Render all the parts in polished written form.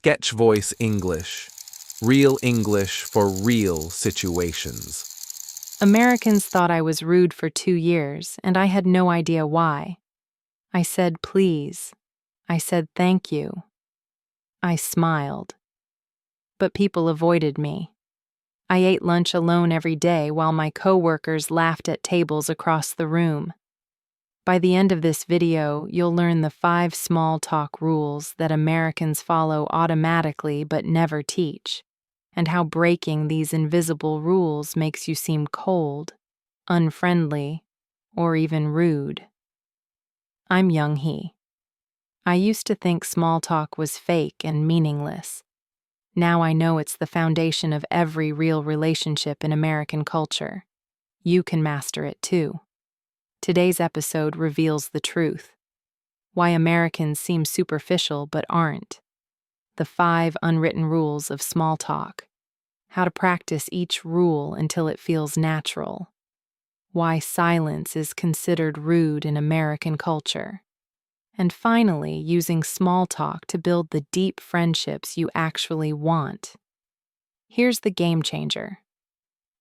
Sketch Voice English. Real English for real situations. Americans thought I was rude for 2 years, and I had no idea why. I said please. I said thank you. I smiled. But people avoided me. I ate lunch alone every day while my coworkers laughed at tables across the room. By the end of this video, you'll learn the 5 small talk rules that Americans follow automatically but never teach, and how breaking these invisible rules makes you seem cold, unfriendly, or even rude. I'm Young Hee. I used to think small talk was fake and meaningless. Now I know it's the foundation of every real relationship in American culture. You can master it too. Today's episode reveals the truth. Why Americans seem superficial but aren't. The 5 unwritten rules of small talk. How to practice each rule until it feels natural. Why silence is considered rude in American culture. And finally, using small talk to build the deep friendships you actually want. Here's the game changer.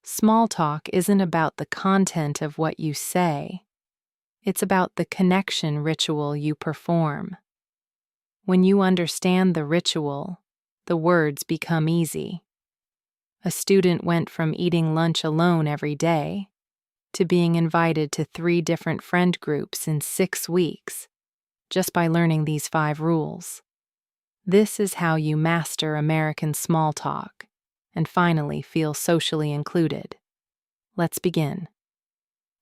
Small talk isn't about the content of what you say. It's about the connection ritual you perform. When you understand the ritual, the words become easy. A student went from eating lunch alone every day to being invited to 3 different friend groups in 6 weeks, just by learning these 5 rules. This is how you master American small talk and finally feel socially included. Let's begin.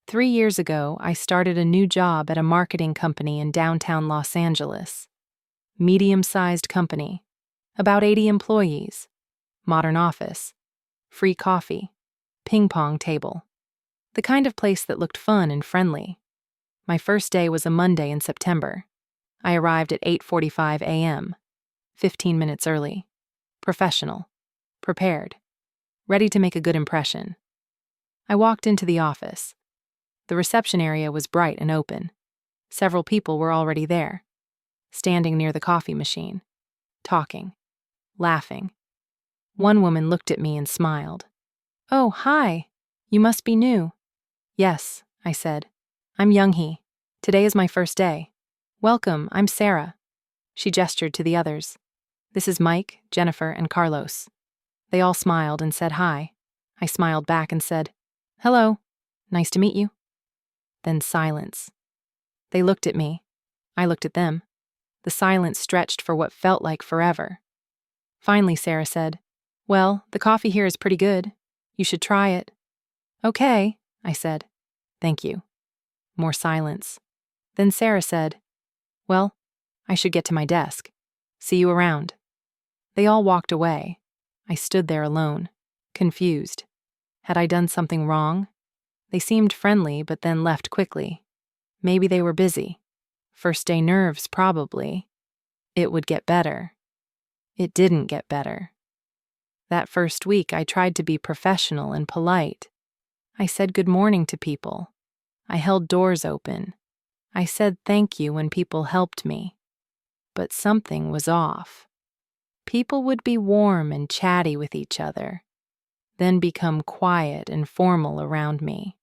3 years ago, I started a new job at a marketing company in downtown Los Angeles. Medium-sized company, about 80 employees, modern office, free coffee, ping pong table. The kind of place that looked fun and friendly. My first day was a Monday in September. I arrived at 8:45 a.m., 15 minutes early. Professional, prepared, ready to make a good impression. I walked into the office. The reception area was bright and open. Several people were already there, standing near the coffee machine, talking, laughing. One woman looked at me and smiled. "Oh, hi. You must be new." "Yes," I said. "I'm Young Hee. Today is my first day. Welcome, I'm Sarah." She gestured to the others. "This is Mike, Jennifer, and Carlos." They all smiled and said hi. I smiled back and said, "Hello. Nice to meet you." Then silence. They looked at me. I looked at them. The silence stretched for what felt like forever. Finally, Sarah said, "Well, the coffee here is pretty good. You should try it." "Okay," I said. "Thank you." More silence. Then Sarah said, "Well, I should get to my desk. See you around." They all walked away. I stood there alone, confused. Had I done something wrong? They seemed friendly, but then left quickly. Maybe they were busy. First day nerves, probably. It would get better. It didn't get better. That first week, I tried to be professional and polite. I said good morning to people. I held doors open. I said thank you when people helped me. But something was off. People would be warm and chatty with each other, then become quiet and formal around me.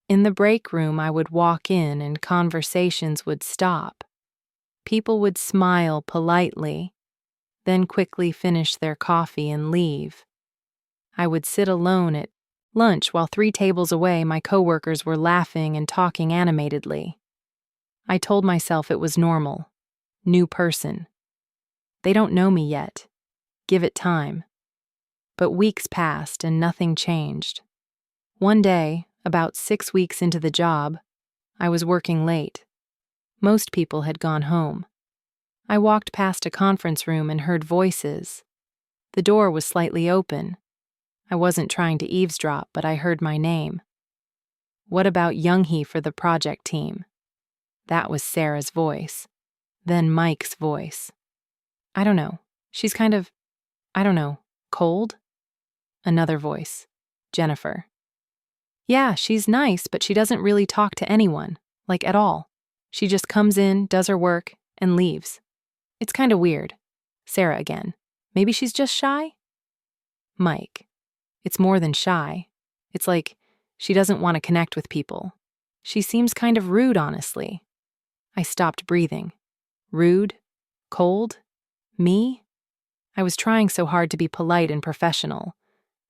In the break room, I would walk in and conversations would stop. People would smile politely, then quickly finish their coffee and leave. I would sit alone at lunch while 3 tables away my coworkers were laughing and talking animatedly. I told myself it was normal. New person. They don't know me yet. Give it time. But weeks passed and nothing changed. One day, about 6 weeks into the job, I was working late. Most people had gone home. I walked past a conference room and heard voices. The door was slightly open. I wasn't trying to eavesdrop, but I heard my name. "What about Young Hee for the project team?" That was Sarah's voice. Then Mike's voice. "I don't know. She's kind of, cold?" Another voice. Jennifer. "Yeah, she's nice, but she doesn't really talk to anyone, like at all. She just comes in, does her work, and leaves. It's kind of weird." Sarah again. Maybe she's just shy? Mike. It's more than shy. It's like she doesn't want to connect with people. She seems kind of rude, honestly. I stopped breathing. Rude? Cold? Me? I was trying so hard to be polite and professional.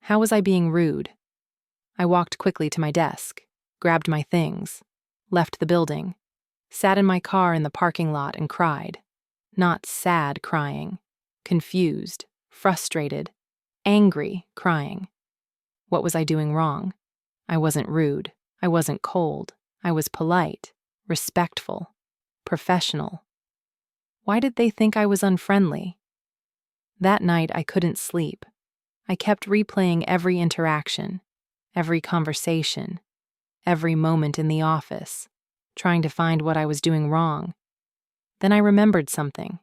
How was I being rude? I walked quickly to my desk, grabbed my things, left the building, sat in my car in the parking lot and cried. Not sad crying, confused, frustrated, angry crying. What was I doing wrong? I wasn't rude. I wasn't cold. I was polite, respectful, professional. Why did they think I was unfriendly? That night I couldn't sleep. I kept replaying every interaction, every conversation, every moment in the office, trying to find what I was doing wrong. Then I remembered something.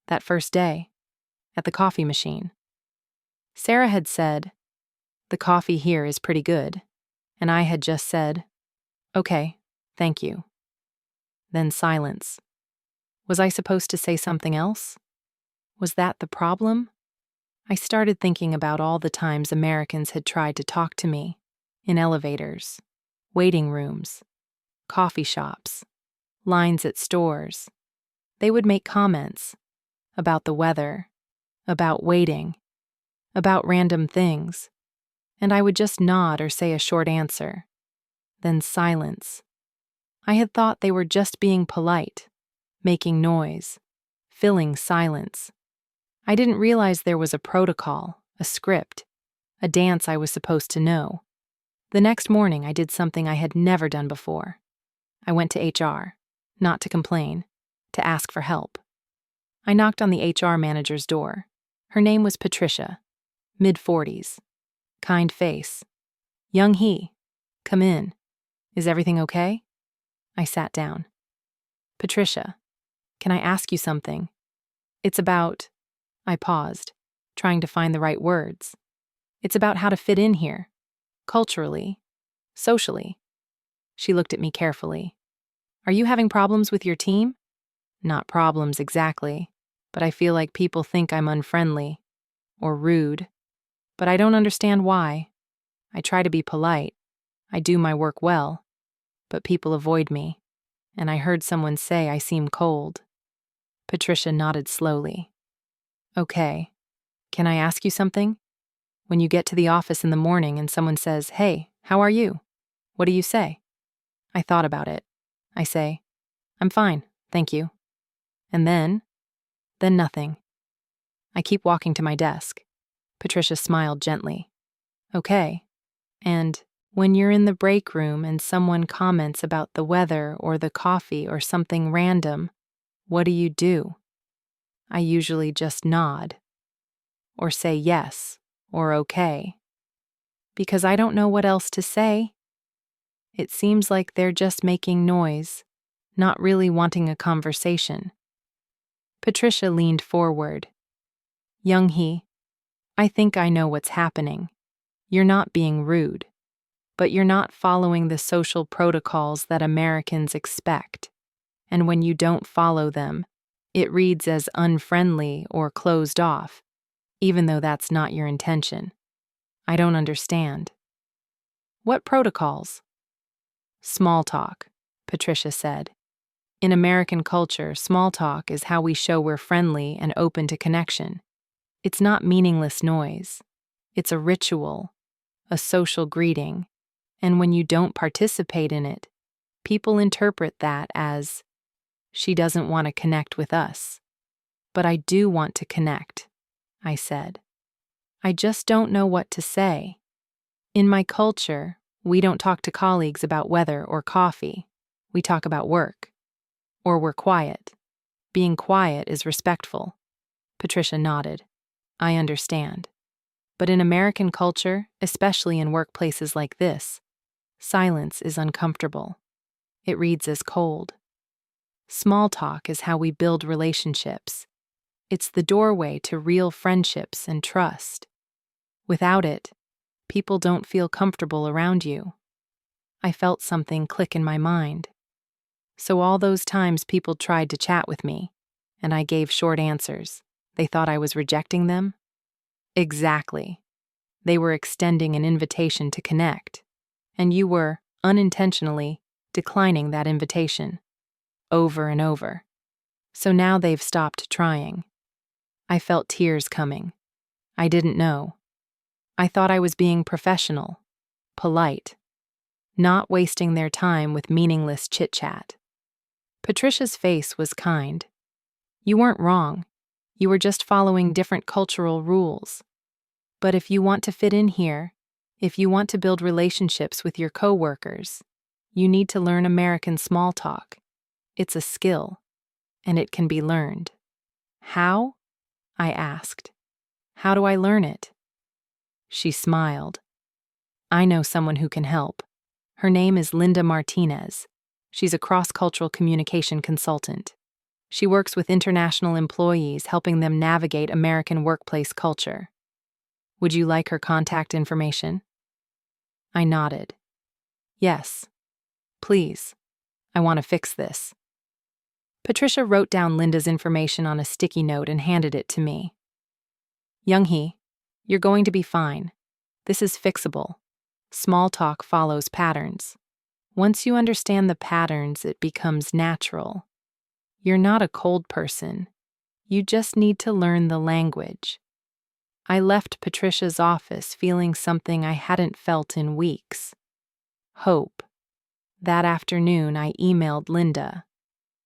That first day, at the coffee machine. Sarah had said, "The coffee here is pretty good," and I had just said, "Okay, thank you." Then silence. Was I supposed to say something else? Was that the problem? I started thinking about all the times Americans had tried to talk to me, in elevators, waiting rooms, coffee shops, lines at stores. They would make comments about the weather, about waiting, about random things, and I would just nod or say a short answer. Then silence. I had thought they were just being polite, making noise, filling silence. I didn't realize there was a protocol, a script, a dance I was supposed to know. The next morning, I did something I had never done before. I went to HR, not to complain, to ask for help. I knocked on the HR manager's door. Her name was Patricia, mid-40s, kind face. "Young he, come in. Is everything okay?" I sat down. "Patricia, can I ask you something? It's about..." I paused, trying to find the right words. "It's about how to fit in here. Culturally. Socially." She looked at me carefully. "Are you having problems with your team?" "Not problems exactly, but I feel like people think I'm unfriendly or rude. But I don't understand why. I try to be polite. I do my work well. But people avoid me. And I heard someone say I seem cold." Patricia nodded slowly. "Okay. Can I ask you something? When you get to the office in the morning and someone says, 'Hey, how are you?' What do you say?" I thought about it. I say, "I'm fine, thank you." And then nothing. I keep walking to my desk. Patricia smiled gently. "Okay. And when you're in the break room and someone comments about the weather or the coffee or something random, what do you do?" I usually just nod, or say yes, or okay, because I don't know what else to say. It seems like they're just making noise, not really wanting a conversation. Patricia leaned forward. "Young he, I think I know what's happening. You're not being rude, but you're not following the social protocols that Americans expect. And when you don't follow them, it reads as unfriendly or closed off, even though that's not your intention. I don't understand." "What protocols?" "Small talk," Patricia said. "In American culture, small talk is how we show we're friendly and open to connection. It's not meaningless noise. It's a ritual, a social greeting, and when you don't participate in it, people interpret that as, 'She doesn't want to connect with us.' But I do want to connect," I said. "I just don't know what to say. In my culture, we don't talk to colleagues about weather or coffee. We talk about work. Or we're quiet. Being quiet is respectful." Patricia nodded. "I understand. But in American culture, especially in workplaces like this, silence is uncomfortable. It reads as cold. Small talk is how we build relationships. It's the doorway to real friendships and trust. Without it, people don't feel comfortable around you." I felt something click in my mind. So all those times people tried to chat with me, and I gave short answers, They thought I was rejecting them? Exactly. They were extending an invitation to connect, and you were, unintentionally, declining that invitation. Over and over. So now they've stopped trying. I felt tears coming. I didn't know. I thought I was being professional, polite, not wasting their time with meaningless chit-chat. Patricia's face was kind. You weren't wrong. You were just following different cultural rules. But if you want to fit in here, if you want to build relationships with your coworkers, you need to learn American small talk. It's a skill, and it can be learned. How? I asked. How do I learn it? She smiled. I know someone who can help. Her name is Linda Martinez. She's a cross-cultural communication consultant. She works with international employees, helping them navigate American workplace culture. Would you like her contact information? I nodded. Yes. Please. I want to fix this. Patricia wrote down Linda's information on a sticky note and handed it to me. Young-hee, you're going to be fine. This is fixable. Small talk follows patterns. Once you understand the patterns, it becomes natural. You're not a cold person. You just need to learn the language. I left Patricia's office feeling something I hadn't felt in weeks. Hope. That afternoon, I emailed Linda.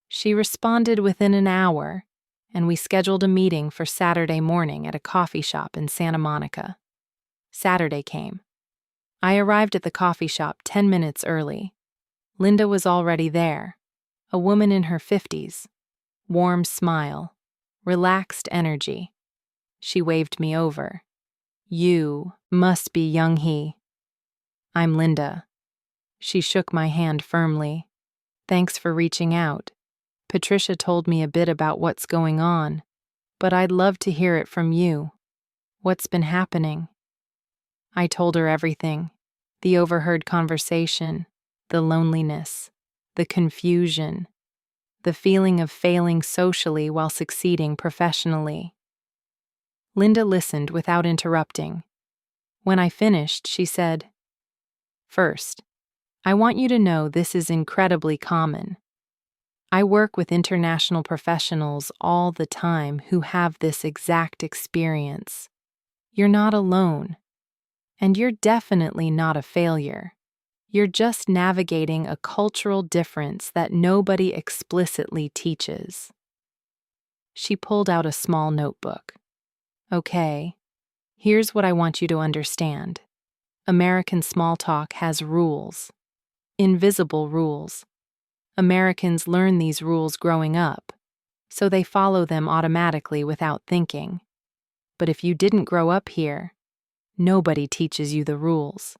She responded within an hour, and we scheduled a meeting for Saturday morning at a coffee shop in Santa Monica. Saturday came. I arrived at the coffee shop 10 minutes early. Linda was already there, a woman in her 50s. Warm smile, relaxed energy. She waved me over. You must be Young-hee. I'm Linda. She shook my hand firmly. Thanks for reaching out. Patricia told me a bit about what's going on, but I'd love to hear it from you. What's been happening? I told her everything. The overheard conversation, the loneliness, the confusion, the feeling of failing socially while succeeding professionally. Linda listened without interrupting. When I finished, she said, First, I want you to know this is incredibly common. I work with international professionals all the time who have this exact experience. You're not alone. And you're definitely not a failure. You're just navigating a cultural difference that nobody explicitly teaches. She pulled out a small notebook. Okay, here's what I want you to understand. American small talk has rules. Invisible rules. Americans learn these rules growing up, so they follow them automatically without thinking. But if you didn't grow up here, nobody teaches you the rules.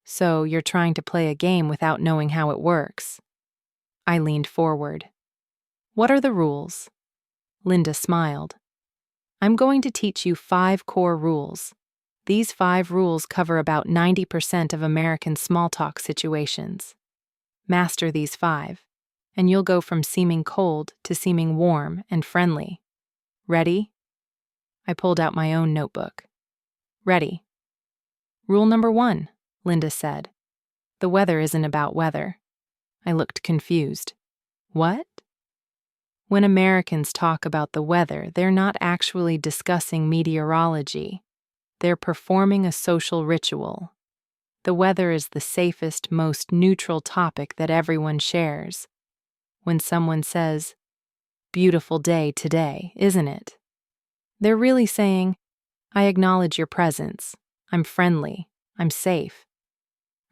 So you're trying to play a game without knowing how it works. I leaned forward. What are the rules? Linda smiled. I'm going to teach you 5 core rules. These 5 rules cover about 90% of American small talk situations. Master these 5, and you'll go from seeming cold to seeming warm and friendly. Ready? I pulled out my own notebook. Ready. Rule number 1, Linda said. The weather isn't about weather. I looked confused. What? When Americans talk about the weather, they're not actually discussing meteorology. They're performing a social ritual. The weather is the safest, most neutral topic that everyone shares. When someone says, "Beautiful day today, isn't it?" they're really saying, "I acknowledge your presence. I'm friendly. I'm safe."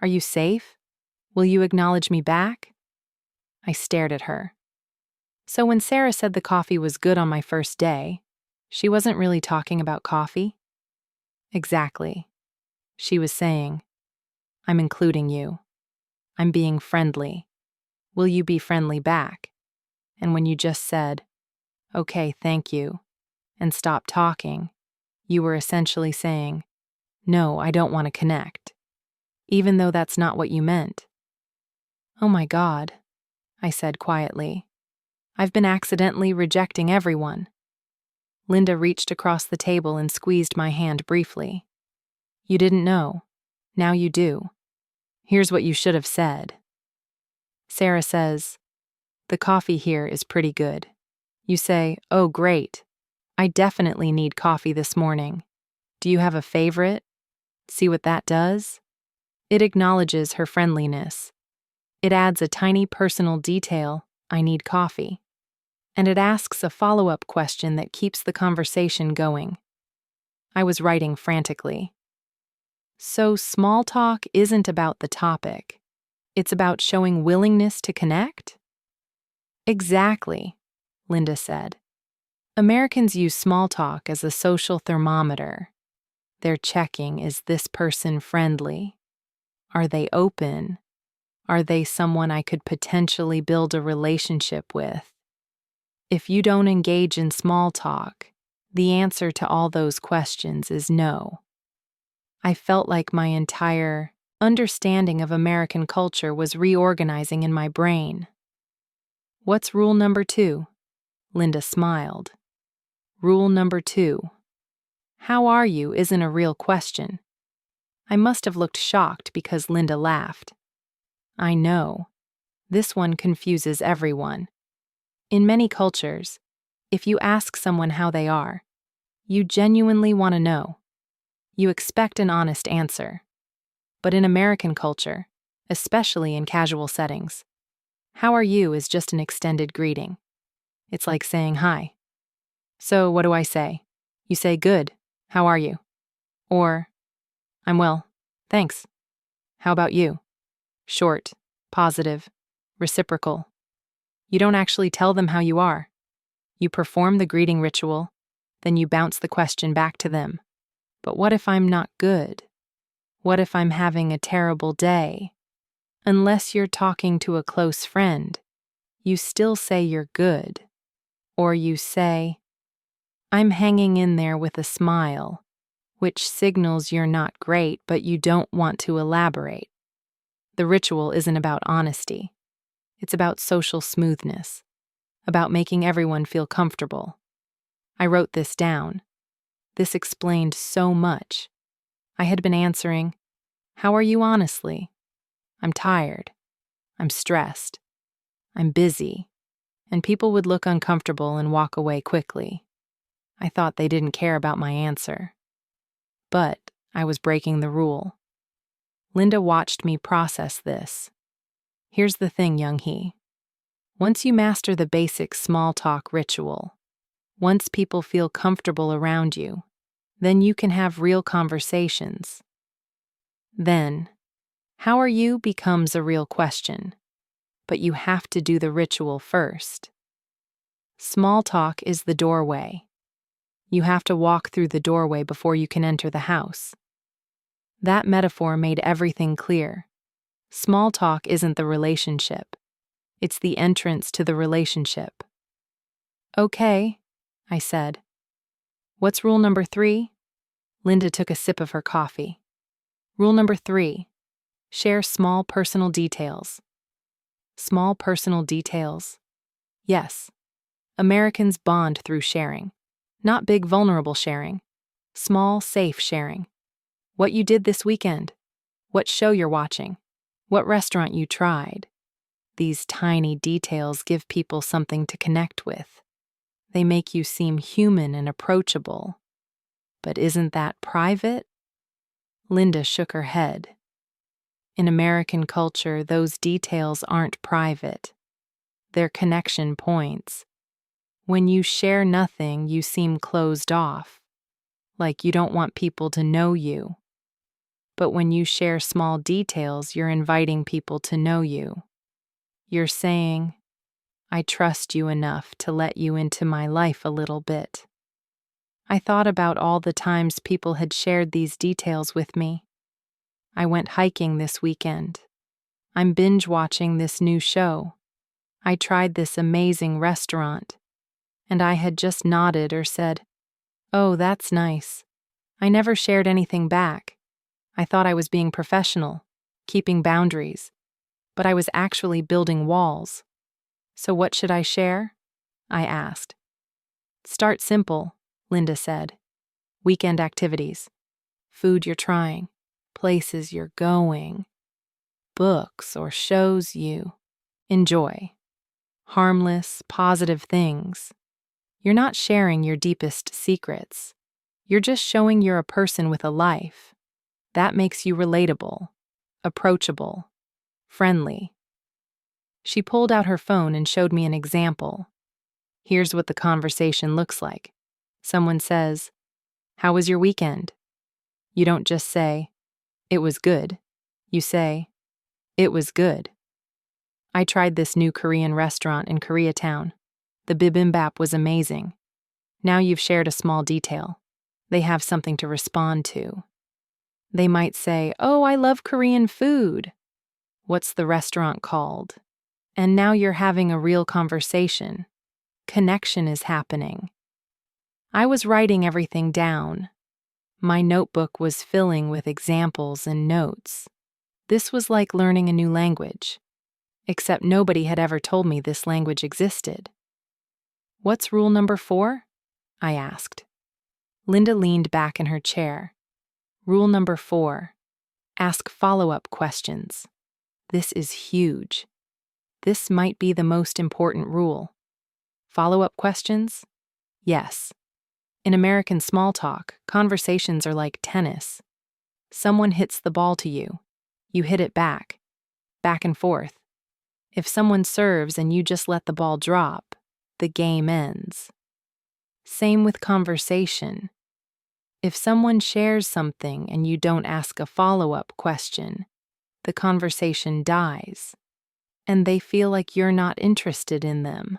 Are you safe? Will you acknowledge me back? I stared at her. So when Sarah said the coffee was good on my first day, she wasn't really talking about coffee? Exactly. She was saying, I'm including you. I'm being friendly. Will you be friendly back? And when you just said, okay, thank you, and stopped talking, you were essentially saying, no, I don't want to connect. Even though that's not what you meant. Oh my God, I said quietly. I've been accidentally rejecting everyone. Linda reached across the table and squeezed my hand briefly. You didn't know. Now you do. Here's what you should have said. Sarah says, the coffee here is pretty good. You say, oh great. I definitely need coffee this morning. Do you have a favorite? See what that does? It acknowledges her friendliness. It adds a tiny personal detail, I need coffee. And it asks a follow-up question that keeps the conversation going. I was writing frantically. So small talk isn't about the topic. It's about showing willingness to connect? Exactly, Linda said. Americans use small talk as a social thermometer. They're checking, is this person friendly? Are they open? Are they someone I could potentially build a relationship with? If you don't engage in small talk, the answer to all those questions is no. I felt like my entire understanding of American culture was reorganizing in my brain. What's rule number 2? Linda smiled. Rule number 2. How are you isn't a real question. I must have looked shocked because Linda laughed. I know. This one confuses everyone. In many cultures, if you ask someone how they are, you genuinely want to know. You expect an honest answer. But in American culture, especially in casual settings, how are you is just an extended greeting. It's like saying hi. So what do I say? You say good, how are you? Or, I'm well, thanks. How about you? Short, positive, reciprocal. You don't actually tell them how you are. You perform the greeting ritual, then you bounce the question back to them. But what if I'm not good? What if I'm having a terrible day? Unless you're talking to a close friend, you still say you're good. Or you say, I'm hanging in there with a smile, which signals you're not great, but you don't want to elaborate. The ritual isn't about honesty. It's about social smoothness, about making everyone feel comfortable. I wrote this down. This explained so much. I had been answering, how are you honestly? I'm tired. I'm stressed. I'm busy. And people would look uncomfortable and walk away quickly. I thought they didn't care about my answer. But I was breaking the rule. Linda watched me process this. Here's the thing, Young Hee. Once you master the basic small talk ritual, once people feel comfortable around you, then you can have real conversations. Then, how are you becomes a real question, but you have to do the ritual first. Small talk is the doorway. You have to walk through the doorway before you can enter the house. That metaphor made everything clear. Small talk isn't the relationship. It's the entrance to the relationship. Okay, I said. What's rule number 3? Linda took a sip of her coffee. Rule number 3. Share small personal details. Small personal details? Yes. Americans bond through sharing. Not big vulnerable sharing. Small, safe sharing. What you did this weekend. What show you're watching. What restaurant you tried. These tiny details give people something to connect with. They make you seem human and approachable. But isn't that private? Linda shook her head. In American culture, those details aren't private. They're connection points. When you share nothing, you seem closed off, like you don't want people to know you. But when you share small details, you're inviting people to know you. You're saying, I trust you enough to let you into my life a little bit. I thought about all the times people had shared these details with me. I went hiking this weekend. I'm binge-watching this new show. I tried this amazing restaurant. And I had just nodded or said, oh, that's nice. I never shared anything back. I thought I was being professional, keeping boundaries. But I was actually building walls. So what should I share? I asked. Start simple. Linda said. Weekend activities. Food you're trying. Places you're going. Books or shows you enjoy. Harmless, positive things. You're not sharing your deepest secrets. You're just showing you're a person with a life. That makes you relatable, approachable, friendly. She pulled out her phone and showed me an example. Here's what the conversation looks like. Someone says, "How was your weekend?" You don't just say, "It was good." You say, "It was good." I tried this new Korean restaurant in Koreatown. The bibimbap was amazing. Now you've shared a small detail. They have something to respond to. They might say, "Oh, I love Korean food." What's the restaurant called? And now you're having a real conversation. Connection is happening. I was writing everything down. My notebook was filling with examples and notes. This was like learning a new language, except nobody had ever told me this language existed. What's rule number 4? I asked. Linda leaned back in her chair. Rule number 4. Ask follow-up questions. This is huge. This might be the most important rule. Follow-up questions? Yes. In American small talk, conversations are like tennis. Someone hits the ball to you. You hit it back and forth. If someone serves and you just let the ball drop, the game ends. Same with conversation. If someone shares something and you don't ask a follow-up question, the conversation dies, and they feel like you're not interested in them.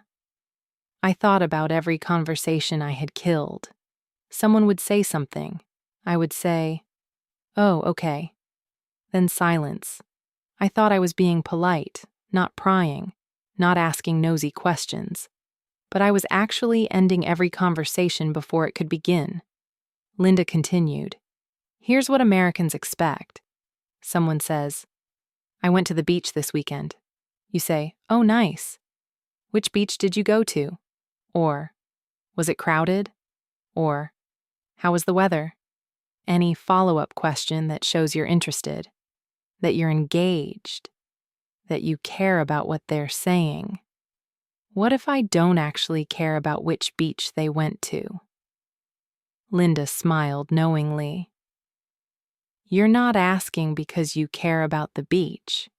I thought about every conversation I had killed. Someone would say something. I would say, "Oh, okay." Then silence. I thought I was being polite, not prying, not asking nosy questions. But I was actually ending every conversation before it could begin. Linda continued, "Here's what Americans expect." Someone says, "I went to the beach this weekend." You say, "Oh, nice. Which beach did you go to?" Or, "Was it crowded?" Or, "How was the weather?" Any follow-up question that shows you're interested, that you're engaged, that you care about what they're saying. What if I don't actually care about which beach they went to? Linda smiled knowingly. You're not asking because you care about the beach.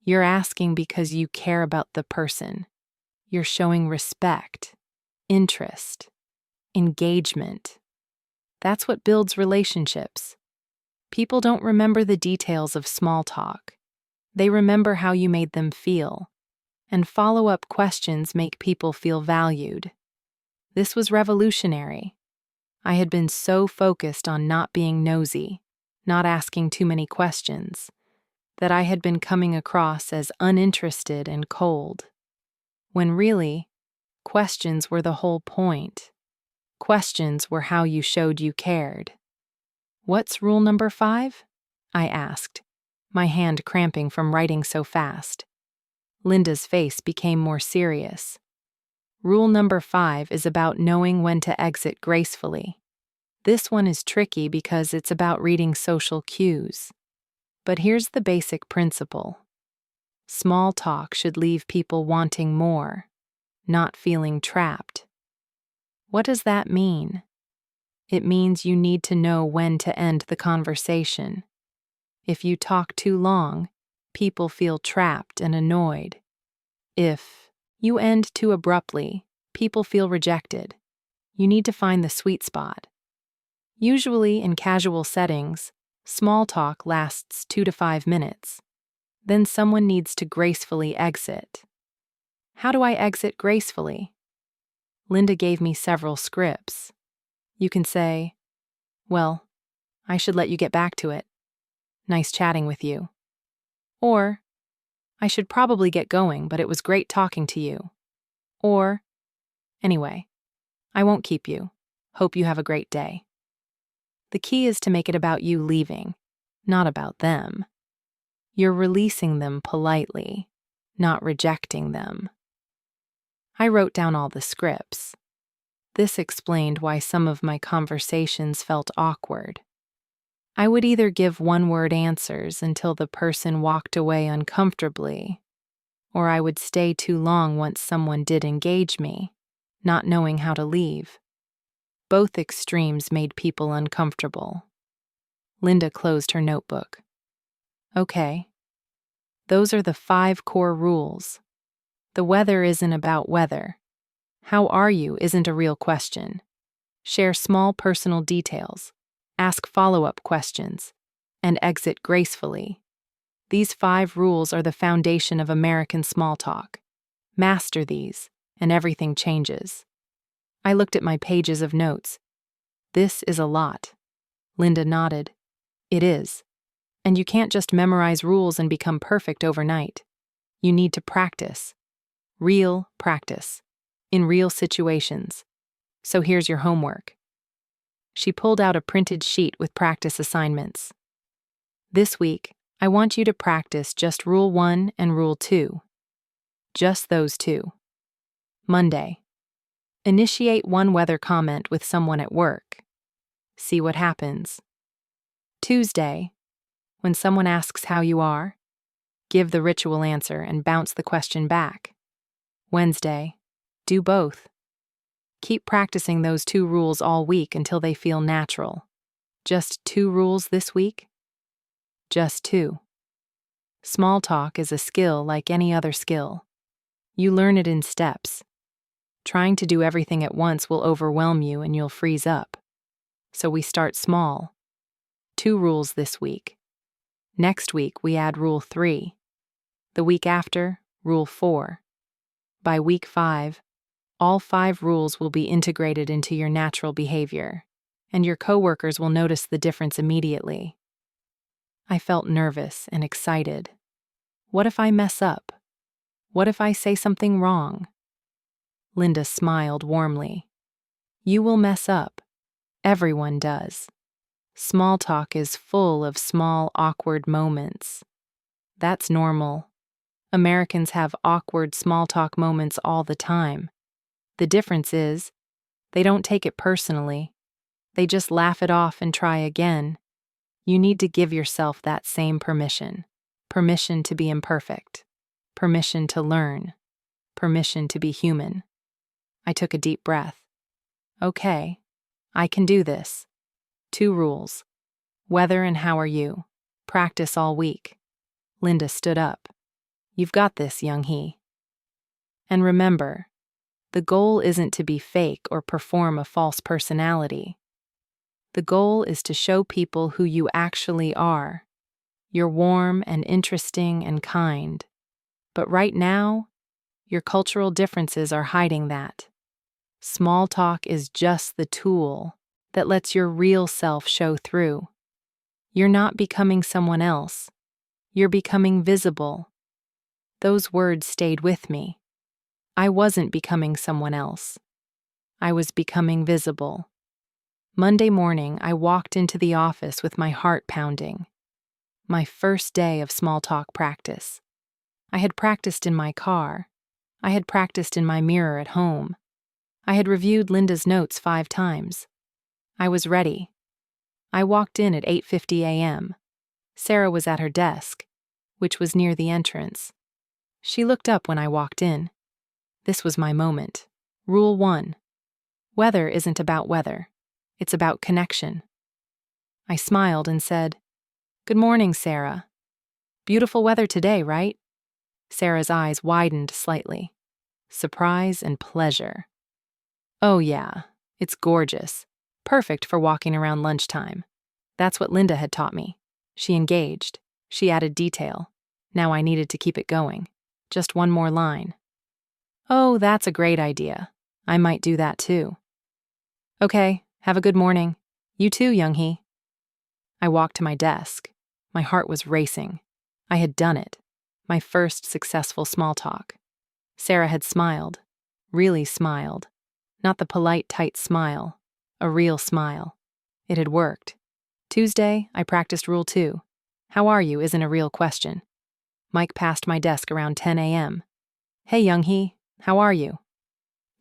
You're asking because you care about the person. You're showing respect, interest, engagement. That's what builds relationships. People don't remember the details of small talk. They remember how you made them feel. And follow-up questions make people feel valued. This was revolutionary. I had been so focused on not being nosy, not asking too many questions, that I had been coming across as uninterested and cold. When really, questions were the whole point. Questions were how you showed you cared. What's rule number 5? I asked, my hand cramping from writing so fast. Linda's face became more serious. Rule number 5 is about knowing when to exit gracefully. This one is tricky because it's about reading social cues. But here's the basic principle. Small talk should leave people wanting more, not feeling trapped. What does that mean? It means you need to know when to end the conversation. If you talk too long, people feel trapped and annoyed. If you end too abruptly, people feel rejected. You need to find the sweet spot. Usually in casual settings, small talk lasts 2 to 5 minutes. Then someone needs to gracefully exit. How do I exit gracefully? Linda gave me several scripts. You can say, "Well, I should let you get back to it. Nice chatting with you." Or, "I should probably get going, but it was great talking to you." Or, "Anyway, I won't keep you. Hope you have a great day." The key is to make it about you leaving, not about them. You're releasing them politely, not rejecting them. I wrote down all the scripts. This explained why some of my conversations felt awkward. I would either give one-word answers until the person walked away uncomfortably, or I would stay too long once someone did engage me, not knowing how to leave. Both extremes made people uncomfortable. Linda closed her notebook. Okay. Those are the 5 core rules. The weather isn't about weather. How are you isn't a real question. Share small personal details. Ask follow-up questions. And exit gracefully. These 5 rules are the foundation of American small talk. Master these, and everything changes. I looked at my pages of notes. This is a lot. Linda nodded. It is. And you can't just memorize rules and become perfect overnight. You need to practice. Real practice. In real situations. So here's your homework. She pulled out a printed sheet with practice assignments. This week, I want you to practice just Rule 1 and Rule 2. Just those 2. Monday. Initiate one weather comment with someone at work. See what happens. Tuesday. When someone asks how you are, give the ritual answer and bounce the question back. Wednesday. Do both. Keep practicing those 2 rules all week until they feel natural. Just 2 rules this week? Just 2. Small talk is a skill like any other skill. You learn it in steps. Trying to do everything at once will overwhelm you and you'll freeze up. So we start small. 2 rules this week. Next week, we add Rule 3. The week after, Rule 4. By week 5, all 5 rules will be integrated into your natural behavior, and your coworkers will notice the difference immediately. I felt nervous and excited. What if I mess up? What if I say something wrong? Linda smiled warmly. You will mess up. Everyone does. Small talk is full of small, awkward moments. That's normal. Americans have awkward small talk moments all the time. The difference is, they don't take it personally. They just laugh it off and try again. You need to give yourself that same permission. Permission to be imperfect. Permission to learn. Permission to be human. I took a deep breath. Okay, I can do this. 2 rules. Weather and how are you? Practice all week. Linda stood up. You've got this, young he. And remember, the goal isn't to be fake or perform a false personality. The goal is to show people who you actually are. You're warm and interesting and kind. But right now, your cultural differences are hiding that. Small talk is just the tool that lets your real self show through. You're not becoming someone else. You're becoming visible. Those words stayed with me. I wasn't becoming someone else. I was becoming visible. Monday morning, I walked into the office with my heart pounding. My first day of small talk practice. I had practiced in my car. I had practiced in my mirror at home. I had reviewed Linda's notes 5 times. I was ready. I walked in at 8:50 a.m. Sarah was at her desk, which was near the entrance. She looked up when I walked in. This was my moment. Rule 1. Weather isn't about weather. It's about connection. I smiled and said, Good morning, Sarah. Beautiful weather today, right? Sarah's eyes widened slightly. Surprise and pleasure. Oh yeah, it's gorgeous. Perfect for walking around lunchtime. That's what Linda had taught me. She engaged. She added detail. Now I needed to keep it going. Just one more line. Oh, that's a great idea. I might do that too. Okay, have a good morning. You too, young he. I walked to my desk. My heart was racing. I had done it. My first successful small talk. Sarah had smiled. Really smiled. Not the polite, tight smile. A real smile. It had worked. Tuesday, I practiced Rule 2. How are you isn't a real question. Mike passed my desk around 10 a.m. Hey, young he, how are you?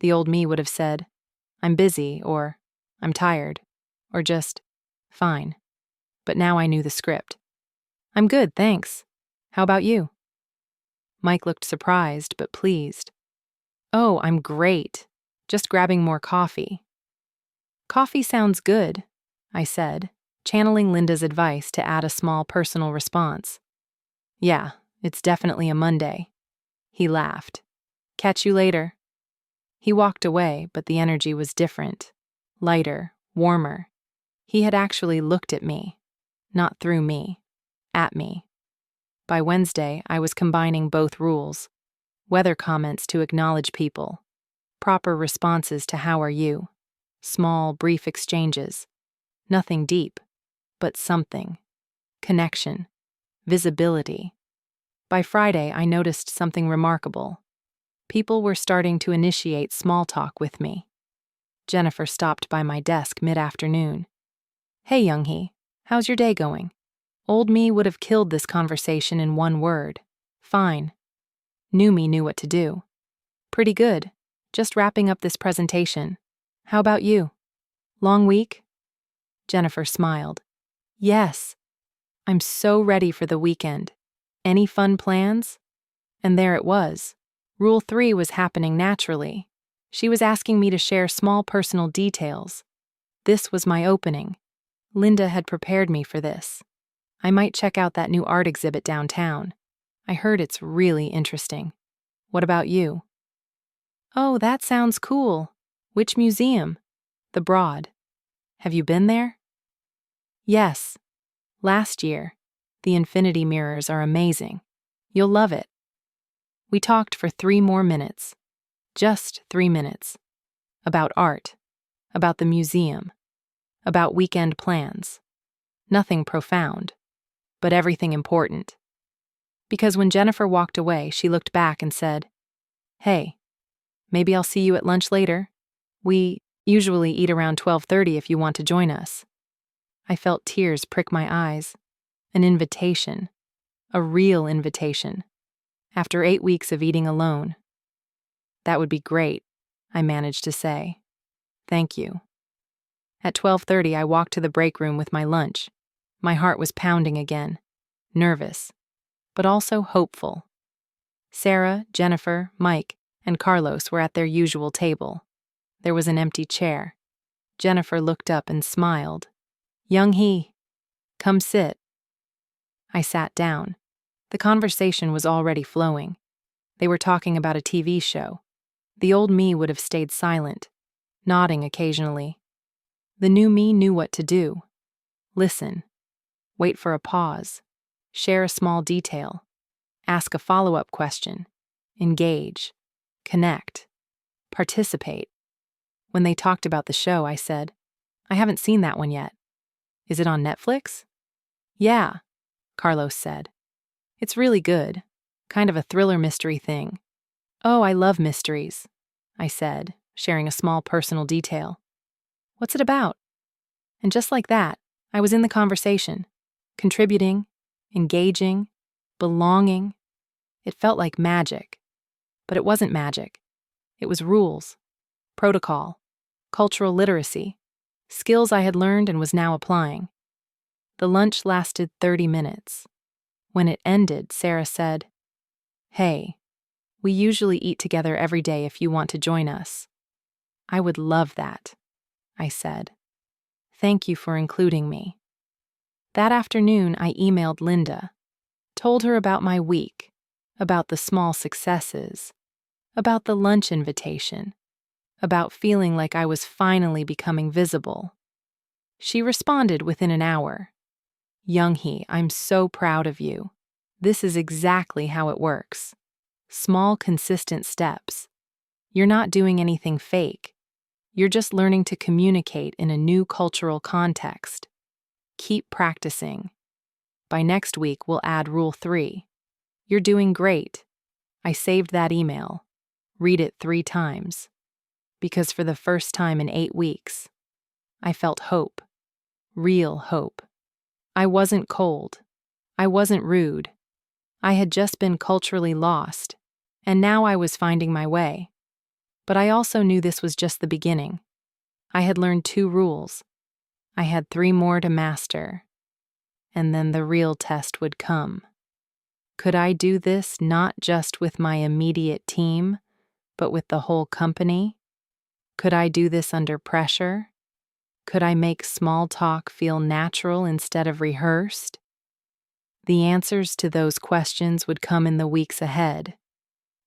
The old me would have said, I'm busy, or I'm tired, or just fine. But now I knew the script. I'm good, thanks. How about you? Mike looked surprised but pleased. Oh, I'm great. Just grabbing more coffee. Coffee sounds good, I said, channeling Linda's advice to add a small personal response. Yeah, it's definitely a Monday. He laughed. Catch you later. He walked away, but the energy was different. Lighter, warmer. He had actually looked at me. Not through me. At me. By Wednesday, I was combining both rules. Weather comments to acknowledge people. Proper responses to how are you. Small, brief exchanges. Nothing deep, but something. Connection. Visibility. By Friday, I noticed something remarkable. People were starting to initiate small talk with me. Jennifer stopped by my desk mid-afternoon. Hey, Young-hee, how's your day going? Old me would have killed this conversation in one word. Fine. New me knew what to do. Pretty good. Just wrapping up this presentation. How about you? Long week? Jennifer smiled. Yes. I'm so ready for the weekend. Any fun plans? And there it was. Rule 3 was happening naturally. She was asking me to share small personal details. This was my opening. Linda had prepared me for this. I might check out that new art exhibit downtown. I heard it's really interesting. What about you? Oh, that sounds cool. Which museum? The Broad. Have you been there? Yes. Last year. The infinity mirrors are amazing. You'll love it. We talked for 3 more minutes. Just 3 minutes. About art. About the museum. About weekend plans. Nothing profound, but everything important. Because when Jennifer walked away, she looked back and said, Hey, maybe I'll see you at lunch later. We usually eat around 12:30 if you want to join us. I felt tears prick my eyes. An invitation. A real invitation. After 8 weeks of eating alone. That would be great, I managed to say. Thank you. At 12:30, I walked to the break room with my lunch. My heart was pounding again. Nervous, but also hopeful. Sarah, Jennifer, Mike, and Carlos were at their usual table. There was an empty chair. Jennifer looked up and smiled. Young-hee, come sit. I sat down. The conversation was already flowing. They were talking about a TV show. The old me would have stayed silent, nodding occasionally. The new me knew what to do. Listen. Wait for a pause. Share a small detail. Ask a follow-up question. Engage. Connect. Participate. When they talked about the show, I said, I haven't seen that one yet. Is it on Netflix? Yeah, Carlos said. It's really good. Kind of a thriller mystery thing. Oh, I love mysteries, I said, sharing a small personal detail. What's it about? And just like that, I was in the conversation, contributing, engaging, belonging. It felt like magic. But it wasn't magic. It was rules, protocol, cultural literacy, skills I had learned and was now applying. The lunch lasted 30 minutes. When it ended, Sarah said, Hey, we usually eat together every day if you want to join us. I would love that, I said. Thank you for including me. That afternoon, I emailed Linda, told her about my week, about the small successes, about the lunch invitation, about feeling like I was finally becoming visible. She responded within an hour. Young-hee, I'm so proud of you. This is exactly how it works. Small, consistent steps. You're not doing anything fake. You're just learning to communicate in a new cultural context. Keep practicing. By next week, we'll add Rule 3. You're doing great. I saved that email. Read it 3 times. Because for the first time in 8 weeks, I felt hope. Real hope. I wasn't cold. I wasn't rude. I had just been culturally lost, and now I was finding my way. But I also knew this was just the beginning. I had learned 2 rules. I had 3 more to master. And then the real test would come. Could I do this not just with my immediate team, but with the whole company? Could I do this under pressure? Could I make small talk feel natural instead of rehearsed? The answers to those questions would come in the weeks ahead.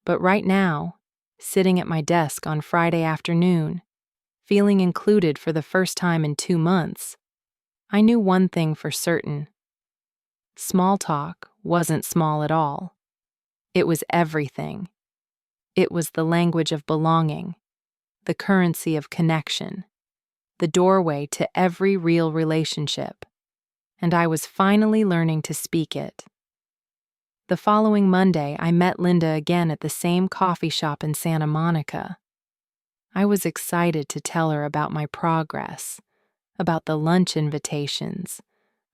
But right now, sitting at my desk on Friday afternoon, feeling included for the first time in 2 months, I knew one thing for certain. Small talk wasn't small at all. It was everything. It was the language of belonging, the currency of connection, the doorway to every real relationship, and I was finally learning to speak it. The following Monday, I met Linda again at the same coffee shop in Santa Monica. I was excited to tell her about my progress, about the lunch invitations,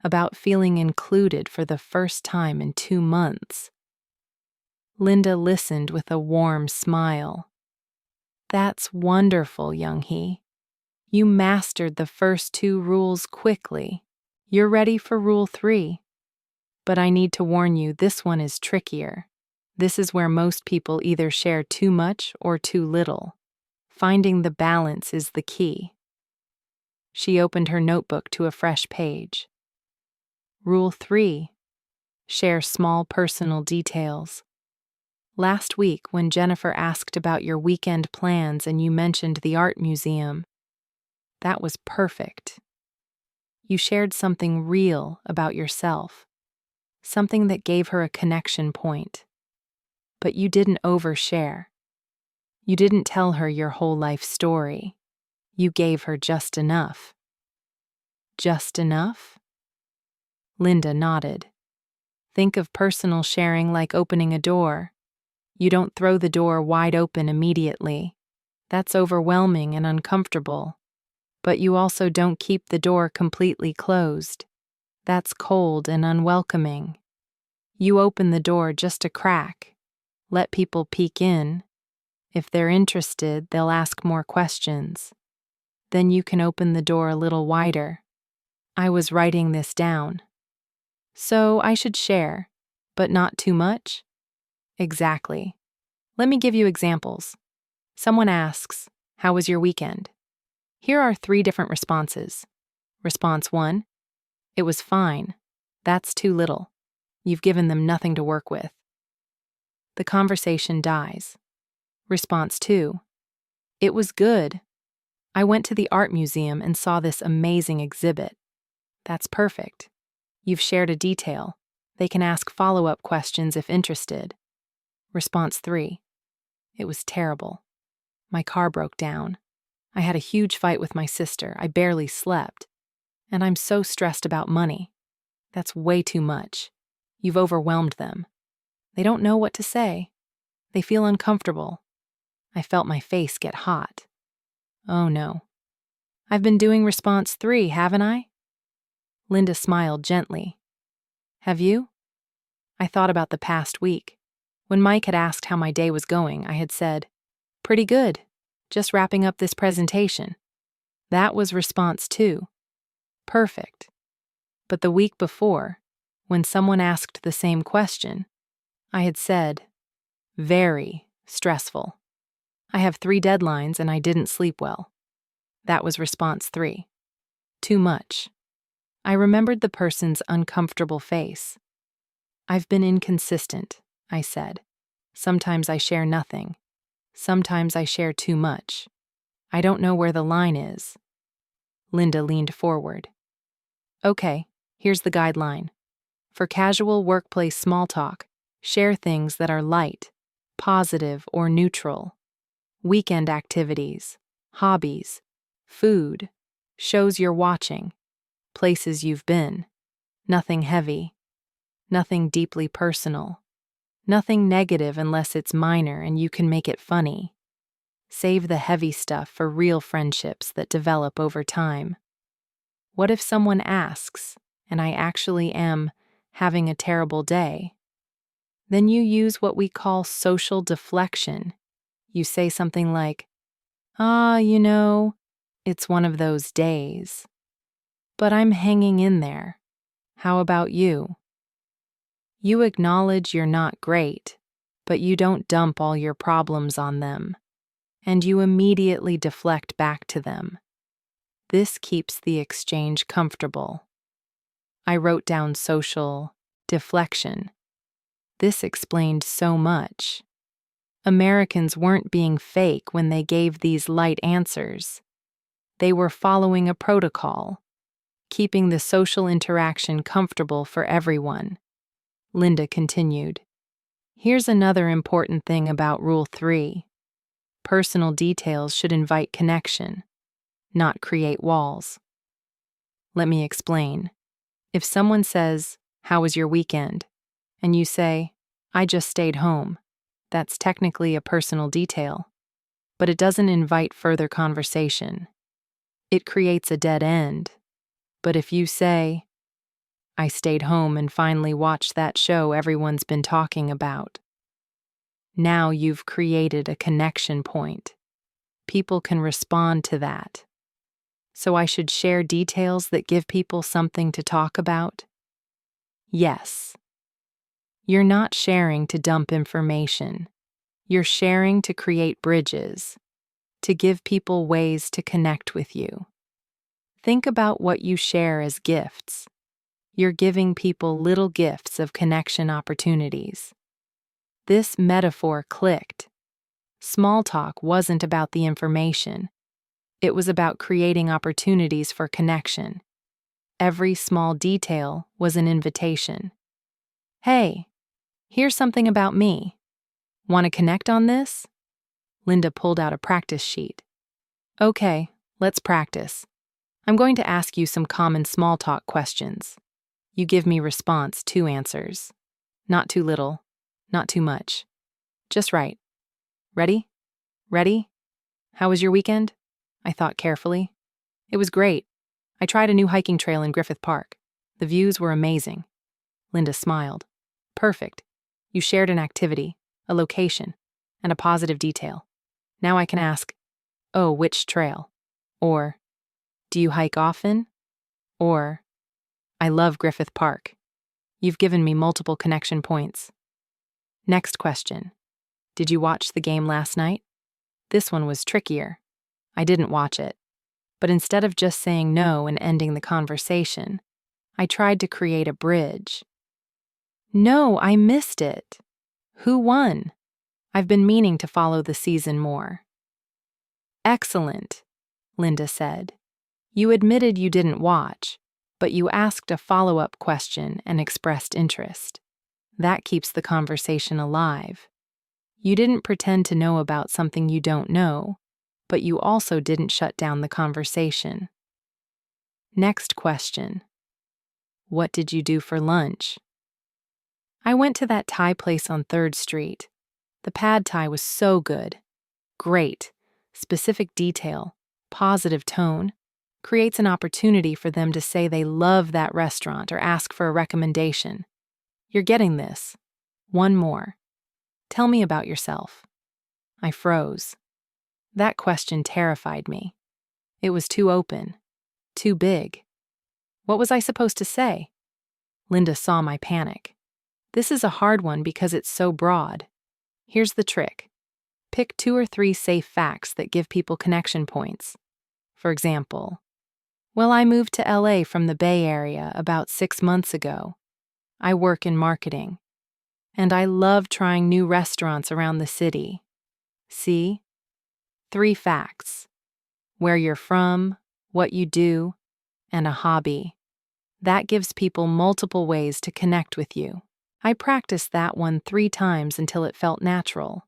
about feeling included for the first time in 2 months. Linda listened with a warm smile. "That's wonderful, Young-hee. You mastered the first 2 rules quickly. You're ready for rule 3. But I need to warn you, this one is trickier. This is where most people either share too much or too little. Finding the balance is the key." She opened her notebook to a fresh page. Rule 3. Share small personal details. Last week, when Jennifer asked about your weekend plans and you mentioned the art museum, that was perfect. You shared something real about yourself, something that gave her a connection point. But you didn't overshare. You didn't tell her your whole life story. You gave her just enough. Just enough? Linda nodded. Think of personal sharing like opening a door. You don't throw the door wide open immediately. That's overwhelming and uncomfortable. But you also don't keep the door completely closed. That's cold and unwelcoming. You open the door just a crack. Let people peek in. If they're interested, they'll ask more questions. Then you can open the door a little wider. I was writing this down. So I should share, but not too much? Exactly. Let me give you examples. Someone asks, "How was your weekend?" Here are 3 different responses. Response 1, "It was fine. That's too little. You've given them nothing to work with." The conversation dies. Response 2, "It was good. I went to the art museum and saw this amazing exhibit." That's perfect. You've shared a detail. They can ask follow-up questions if interested. Response 3, "It was terrible. My car broke down. I had a huge fight with my sister. I barely slept. And I'm so stressed about money. That's way too much. You've overwhelmed them. They don't know what to say. They feel uncomfortable. I felt my face get hot. Oh no. I've been doing response 3, haven't I?" Linda smiled gently. "Have you?" I thought about the past week. When Mike had asked how my day was going, I had said, "Pretty good. Just wrapping up this presentation." That was response 2. Perfect. But the week before, when someone asked the same question, I had said, "Very stressful. I have 3 deadlines and I didn't sleep well." That was response 3. Too much. I remembered the person's uncomfortable face. "I've been inconsistent," I said. "Sometimes I share nothing. Sometimes I share too much. I don't know where the line is." Linda leaned forward. "Okay, here's the guideline. For casual workplace small talk, share things that are light, positive, or neutral. Weekend activities, hobbies, food, shows you're watching, places you've been. Nothing heavy. Nothing deeply personal. Nothing negative unless it's minor and you can make it funny. Save the heavy stuff for real friendships that develop over time. What if someone asks, and I actually am having a terrible day? Then you use what we call social deflection. You say something like, you know, It's one of those days. But I'm hanging in there. How about you? You acknowledge you're not great, but you don't dump all your problems on them, and you immediately deflect back to them. This keeps the exchange comfortable. I wrote down social deflection. This explained so much. Americans weren't being fake when they gave these light answers. They were following a protocol, keeping the social interaction comfortable for everyone. Linda continued. Here's another important thing about Rule 3. Personal details should invite connection, not create walls. Let me explain. If someone says, "How was your weekend?" and you say, "I just stayed home," that's technically a personal detail, but it doesn't invite further conversation. It creates a dead end. But if you say, "I stayed home and finally watched that show everyone's been talking about," now you've created a connection point. People can respond to that. So I should share details that give people something to talk about? Yes. You're not sharing to dump information. You're sharing to create bridges, to give people ways to connect with you. Think about what you share as gifts. You're giving people little gifts of connection opportunities. This metaphor clicked. Small talk wasn't about the information. It was about creating opportunities for connection. Every small detail was an invitation. Hey, here's something about me. Want to connect on this? Linda pulled out a practice sheet. Okay, let's practice. I'm going to ask you some common small talk questions. You give me response, 2 answers. Not too little, not too much. Just right. Ready? Ready? How was your weekend? I thought carefully. It was great. I tried a new hiking trail in Griffith Park. The views were amazing. Linda smiled. Perfect. You shared an activity, a location, and a positive detail. Now I can ask, "Oh, which trail?" Or, "Do you hike often?" Or, "I love Griffith Park." You've given me multiple connection points. Next question. Did you watch the game last night? This one was trickier. I didn't watch it. But instead of just saying no and ending the conversation, I tried to create a bridge. No, I missed it. Who won? I've been meaning to follow the season more. Excellent, Linda said. You admitted you didn't watch, but you asked a follow-up question and expressed interest. That keeps the conversation alive. You didn't pretend to know about something you don't know, but you also didn't shut down the conversation. Next question. What did you do for lunch? I went to that Thai place on 3rd Street. The pad Thai was so good. Great. Specific detail, positive tone, creates an opportunity for them to say they love that restaurant or ask for a recommendation. You're getting this. One more. Tell me about yourself. I froze. That question terrified me. It was too open, too big. What was I supposed to say? Linda saw my panic. This is a hard one because it's so broad. Here's the trick. Pick 2 or 3 safe facts that give people connection points. For example, well, I moved to LA from the Bay Area about 6 months ago. I work in marketing. And I love trying new restaurants around the city. See? 3 facts. Where you're from, what you do, and a hobby. That gives people multiple ways to connect with you. I practiced that one 3 times until it felt natural.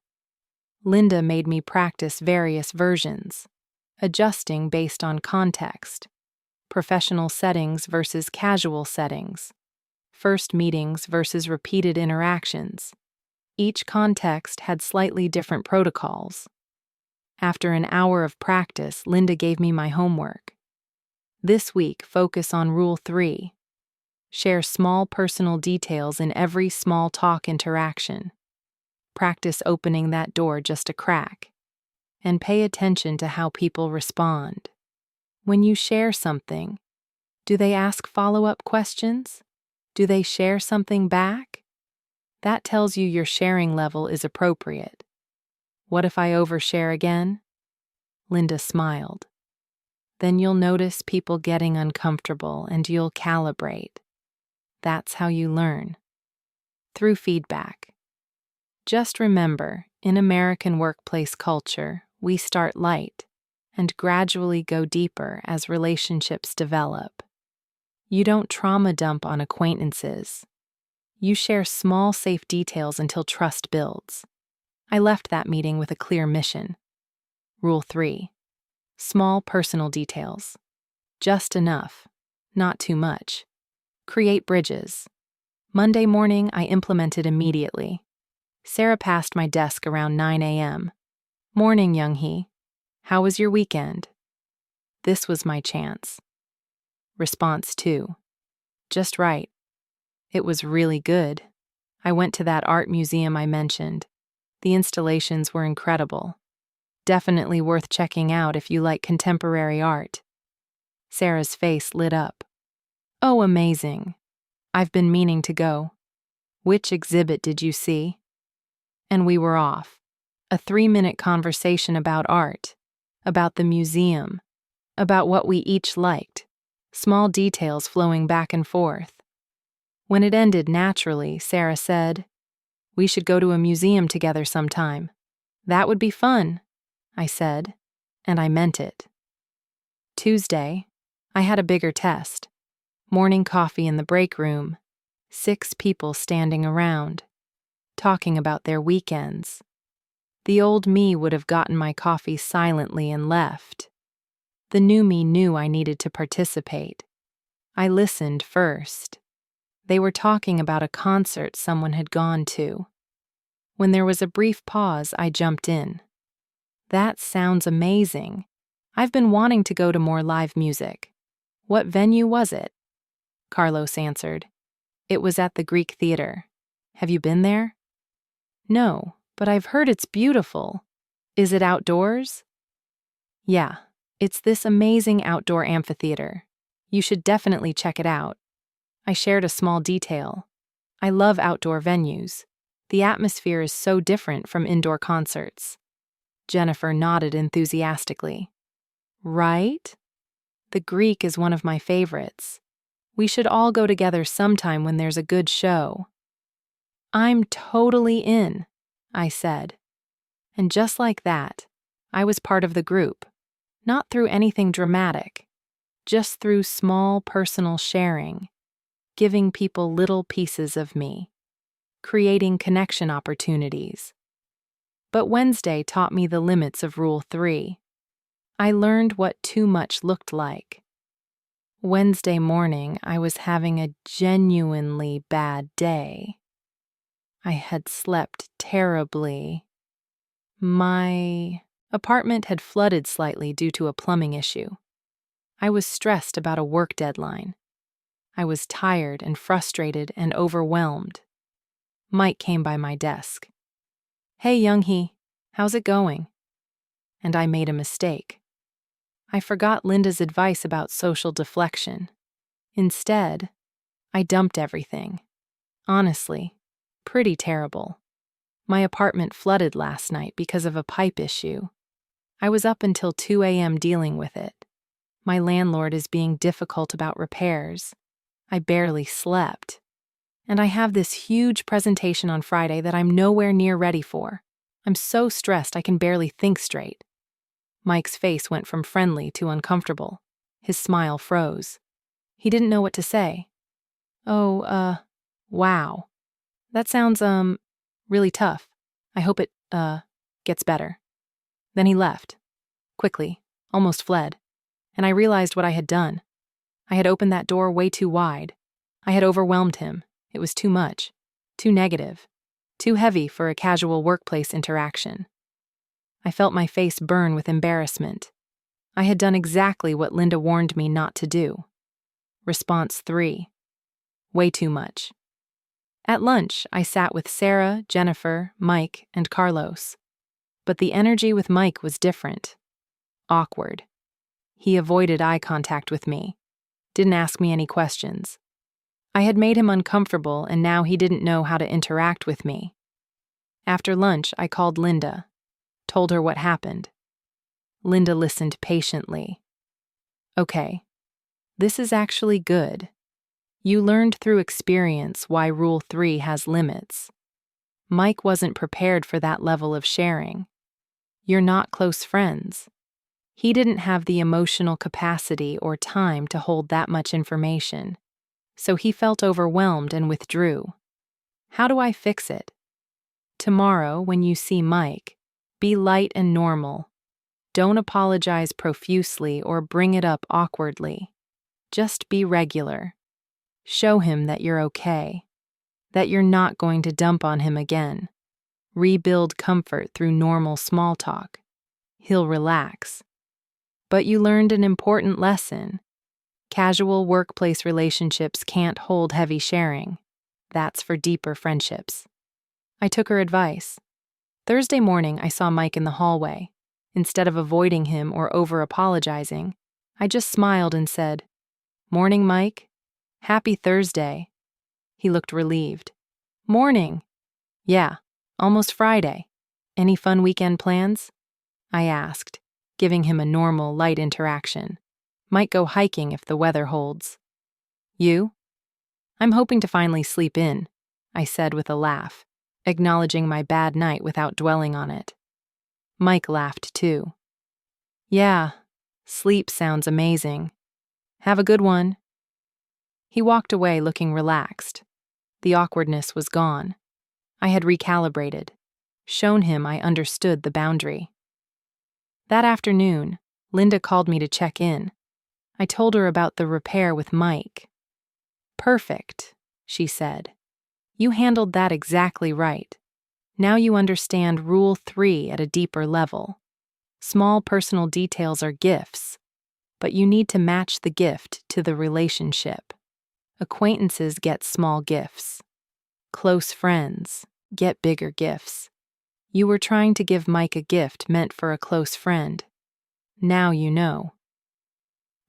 Linda made me practice various versions, adjusting based on context. Professional settings versus casual settings. First meetings versus repeated interactions. Each context had slightly different protocols. After an hour of practice, Linda gave me my homework. This week, focus on Rule 3. Share small personal details in every small talk interaction. Practice opening that door just a crack. And pay attention to how people respond. When you share something, do they ask follow-up questions? Do they share something back? That tells you your sharing level is appropriate. What if I overshare again? Linda smiled. Then you'll notice people getting uncomfortable and you'll calibrate. That's how you learn. Through feedback. Just remember, in American workplace culture, we start light and gradually go deeper as relationships develop. You don't trauma dump on acquaintances. You share small, safe details until trust builds. I left that meeting with a clear mission. Rule 3. Small personal details. Just enough, not too much. Create bridges. Monday morning, I implemented immediately. Sarah passed my desk around 9 a.m. Morning, Young-hee. How was your weekend? This was my chance. Response 2. Just right. It was really good. I went to that art museum I mentioned. The installations were incredible. Definitely worth checking out if you like contemporary art. Sarah's face lit up. Oh, amazing. I've been meaning to go. Which exhibit did you see? And we were off. A 3-minute conversation about art, about the museum, about what we each liked, small details flowing back and forth. When it ended naturally, Sarah said, "We should go to a museum together sometime." "That would be fun," I said, and I meant it. Tuesday, I had a bigger test. Morning coffee in the break room, 6 people standing around, talking about their weekends. The old me would have gotten my coffee silently and left. The new me knew I needed to participate. I listened first. They were talking about a concert someone had gone to. When there was a brief pause, I jumped in. "That sounds amazing. I've been wanting to go to more live music. What venue was it?" Carlos answered. "It was at the Greek Theater. Have you been there?" "No, but I've heard it's beautiful. Is it outdoors?" "Yeah, it's this amazing outdoor amphitheater. You should definitely check it out." I shared a small detail. I love outdoor venues. The atmosphere is so different from indoor concerts. Jennifer nodded enthusiastically. Right? The Greek is one of my favorites. We should all go together sometime when there's a good show. I'm totally in, I said. And just like that, I was part of the group. Not through anything dramatic, just through small personal sharing, giving people little pieces of me, creating connection opportunities. But Wednesday taught me the limits of Rule 3. I learned what too much looked like. Wednesday morning, I was having a genuinely bad day. I had slept terribly. My apartment had flooded slightly due to a plumbing issue. I was stressed about a work deadline. I was tired and frustrated and overwhelmed. Mike came by my desk. "Hey, Young-hee, how's it going?" And I made a mistake. I forgot Linda's advice about social deflection. Instead, I dumped everything. Honestly, pretty terrible. My apartment flooded last night because of a pipe issue. I was up until 2 a.m. dealing with it. My landlord is being difficult about repairs. I barely slept. And I have this huge presentation on Friday that I'm nowhere near ready for. I'm so stressed I can barely think straight. Mike's face went from friendly to uncomfortable. His smile froze. He didn't know what to say. "Oh, wow. That sounds, really tough. I hope it, gets better." Then he left. Quickly, almost fled. And I realized what I had done. I had opened that door way too wide. I had overwhelmed him. It was too much. Too negative. Too heavy for a casual workplace interaction. I felt my face burn with embarrassment. I had done exactly what Linda warned me not to do. Response 3. Way too much. At lunch, I sat with Sarah, Jennifer, Mike, and Carlos. But the energy with Mike was different. Awkward. He avoided eye contact with me, didn't ask me any questions. I had made him uncomfortable, and now he didn't know how to interact with me. After lunch, I called Linda, told her what happened. Linda listened patiently. Okay, this is actually good. You learned through experience why Rule 3 has limits. Mike wasn't prepared for that level of sharing. You're not close friends. He didn't have the emotional capacity or time to hold that much information, so he felt overwhelmed and withdrew. How do I fix it? Tomorrow, when you see Mike, be light and normal. Don't apologize profusely or bring it up awkwardly. Just be regular. Show him that you're okay, that you're not going to dump on him again. Rebuild comfort through normal small talk. He'll relax. But you learned an important lesson. Casual workplace relationships can't hold heavy sharing. That's for deeper friendships. I took her advice. Thursday morning, I saw Mike in the hallway. Instead of avoiding him or over-apologizing, I just smiled and said, "Morning, Mike. Happy Thursday." He looked relieved. "Morning. Yeah, almost Friday. Any fun weekend plans?" I asked, giving him a normal, light interaction. Might go hiking if the weather holds. You? I'm hoping to finally sleep in, I said with a laugh, acknowledging my bad night without dwelling on it. Mike laughed too. Yeah, sleep sounds amazing. Have a good one. He walked away looking relaxed. The awkwardness was gone. I had recalibrated, shown him I understood the boundary. That afternoon, Linda called me to check in. I told her about the repair with Mike. Perfect, she said. You handled that exactly right. Now you understand Rule 3 at a deeper level. Small personal details are gifts, but you need to match the gift to the relationship. Acquaintances get small gifts. Close friends get bigger gifts. You were trying to give Mike a gift meant for a close friend. Now you know.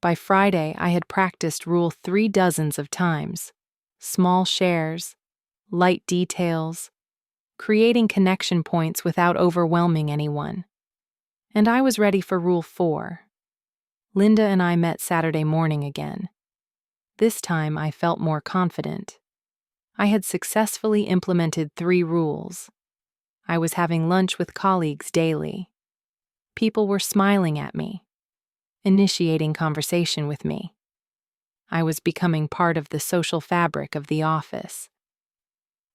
By Friday, I had practiced Rule 3 dozens of times. Small shares, light details, creating connection points without overwhelming anyone. And I was ready for Rule 4. Linda and I met Saturday morning again. This time I felt more confident. I had successfully implemented 3 rules. I was having lunch with colleagues daily. People were smiling at me, initiating conversation with me. I was becoming part of the social fabric of the office.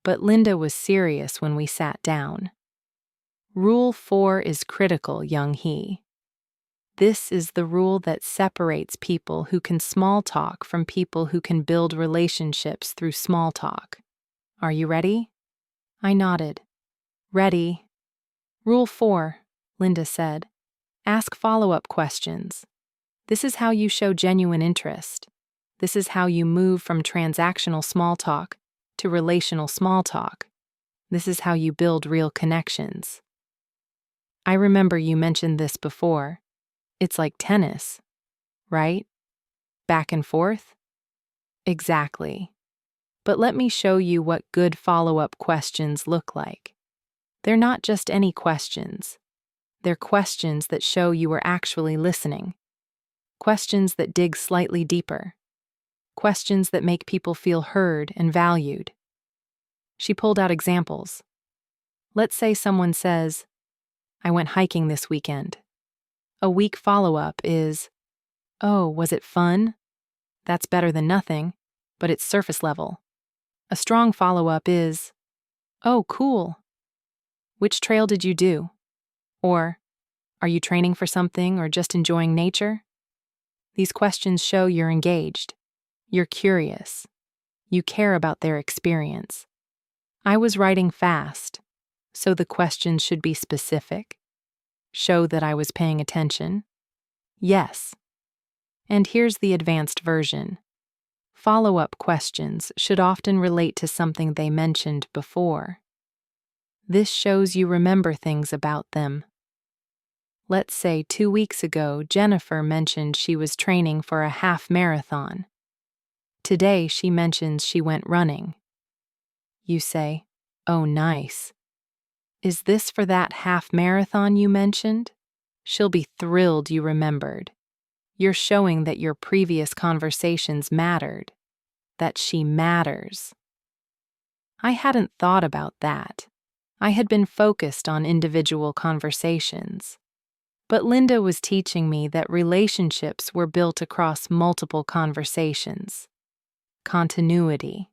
But Linda was serious when we sat down. Rule 4 is critical, young he. This is the rule that separates people who can small talk from people who can build relationships through small talk. Are you ready? I nodded. Ready. Rule 4, Linda said. Ask follow-up questions. This is how you show genuine interest. This is how you move from transactional small talk to relational small talk. This is how you build real connections. I remember you mentioned this before. It's like tennis, right? Back and forth? Exactly. But let me show you what good follow-up questions look like. They're not just any questions. They're questions that show you were actually listening. Questions that dig slightly deeper. Questions that make people feel heard and valued. She pulled out examples. Let's say someone says, I went hiking this weekend. A weak follow-up is, oh, was it fun? That's better than nothing, but it's surface level. A strong follow-up is, oh, cool. Which trail did you do? Or, are you training for something or just enjoying nature? These questions show you're engaged. You're curious. You care about their experience. I was writing fast, so the questions should be specific. Show that I was paying attention. Yes. And here's the advanced version. Follow-up questions should often relate to something they mentioned before. This shows you remember things about them. Let's say 2 weeks ago, Jennifer mentioned she was training for a half marathon. Today, she mentions she went running. You say, "Oh, nice. Is this for that half marathon you mentioned?" She'll be thrilled you remembered. You're showing that your previous conversations mattered, that she matters. I hadn't thought about that. I had been focused on individual conversations. But Linda was teaching me that relationships were built across multiple conversations. Continuity,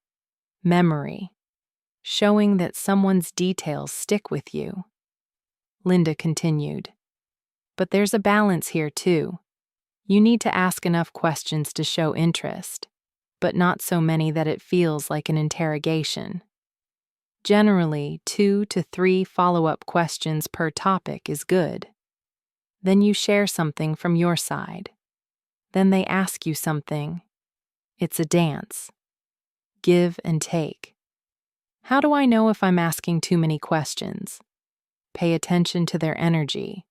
memory, showing that someone's details stick with you. Linda continued, "But there's a balance here too. You need to ask enough questions to show interest, but not so many that it feels like an interrogation. Generally, 2 to 3 follow-up questions per topic is good. Then you share something from your side. Then they ask you something. It's a dance. Give and take. How do I know if I'm asking too many questions? Pay attention to their energy.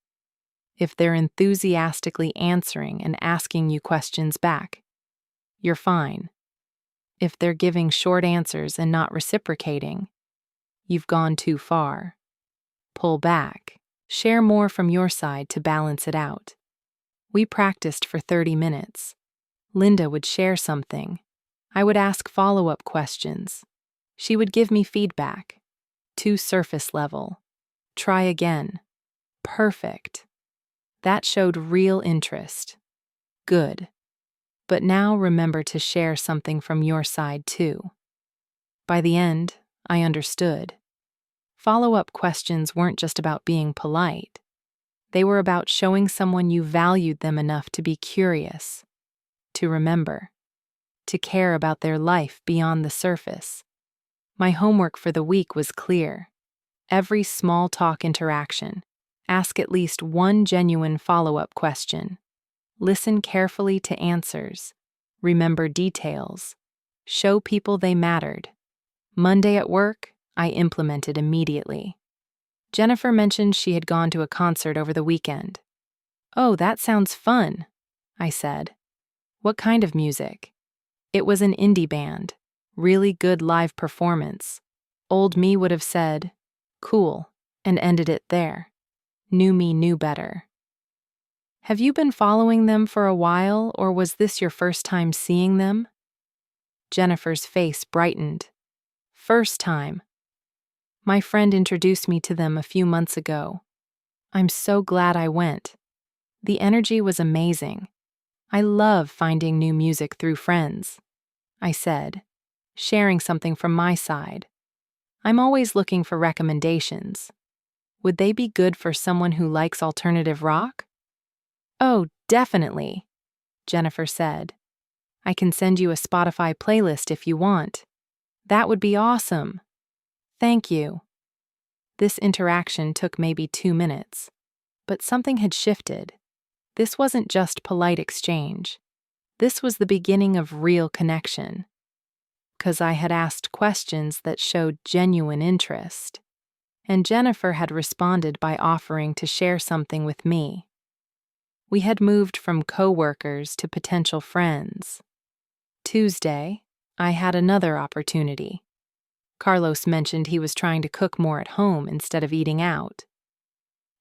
If they're enthusiastically answering and asking you questions back, you're fine. If they're giving short answers and not reciprocating, you've gone too far. Pull back. Share more from your side to balance it out. We practiced for 30 minutes. Linda would share something. I would ask follow-up questions. She would give me feedback. Too surface level. Try again. Perfect. That showed real interest. Good. But now remember to share something from your side too. By the end, I understood. Follow-up questions weren't just about being polite. They were about showing someone you valued them enough to be curious, to remember, to care about their life beyond the surface. My homework for the week was clear. Every small talk interaction, ask at least one genuine follow-up question. Listen carefully to answers. Remember details. Show people they mattered. Monday at work, I implemented immediately. Jennifer mentioned she had gone to a concert over the weekend. "Oh, that sounds fun," I said. "What kind of music?" It was an indie band. Really good live performance. Old me would have said, "Cool," and ended it there. New me knew better. "Have you been following them for a while, or was this your first time seeing them?" Jennifer's face brightened. "First time. My friend introduced me to them a few months ago. I'm so glad I went. The energy was amazing. I love finding new music through friends," I said, sharing something from my side. I'm always looking for recommendations. Would they be good for someone who likes alternative rock? "Oh, definitely," Jennifer said. "I can send you a Spotify playlist if you want." "That would be awesome. Thank you." This interaction took maybe 2 minutes, but something had shifted. This wasn't just polite exchange. This was the beginning of real connection. 'Cause I had asked questions that showed genuine interest, and Jennifer had responded by offering to share something with me. We had moved from coworkers to potential friends. Tuesday, I had another opportunity. Carlos mentioned he was trying to cook more at home instead of eating out.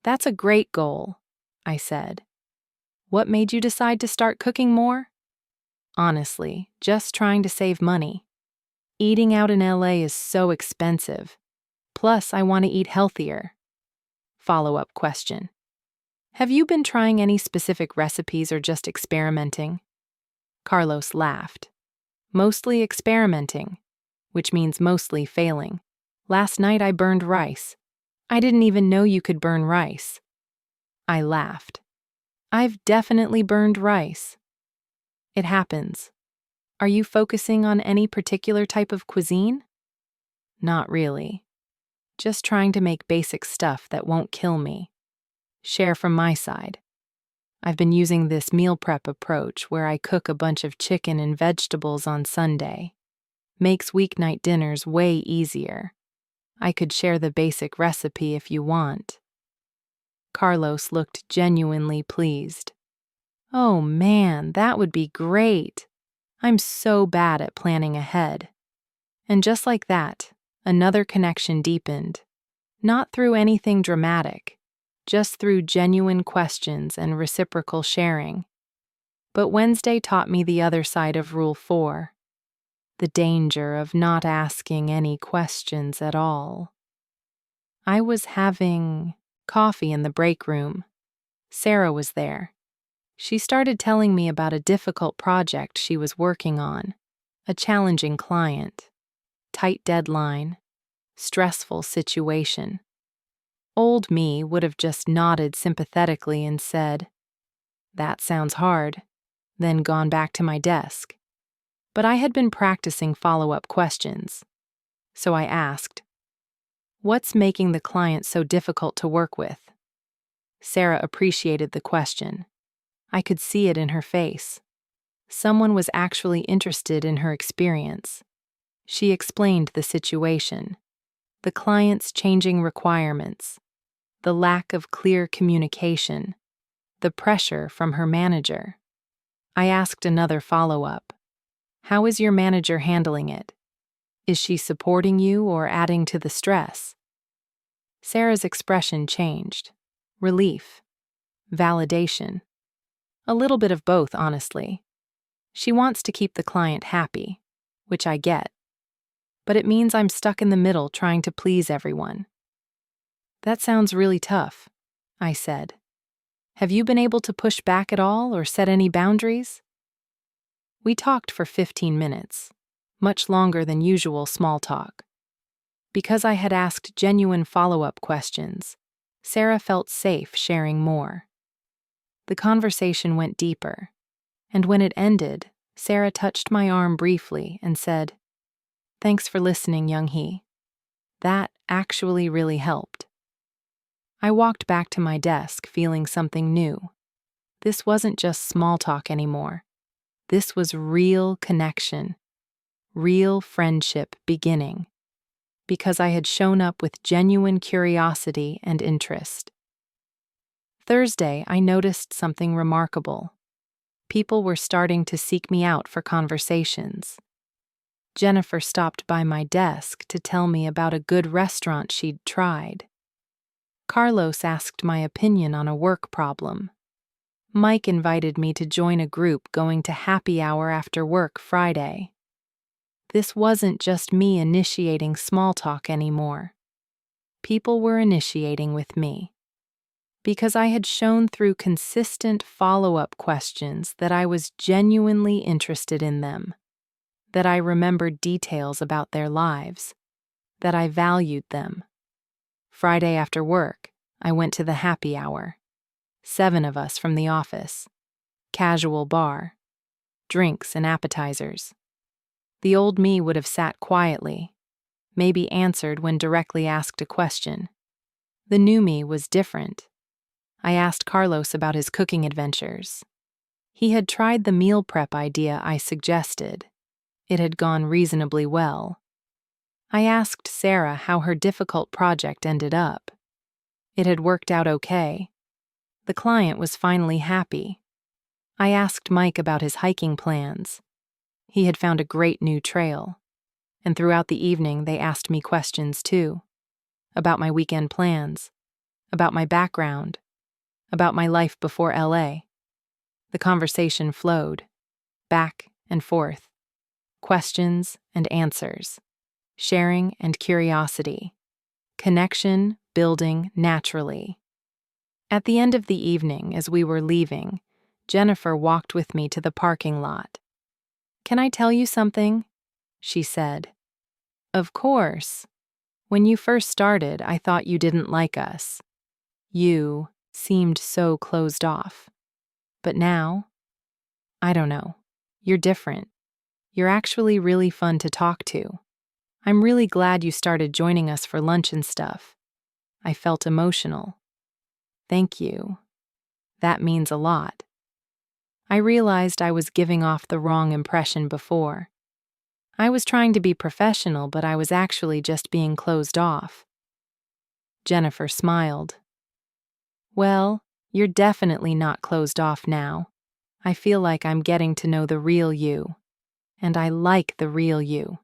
"That's a great goal," I said. "What made you decide to start cooking more?" "Honestly, just trying to save money. Eating out in LA is so expensive. Plus, I want to eat healthier." Follow-up question. "Have you been trying any specific recipes or just experimenting?" Carlos laughed. "Mostly experimenting, which means mostly failing. Last night I burned rice. I didn't even know you could burn rice." I laughed. "I've definitely burned rice." "It happens. Are you focusing on any particular type of cuisine?" "Not really. Just trying to make basic stuff that won't kill me. Share from my side. I've been using this meal prep approach where I cook a bunch of chicken and vegetables on Sunday. Makes weeknight dinners way easier. I could share the basic recipe if you want." Carlos looked genuinely pleased. Oh man, that would be great. I'm so bad at planning ahead. And just like that, another connection deepened. Not through anything dramatic, just through genuine questions and reciprocal sharing. But Wednesday taught me the other side of Rule 4, the danger of not asking any questions at all. I was having coffee in the break room. Sarah was there. She started telling me about a difficult project she was working on, a challenging client, tight deadline, stressful situation. Old me would have just nodded sympathetically and said, "That sounds hard," then gone back to my desk. But I had been practicing follow-up questions. So I asked, "What's making the client so difficult to work with?" Sarah appreciated the question. I could see it in her face. Someone was actually interested in her experience. She explained the situation, the client's changing requirements, the lack of clear communication, the pressure from her manager. I asked another follow-up. How is your manager handling it? Is she supporting you or adding to the stress? Sarah's expression changed. Relief. Validation. A little bit of both, honestly. She wants to keep the client happy, which I get. But it means I'm stuck in the middle trying to please everyone. That sounds really tough, I said. Have you been able to push back at all or set any boundaries? We talked for 15 minutes, much longer than usual small talk. Because I had asked genuine follow-up questions, Sarah felt safe sharing more. The conversation went deeper, and when it ended, Sarah touched my arm briefly and said, "Thanks for listening, Young Hee. That actually really helped." I walked back to my desk feeling something new. This wasn't just small talk anymore. This was real connection, real friendship beginning, because I had shown up with genuine curiosity and interest. Thursday, I noticed something remarkable. People were starting to seek me out for conversations. Jennifer stopped by my desk to tell me about a good restaurant she'd tried. Carlos asked my opinion on a work problem. Mike invited me to join a group going to happy hour after work Friday. This wasn't just me initiating small talk anymore. People were initiating with me. Because I had shown through consistent follow-up questions that I was genuinely interested in them, that I remembered details about their lives, that I valued them. Friday after work, I went to the happy hour. 7 of us from the office. Casual bar. Drinks and appetizers. The old me would have sat quietly, maybe answered when directly asked a question. The new me was different. I asked Carlos about his cooking adventures. He had tried the meal prep idea I suggested. It had gone reasonably well. I asked Sarah how her difficult project ended up. It had worked out okay. The client was finally happy. I asked Mike about his hiking plans. He had found a great new trail. And throughout the evening, they asked me questions too. About my weekend plans. About my background. About my life before LA. The conversation flowed. Back and forth. Questions and answers. Sharing and curiosity. Connection building naturally. At the end of the evening, as we were leaving, Jennifer walked with me to the parking lot. "Can I tell you something?" she said. "Of course. When you first started, I thought you didn't like us. You seemed so closed off. But now, I don't know. You're different. You're actually really fun to talk to. I'm really glad you started joining us for lunch and stuff." I felt emotional. Thank you. That means a lot. I realized I was giving off the wrong impression before. I was trying to be professional, but I was actually just being closed off. Jennifer smiled. Well, you're definitely not closed off now. I feel like I'm getting to know the real you. And I like the real you.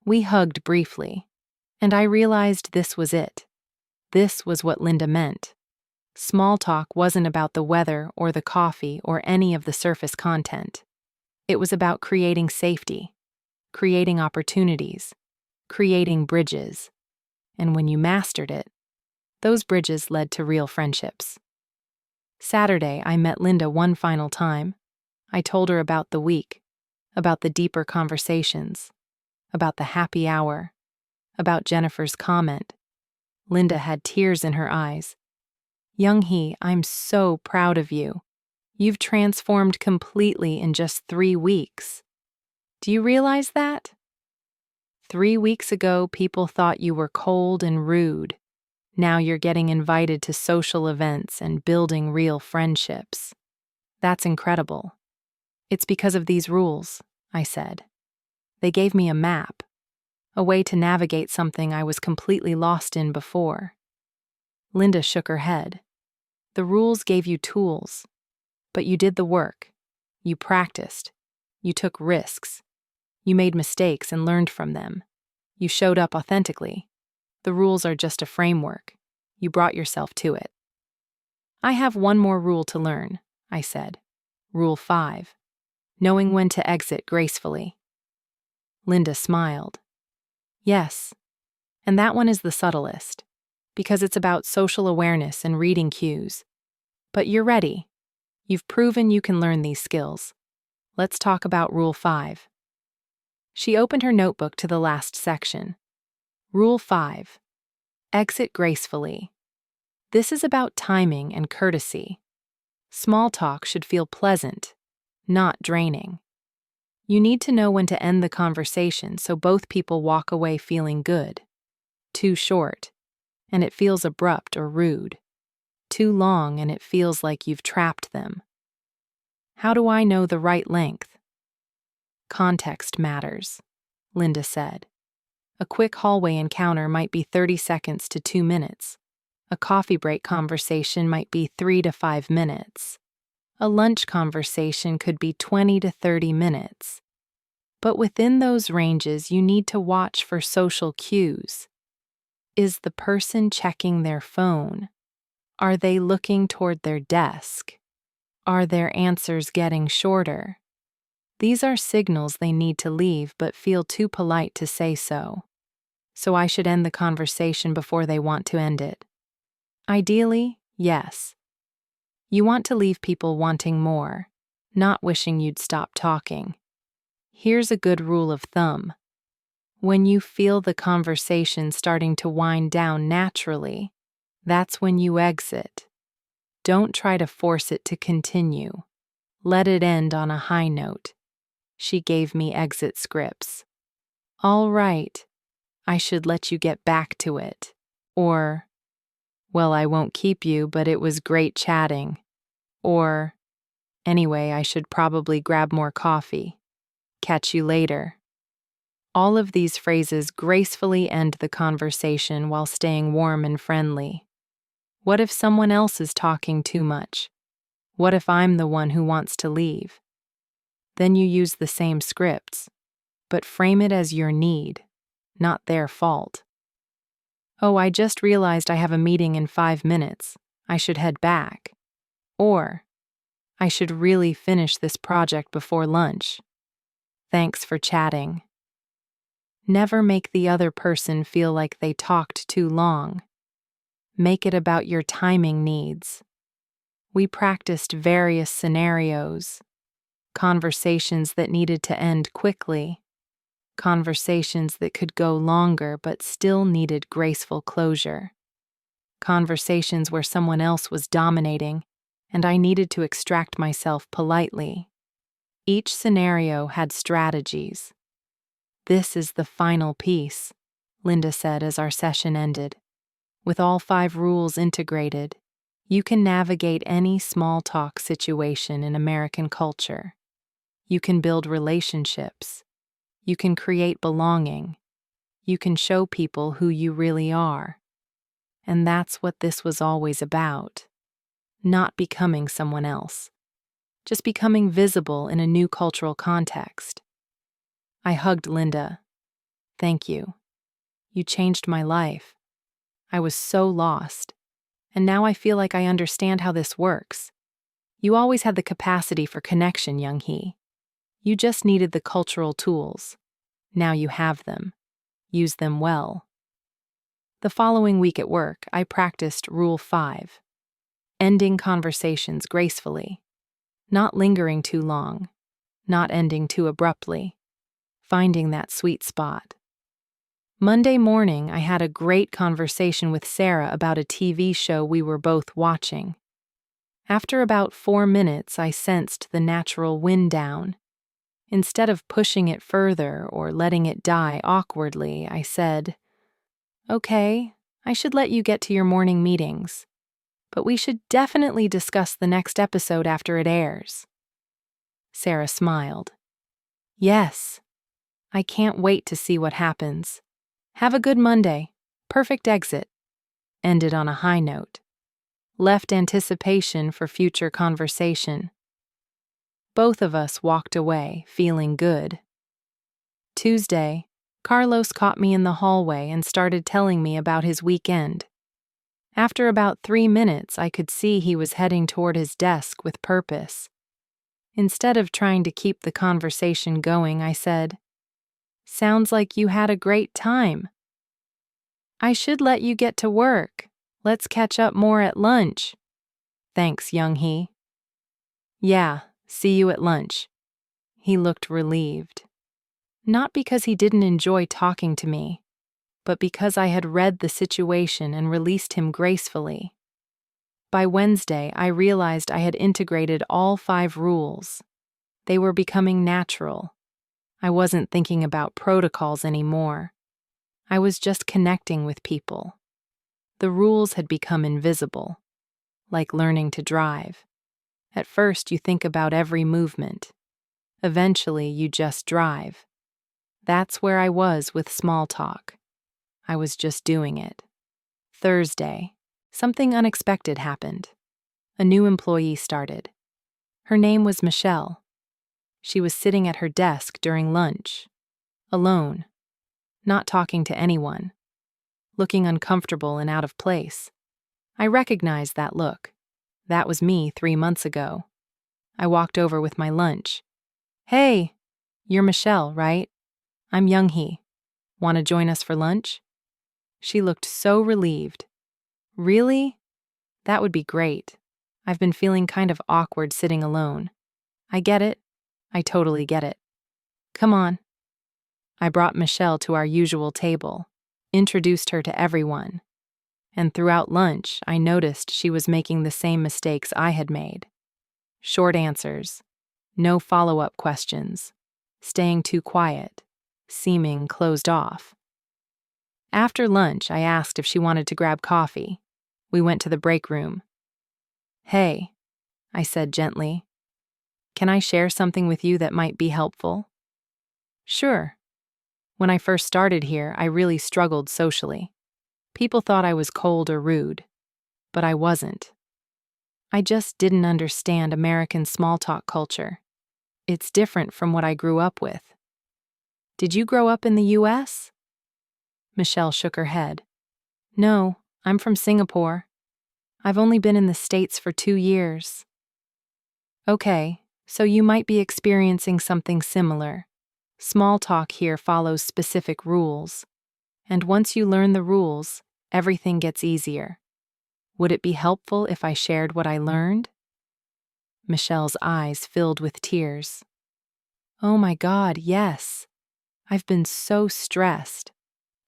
We hugged briefly, and I realized this was it. This was what Linda meant. Small talk wasn't about the weather or the coffee or any of the surface content. It was about creating safety, creating opportunities, creating bridges. And when you mastered it, those bridges led to real friendships. Saturday, I met Linda one final time. I told her about the week, about the deeper conversations, about the happy hour, about Jennifer's comment. Linda had tears in her eyes. Young-hee, I'm so proud of you. You've transformed completely in just 3 weeks. Do you realize that? 3 weeks ago, people thought you were cold and rude. Now you're getting invited to social events and building real friendships. That's incredible. It's because of these rules, I said. They gave me a map, a way to navigate something I was completely lost in before. Linda shook her head. The rules gave you tools, but you did the work. You practiced. You took risks. You made mistakes and learned from them. You showed up authentically. The rules are just a framework. You brought yourself to it. I have one more rule to learn, I said. Rule 5. Knowing when to exit gracefully. Linda smiled. Yes, and that one is the subtlest, because it's about social awareness and reading cues. But you're ready. You've proven you can learn these skills. Let's talk about Rule 5. She opened her notebook to the last section. Rule 5. Exit gracefully. This is about timing and courtesy. Small talk should feel pleasant, not draining. You need to know when to end the conversation so both people walk away feeling good. Too short, and it feels abrupt or rude. Too long, and it feels like you've trapped them. How do I know the right length? Context matters, Linda said. A quick hallway encounter might be 30 seconds to 2 minutes. A coffee break conversation might be 3 to 5 minutes. A lunch conversation could be 20 to 30 minutes. But within those ranges, you need to watch for social cues. Is the person checking their phone? Are they looking toward their desk? Are their answers getting shorter? These are signals they need to leave but feel too polite to say so. So I should end the conversation before they want to end it. Ideally, yes. You want to leave people wanting more, not wishing you'd stop talking. Here's a good rule of thumb. When you feel the conversation starting to wind down naturally, that's when you exit. Don't try to force it to continue. Let it end on a high note. She gave me exit scripts. All right, I should let you get back to it. Or, well, I won't keep you, but it was great chatting. Or, anyway, I should probably grab more coffee. Catch you later. All of these phrases gracefully end the conversation while staying warm and friendly. What if someone else is talking too much? What if I'm the one who wants to leave? Then you use the same scripts, but frame it as your need, not their fault. Oh, I just realized I have a meeting in 5 minutes. I should head back. Or, I should really finish this project before lunch. Thanks for chatting. Never make the other person feel like they talked too long. Make it about your timing needs. We practiced various scenarios. Conversations that needed to end quickly. Conversations that could go longer but still needed graceful closure. Conversations where someone else was dominating and I needed to extract myself politely. Each scenario had strategies. This is the final piece, Linda said as our session ended. With all 5 rules integrated, you can navigate any small talk situation in American culture. You can build relationships. You can create belonging. You can show people who you really are. And that's what this was always about. Not becoming someone else. Just becoming visible in a new cultural context. I hugged Linda. Thank you. You changed my life. I was so lost. And now I feel like I understand how this works. You always had the capacity for connection, Young Hee. You just needed the cultural tools. Now you have them. Use them well. The following week at work, I practiced Rule 5. Ending conversations gracefully. Not lingering too long. Not ending too abruptly. Finding that sweet spot. Monday morning, I had a great conversation with Sarah about a TV show we were both watching. After about 4 minutes, I sensed the natural wind down. Instead of pushing it further or letting it die awkwardly, I said, "Okay, I should let you get to your morning meetings, but we should definitely discuss the next episode after it airs." Sarah smiled. "Yes, I can't wait to see what happens. Have a good Monday. Perfect exit." Ended on a high note. Left anticipation for future conversation. Both of us walked away, feeling good. Tuesday, Carlos caught me in the hallway and started telling me about his weekend. After about 3 minutes, I could see he was heading toward his desk with purpose. Instead of trying to keep the conversation going, I said, "Sounds like you had a great time." "I should let you get to work. Let's catch up more at lunch." "Thanks, Young Hee." "Yeah, see you at lunch." He looked relieved. Not because he didn't enjoy talking to me, but because I had read the situation and released him gracefully. By Wednesday, I realized I had integrated all 5 rules. They were becoming natural. I wasn't thinking about protocols anymore. I was just connecting with people. The rules had become invisible, like learning to drive. At first, you think about every movement. Eventually, you just drive. That's where I was with small talk. I was just doing it. Thursday, something unexpected happened. A new employee started. Her name was Michelle. She was sitting at her desk during lunch, alone, not talking to anyone, looking uncomfortable and out of place. I recognized that look. That was me 3 months ago. I walked over with my lunch. "Hey, you're Michelle, right? I'm Young Hee. Want to join us for lunch?" She looked so relieved. "Really? That would be great. I've been feeling kind of awkward sitting alone." "I get it. I totally get it. Come on." I brought Michelle to our usual table, introduced her to everyone. And throughout lunch, I noticed she was making the same mistakes I had made. Short answers, no follow-up questions, staying too quiet, seeming closed off. After lunch, I asked if she wanted to grab coffee. We went to the break room. "Hey," I said gently, "can I share something with you that might be helpful?" "Sure." When I first started here, I really struggled socially. People thought I was cold or rude, but I wasn't. I just didn't understand American small talk culture. It's different from what I grew up with. "Did you grow up in the US?" Michelle shook her head. "No, I'm from Singapore. I've only been in the States for 2 years." "Okay, so you might be experiencing something similar. Small talk here follows specific rules. And once you learn the rules, everything gets easier. Would it be helpful if I shared what I learned?" Michelle's eyes filled with tears. "Oh my God, yes. I've been so stressed.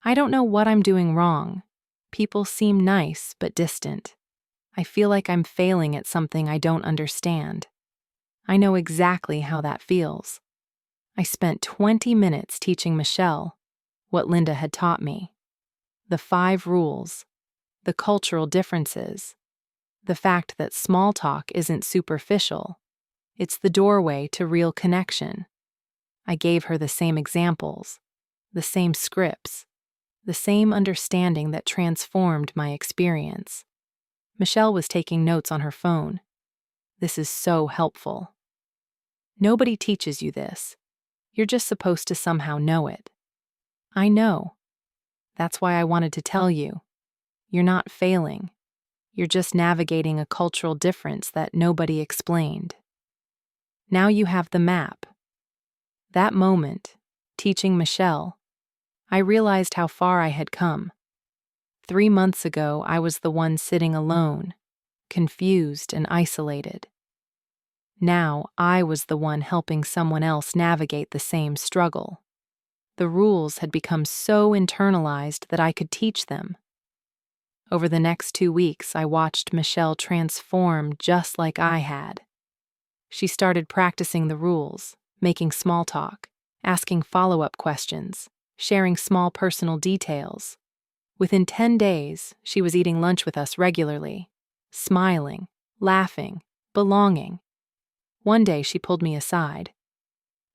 I don't know what I'm doing wrong. People seem nice but distant. I feel like I'm failing at something I don't understand. I know exactly how that feels." I spent 20 minutes teaching Michelle what Linda had taught me. The 5 rules, the cultural differences, the fact that small talk isn't superficial. It's the doorway to real connection. I gave her the same examples, the same scripts. the same understanding that transformed my experience. Michelle was taking notes on her phone. This is so helpful. Nobody teaches you this. You're just supposed to somehow know it. I know. That's why I wanted to tell you. You're not failing. You're just navigating a cultural difference that nobody explained. Now you have the map. That moment, teaching Michelle, I realized how far I had come. 3 months ago, I was the one sitting alone, confused and isolated. Now I was the one helping someone else navigate the same struggle. The rules had become so internalized that I could teach them. Over the next 2 weeks, I watched Michelle transform just like I had. She started practicing the rules, making small talk, asking follow-up questions, sharing small personal details. Within 10 days, she was eating lunch with us regularly, smiling, laughing, belonging. One day she pulled me aside.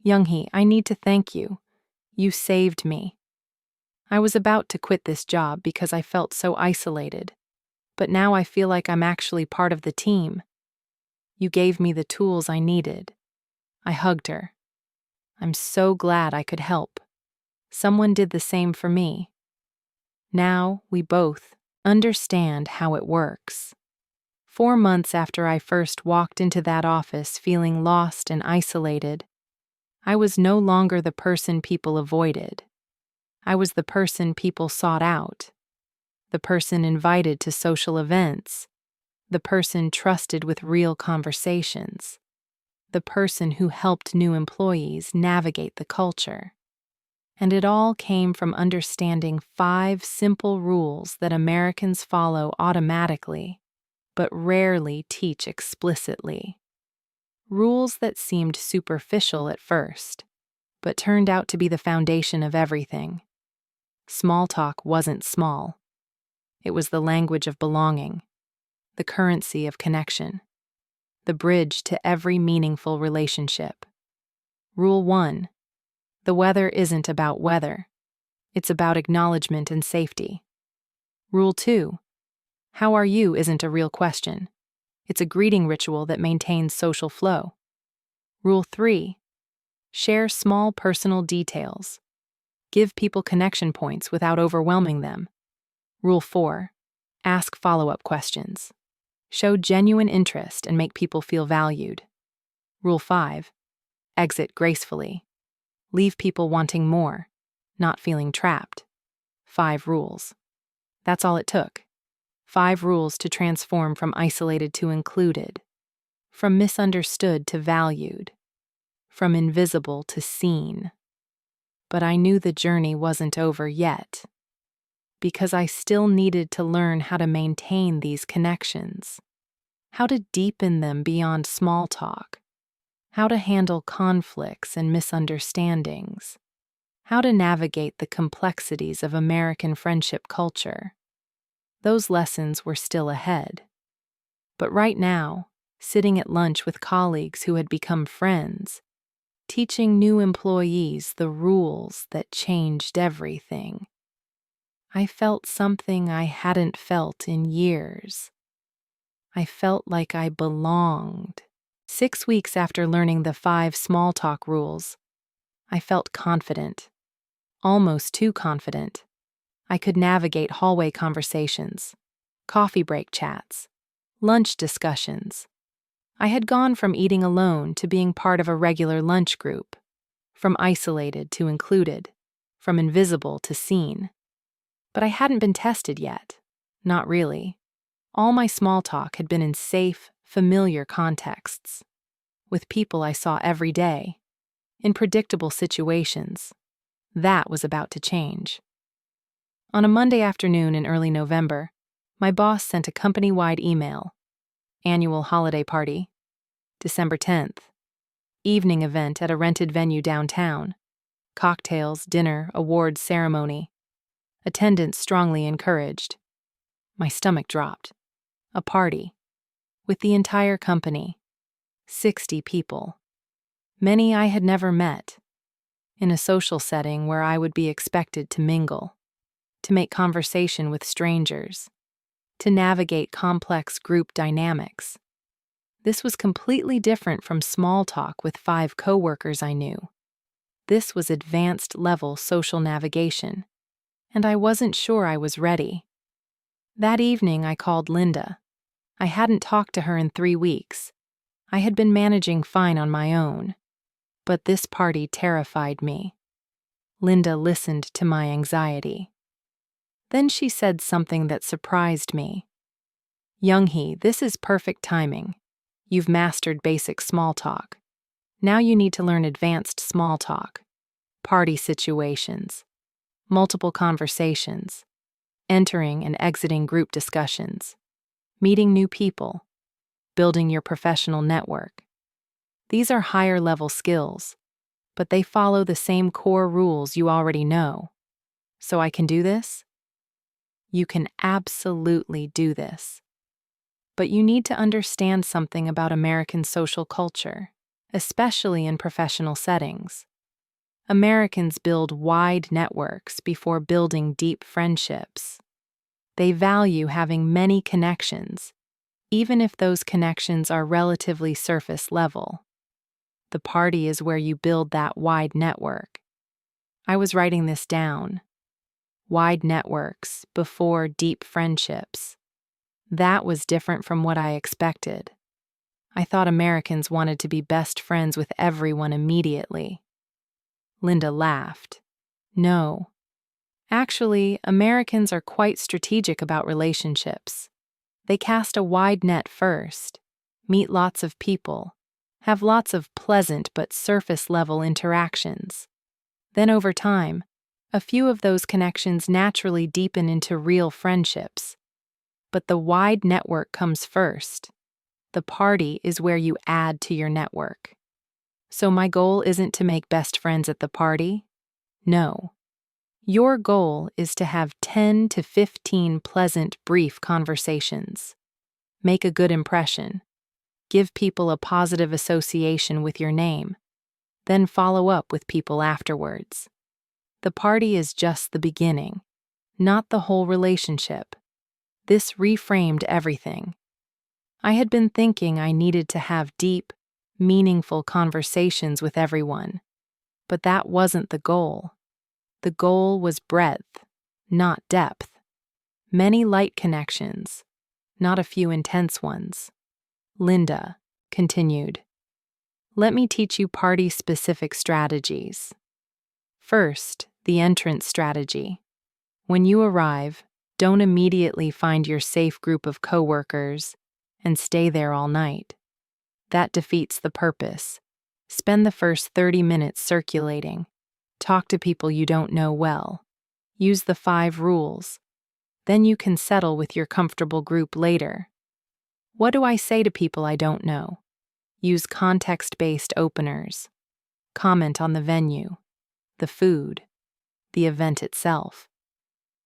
"Younghee, I need to thank you. You saved me. I was about to quit this job because I felt so isolated, but now I feel like I'm actually part of the team. You gave me the tools I needed." I hugged her. I'm so glad I could help. Someone did the same for me. Now we both understand how it works. 4 months after I first walked into that office feeling lost and isolated, I was no longer the person people avoided. I was the person people sought out, the person invited to social events, the person trusted with real conversations, the person who helped new employees navigate the culture. And it all came from understanding 5 simple rules that Americans follow automatically, but rarely teach explicitly. Rules that seemed superficial at first, but turned out to be the foundation of everything. Small talk wasn't small. It was the language of belonging, the currency of connection, the bridge to every meaningful relationship. Rule 1. The weather isn't about weather. It's about acknowledgement and safety. Rule 2. How are you isn't a real question. It's a greeting ritual that maintains social flow. Rule 3. Share small personal details. Give people connection points without overwhelming them. Rule 4. Ask follow-up questions. Show genuine interest and make people feel valued. Rule 5. Exit gracefully. Leave people wanting more, not feeling trapped. 5 rules. That's all it took. 5 rules to transform from isolated to included, from misunderstood to valued, from invisible to seen. But I knew the journey wasn't over yet, because I still needed to learn how to maintain these connections, how to deepen them beyond small talk, how to handle conflicts and misunderstandings, how to navigate the complexities of American friendship culture. Those lessons were still ahead. But right now, sitting at lunch with colleagues who had become friends, teaching new employees the rules that changed everything, I felt something I hadn't felt in years. I felt like I belonged. 6 weeks after learning the 5 small talk rules, I felt confident, almost too confident. I could navigate hallway conversations, coffee break chats, lunch discussions. I had gone from eating alone to being part of a regular lunch group, from isolated to included, from invisible to seen. But I hadn't been tested yet. Not really. All my small talk had been in safe, familiar contexts, with people I saw every day, in predictable situations. That was about to change. On a Monday afternoon in early November, my boss sent a company-wide email. Annual holiday party, December 10th. Evening event at a rented venue downtown. Cocktails, dinner, awards ceremony. Attendance strongly encouraged. My stomach dropped. A party. With the entire company. 60 people. Many I had never met. In a social setting where I would be expected to mingle, to make conversation with strangers, to navigate complex group dynamics. This was completely different from small talk with 5 coworkers I knew. This was advanced level social navigation, and I wasn't sure I was ready. That evening, I called Linda. I hadn't talked to her in 3 weeks. I had been managing fine on my own, but this party terrified me. Linda listened to my anxiety. Then she said something that surprised me. "Young-hee, this is perfect timing. You've mastered basic small talk. Now you need to learn advanced small talk, party situations, multiple conversations, entering and exiting group discussions, meeting new people, building your professional network. These are higher-level skills, but they follow the same core rules you already know. So I can do this?" You can absolutely do this. But you need to understand something about American social culture, especially in professional settings. Americans build wide networks before building deep friendships. They value having many connections, even if those connections are relatively surface level. The party is where you build that wide network. I was writing this down. Wide networks before deep friendships. That was different from what I expected. I thought Americans wanted to be best friends with everyone immediately. Linda laughed. No. Actually, Americans are quite strategic about relationships. They cast a wide net first, meet lots of people, have lots of pleasant but surface-level interactions. Then over time, a few of those connections naturally deepen into real friendships. But the wide network comes first. The party is where you add to your network. So my goal isn't to make best friends at the party. No. Your goal is to have 10 to 15 pleasant, brief conversations. Make a good impression. Give people a positive association with your name. Then follow up with people afterwards. The party is just the beginning, not the whole relationship. This reframed everything. I had been thinking I needed to have deep, meaningful conversations with everyone, but that wasn't the goal. The goal was breadth, not depth. Many light connections, not a few intense ones. Linda continued, "Let me teach you party-specific strategies. First, the entrance strategy. When you arrive, don't immediately find your safe group of coworkers and stay there all night. That defeats the purpose. Spend the first 30 minutes circulating. Talk to people you don't know well. Use the 5 rules. Then you can settle with your comfortable group later. What do I say to people I don't know? Use context-based openers. Comment on the venue, the food, the event itself.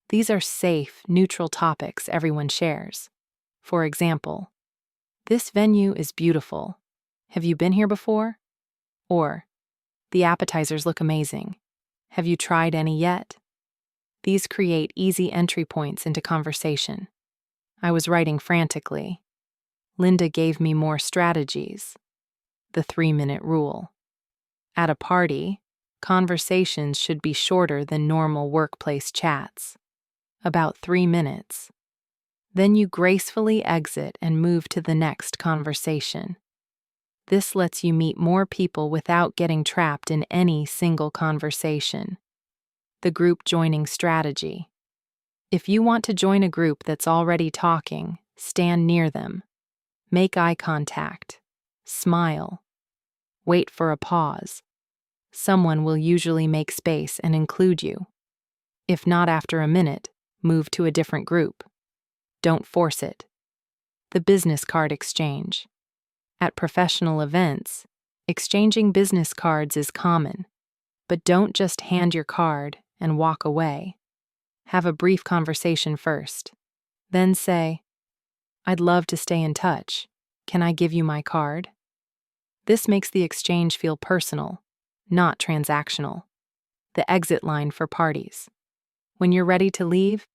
These are safe, neutral topics everyone shares. For example, this venue is beautiful. Have you been here before? Or, the appetizers look amazing. Have you tried any yet? These create easy entry points into conversation. I was writing frantically. Linda gave me more strategies. The 3-minute rule. At a party, conversations should be shorter than normal workplace chats. About 3 minutes. Then you gracefully exit and move to the next conversation. This lets you meet more people without getting trapped in any single conversation. The group joining strategy. If you want to join a group that's already talking, stand near them. Make eye contact. Smile. Wait for a pause. Someone will usually make space and include you. If not after a minute, move to a different group. Don't force it. The business card exchange. At professional events, exchanging business cards is common, but don't just hand your card and walk away. Have a brief conversation first. Then say, "I'd love to stay in touch. Can I give you my card?" This makes the exchange feel personal, not transactional. The exit line for parties. When you're ready to leave,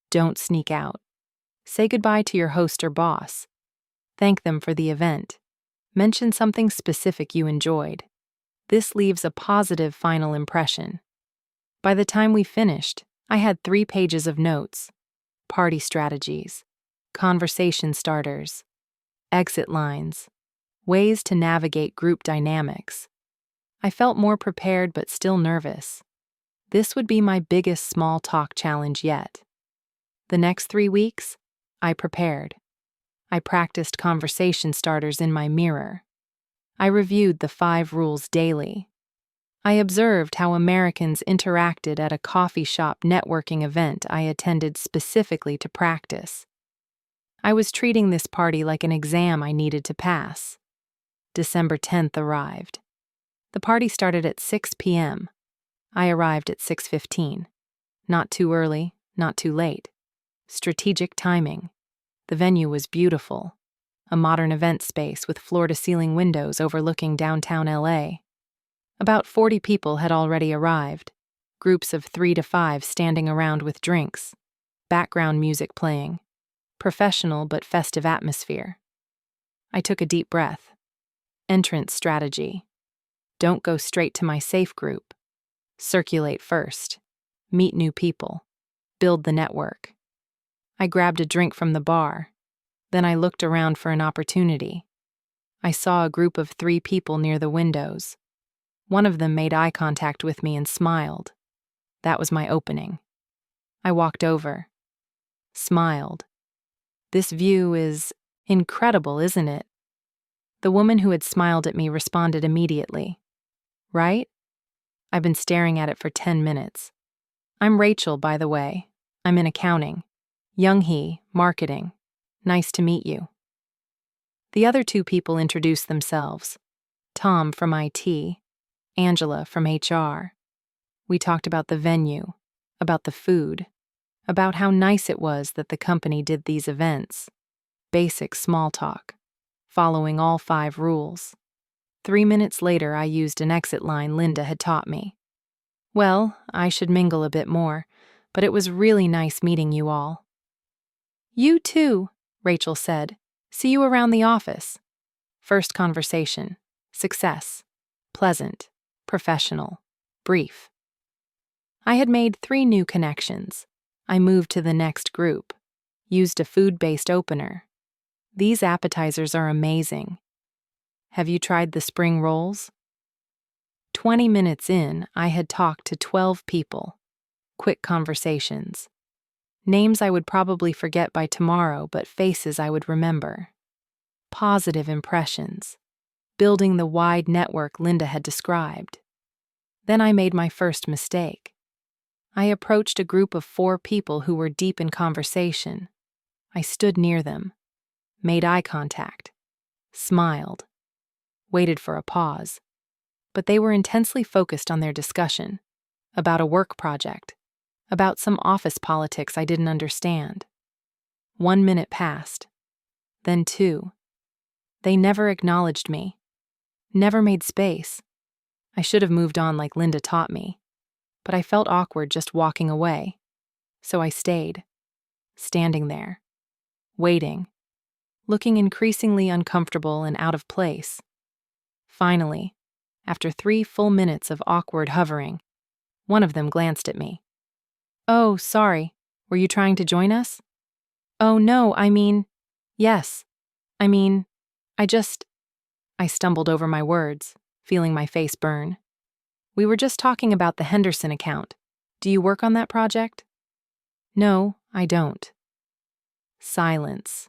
don't sneak out. Say goodbye to your host or boss. Thank them for the event. Mention something specific you enjoyed. This leaves a positive final impression. By the time we finished, I had 3 pages of notes: party strategies, conversation starters, exit lines, ways to navigate group dynamics. I felt more prepared but still nervous. This would be my biggest small talk challenge yet. The next 3 weeks, I prepared. I practiced conversation starters in my mirror. I reviewed the 5 rules daily. I observed how Americans interacted at a coffee shop networking event I attended specifically to practice. I was treating this party like an exam I needed to pass. December 10th arrived. The party started at 6 p.m. I arrived at 6:15. Not too early, not too late. Strategic timing. The venue was beautiful. A modern event space with floor-to-ceiling windows overlooking downtown LA. About 40 people had already arrived, groups of 3 to 5 standing around with drinks, background music playing, professional but festive atmosphere. I took a deep breath. Entrance strategy. Don't go straight to my safe group. Circulate first. Meet new people. Build the network. I grabbed a drink from the bar. Then I looked around for an opportunity. I saw a group of 3 people near the windows. One of them made eye contact with me and smiled. That was my opening. I walked over. Smiled. This view is incredible, isn't it? The woman who had smiled at me responded immediately. Right? I've been staring at it for 10 minutes. I'm Rachel, by the way. I'm in accounting. Young-hee, marketing. Nice to meet you. The other 2 people introduced themselves. Tom from IT, Angela from HR. We talked about the venue, about the food, about how nice it was that the company did these events. Basic small talk, following all 5 rules. 3 minutes later, I used an exit line Linda had taught me. Well, I should mingle a bit more, but it was really nice meeting you all. You too, Rachel said. See you around the office. First conversation. Success. Pleasant. Professional. Brief. I had made 3 new connections. I moved to the next group. Used a food-based opener. These appetizers are amazing. Have you tried the spring rolls? 20 minutes in, I had talked to 12 people. Quick conversations. Names I would probably forget by tomorrow, but faces I would remember. Positive impressions. Building the wide network Linda had described. Then I made my first mistake. I approached a group of 4 people who were deep in conversation. I stood near them, made eye contact, smiled, waited for a pause. But they were intensely focused on their discussion, about a work project, about some office politics I didn't understand. 1 minute passed, then 2. They never acknowledged me, never made space. I should have moved on like Linda taught me, but I felt awkward just walking away, so I stayed, standing there, waiting, looking increasingly uncomfortable and out of place. Finally, after 3 full minutes of awkward hovering, one of them glanced at me. Oh, sorry, were you trying to join us? Oh, no, yes. I stumbled over my words, feeling my face burn. We were just talking about the Henderson account. Do you work on that project? No, I don't. Silence.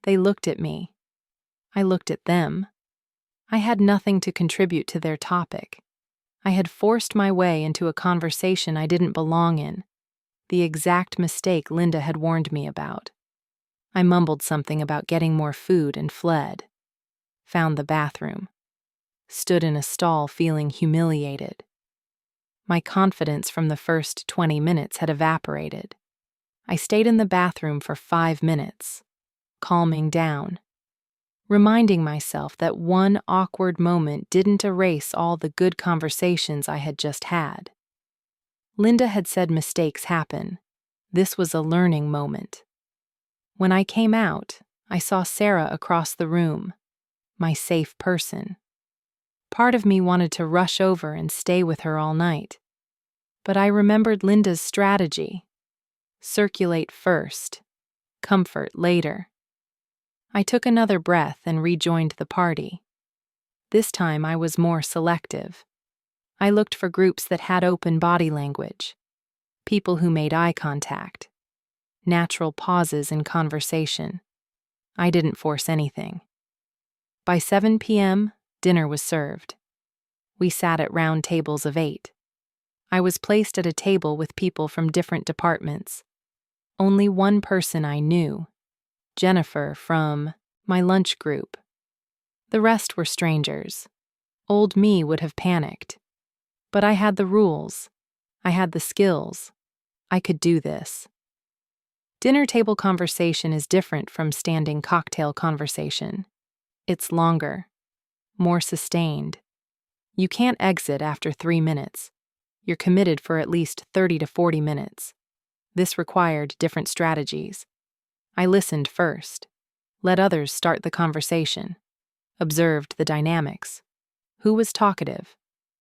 They looked at me. I looked at them. I had nothing to contribute to their topic. I had forced my way into a conversation I didn't belong in, the exact mistake Linda had warned me about. I mumbled something about getting more food and fled. Found the bathroom. Stood in a stall feeling humiliated. My confidence from the first 20 minutes had evaporated. I stayed in the bathroom for 5 minutes, calming down, reminding myself that one awkward moment didn't erase all the good conversations I had just had. Linda had said mistakes happen. This was a learning moment. When I came out, I saw Sarah across the room, my safe person. Part of me wanted to rush over and stay with her all night. But I remembered Linda's strategy. Circulate first, comfort later. I took another breath and rejoined the party. This time I was more selective. I looked for groups that had open body language, people who made eye contact, natural pauses in conversation. I didn't force anything. By 7 p.m., dinner was served. We sat at round tables of 8. I was placed at a table with people from different departments. Only one person I knew, Jennifer from my lunch group. The rest were strangers. Old me would have panicked. But I had the rules. I had the skills. I could do this. Dinner table conversation is different from standing cocktail conversation. It's longer, more sustained. You can't exit after 3 minutes. You're committed for at least 30 to 40 minutes. This required different strategies. I listened first, let others start the conversation, observed the dynamics. Who was talkative?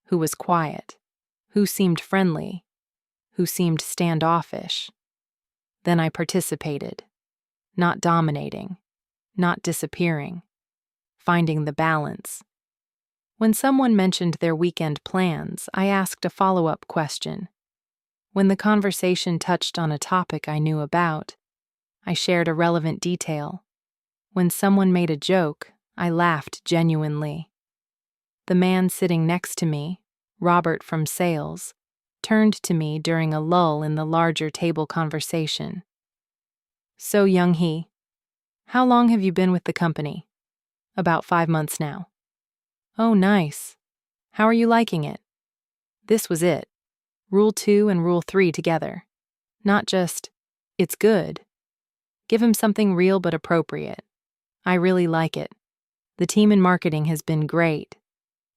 Who was quiet? Who seemed friendly? Who seemed standoffish? Then I participated, not dominating, not disappearing, finding the balance. When someone mentioned their weekend plans, I asked a follow-up question. When the conversation touched on a topic I knew about, I shared a relevant detail. When someone made a joke, I laughed genuinely. The man sitting next to me, Robert from sales, turned to me during a lull in the larger table conversation. So, Young-hee, how long have you been with the company? About 5 months now. Oh, nice. How are you liking it? This was it. Rule 2 and Rule 3 together. Not just, it's good. Give him something real but appropriate. I really like it. The team in marketing has been great.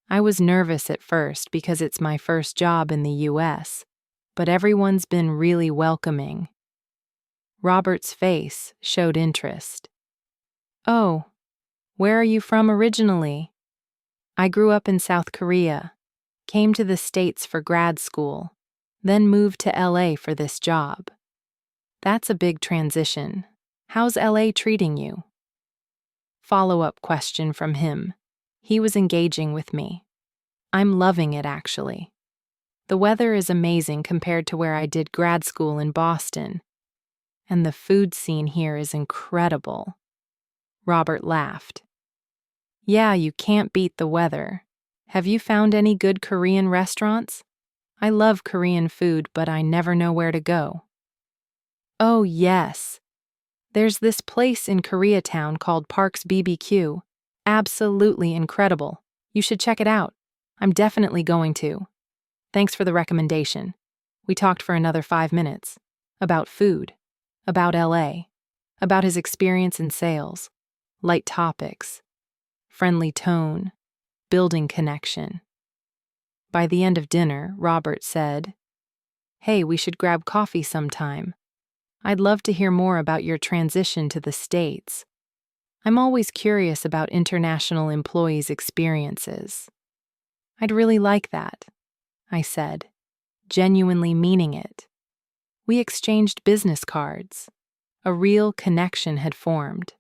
I was nervous at first because it's my first job in the US, but everyone's been really welcoming. Robert's face showed interest. Oh, where are you from originally? I grew up in South Korea, came to the States for grad school, then moved to LA for this job. That's a big transition. How's LA treating you? Follow-up question from him. He was engaging with me. I'm loving it, actually. The weather is amazing compared to where I did grad school in Boston. And the food scene here is incredible. Robert laughed. Yeah, you can't beat the weather. Have you found any good Korean restaurants? I love Korean food, but I never know where to go. Oh, yes. There's this place in Koreatown called Park's BBQ. Absolutely incredible. You should check it out. I'm definitely going to. Thanks for the recommendation. We talked for another 5 minutes. About food. About LA. About his experience in sales. Light topics. Friendly tone. Building connection. By the end of dinner, Robert said, Hey, we should grab coffee sometime. I'd love to hear more about your transition to the States. I'm always curious about international employees' experiences. I'd really like that, I said, genuinely meaning it. We exchanged business cards. A real connection had formed.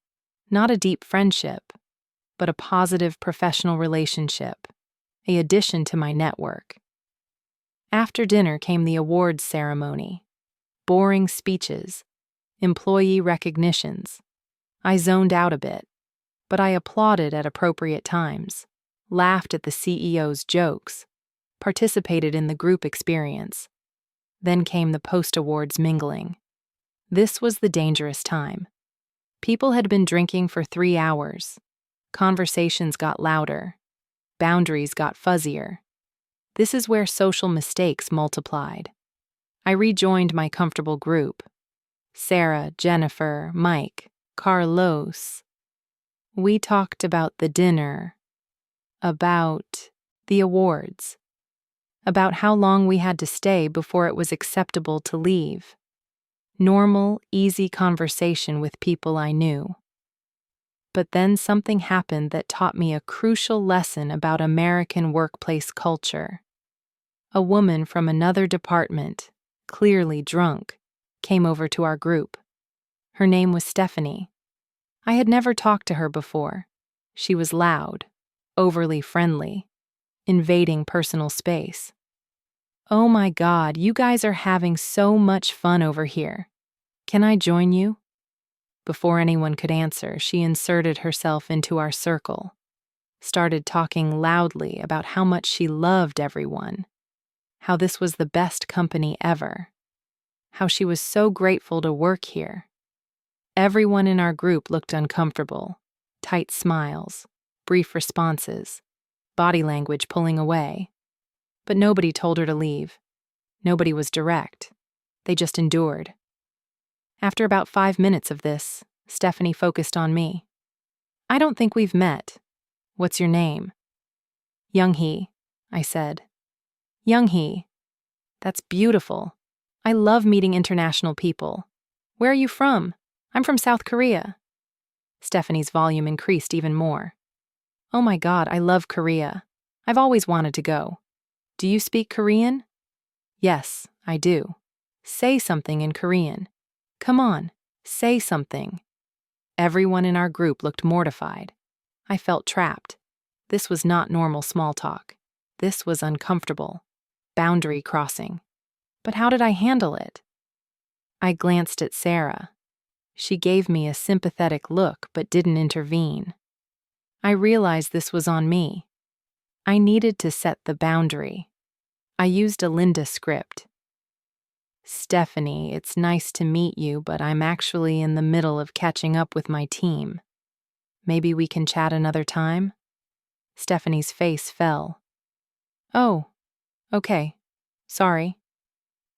Not a deep friendship, but a positive professional relationship, an addition to my network. After dinner came the awards ceremony. Boring speeches, employee recognitions. I zoned out a bit, but I applauded at appropriate times, laughed at the CEO's jokes, participated in the group experience. Then came the post-awards mingling. This was the dangerous time. People had been drinking for 3 hours. Conversations got louder. Boundaries got fuzzier. This is where social mistakes multiplied. I rejoined my comfortable group. Sarah, Jennifer, Mike, Carlos. We talked about the dinner, about the awards, about how long we had to stay before it was acceptable to leave. Normal, easy conversation with people I knew. But then something happened that taught me a crucial lesson about American workplace culture. A woman from another department, clearly drunk, came over to our group. Her name was Stephanie. I had never talked to her before. She was loud, overly friendly, invading personal space. "Oh my God, you guys are having so much fun over here. Can I join you?" Before anyone could answer, she inserted herself into our circle, started talking loudly about how much she loved everyone, how this was the best company ever, how she was so grateful to work here. Everyone in our group looked uncomfortable, tight smiles, brief responses, body language pulling away. But nobody told her to leave. Nobody was direct. They just endured. After about 5 minutes of this, Stephanie focused on me. "I don't think we've met. What's your name?" "Young-hee," I said. "Young-hee. That's beautiful. I love meeting international people. Where are you from?" "I'm from South Korea." Stephanie's volume increased even more. "Oh my God, I love Korea. I've always wanted to go. Do you speak Korean?" "Yes, I do." "Say something in Korean. Come on, say something." Everyone in our group looked mortified. I felt trapped. This was not normal small talk. This was uncomfortable. Boundary crossing. But how did I handle it? I glanced at Sarah. She gave me a sympathetic look but didn't intervene. I realized this was on me. I needed to set the boundary. I used a Linda script. "Stephanie, it's nice to meet you, but I'm actually in the middle of catching up with my team. Maybe we can chat another time?" Stephanie's face fell. "Oh, okay. Sorry."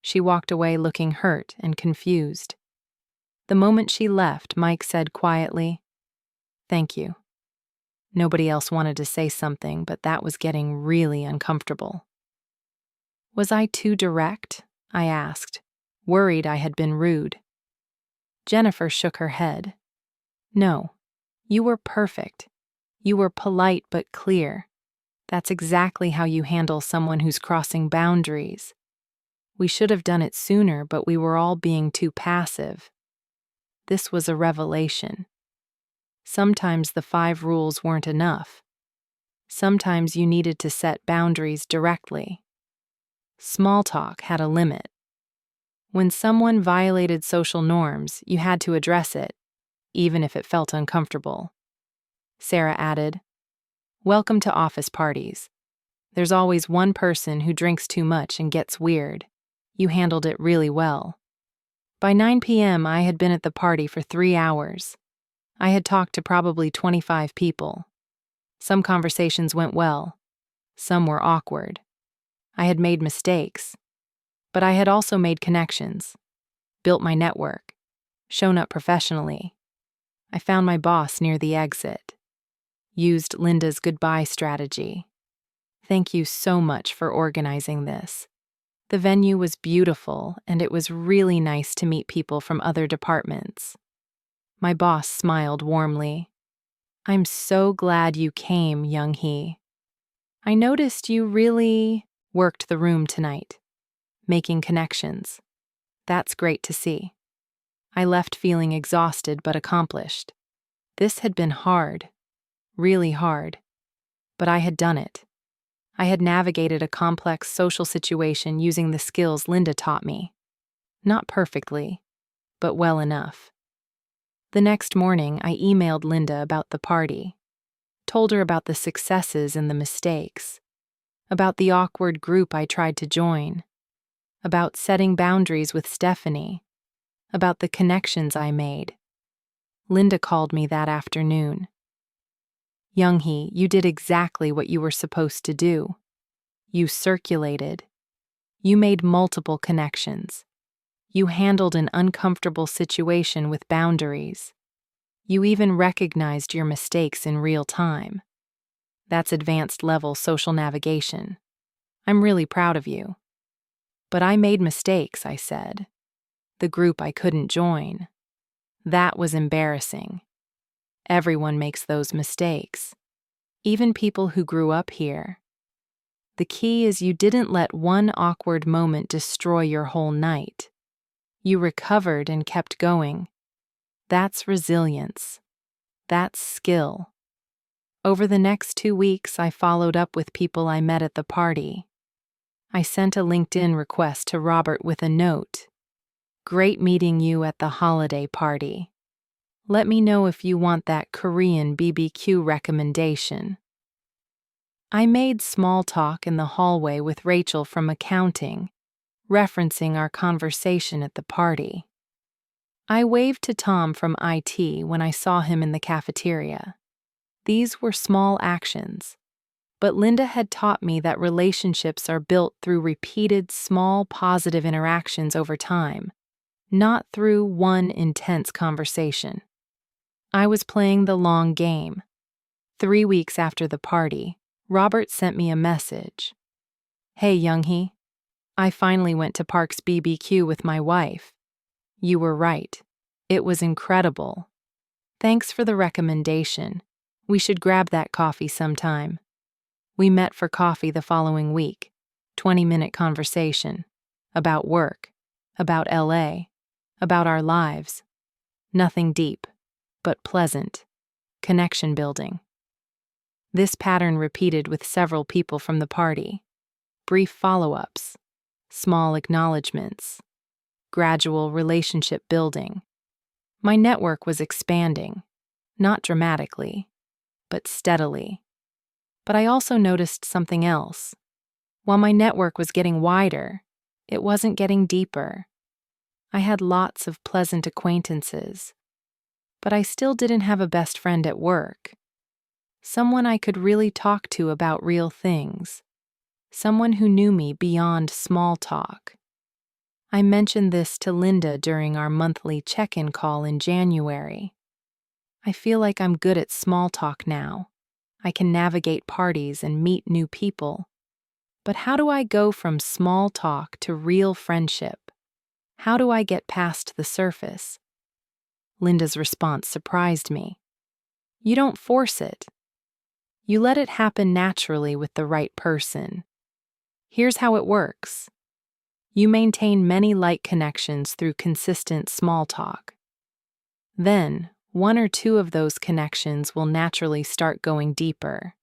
She walked away looking hurt and confused. The moment she left, Mike said quietly, "Thank you." Nobody else wanted to say something, but that was getting really uncomfortable. Was I too direct? I asked, worried I had been rude. Jennifer shook her head. "No, you were perfect. You were polite but clear. That's exactly how you handle someone who's crossing boundaries. We should have done it sooner, but we were all being too passive." This was a revelation. Sometimes the 5 rules weren't enough. Sometimes you needed to set boundaries directly. Small talk had a limit. When someone violated social norms, you had to address it, even if it felt uncomfortable. Sarah added, "Welcome to office parties. There's always one person who drinks too much and gets weird. You handled it really well." By 9 p.m., I had been at the party for 3 hours. I had talked to probably 25 people. Some conversations went well. Some were awkward. I had made mistakes. But I had also made connections, built my network, shown up professionally. I found my boss near the exit. Used Linda's goodbye strategy. Thank you so much for organizing this. The venue was beautiful, and it was really nice to meet people from other departments. My boss smiled warmly. "I'm so glad you came, Young-hee. I noticed you really worked the room tonight, making connections. That's great to see." I left feeling exhausted but accomplished. This had been hard, really hard, but I had done it. I had navigated a complex social situation using the skills Linda taught me. Not perfectly, but well enough. The next morning, I emailed Linda about the party, told her about the successes and the mistakes, about the awkward group I tried to join, about setting boundaries with Stephanie, about the connections I made. Linda called me that afternoon. "Young-hee, you did exactly what you were supposed to do. You circulated. You made multiple connections. You handled an uncomfortable situation with boundaries. You even recognized your mistakes in real time. That's advanced level social navigation. I'm really proud of you. But I made mistakes, I said. The group I couldn't join. That was embarrassing. Everyone makes those mistakes. Even people who grew up here. The key is you didn't let one awkward moment destroy your whole night. You recovered and kept going. That's resilience. That's skill. Over the next 2 weeks, I followed up with people I met at the party. I sent a LinkedIn request to Robert with a note. Great meeting you at the holiday party. Let me know if you want that Korean BBQ recommendation. I made small talk in the hallway with Rachel from accounting, referencing our conversation at the party. I waved to Tom from IT when I saw him in the cafeteria. These were small actions, but Linda had taught me that relationships are built through repeated small positive interactions over time, not through one intense conversation. I was playing the long game. 3 weeks after the party, Robert sent me a message. Hey Younghee, I finally went to Park's BBQ with my wife. You were right. It was incredible. Thanks for the recommendation. We should grab that coffee sometime. We met for coffee the following week. 20-minute conversation. About work. About LA. About our lives. Nothing deep, but pleasant. Connection building. This pattern repeated with several people from the party. Brief follow-ups. Small acknowledgments. Gradual relationship building. My network was expanding, not dramatically, but steadily. But I also noticed something else. While my network was getting wider, it wasn't getting deeper. I had lots of pleasant acquaintances, but I still didn't have a best friend at work. Someone I could really talk to about real things. Someone who knew me beyond small talk. I mentioned this to Linda during our monthly check-in call in January. I feel like I'm good at small talk now. I can navigate parties and meet new people. But how do I go from small talk to real friendship? How do I get past the surface? Linda's response surprised me. You don't force it. You let it happen naturally with the right person. Here's how it works. You maintain many light connections through consistent small talk. Then, 1 or 2 of those connections will naturally start going deeper.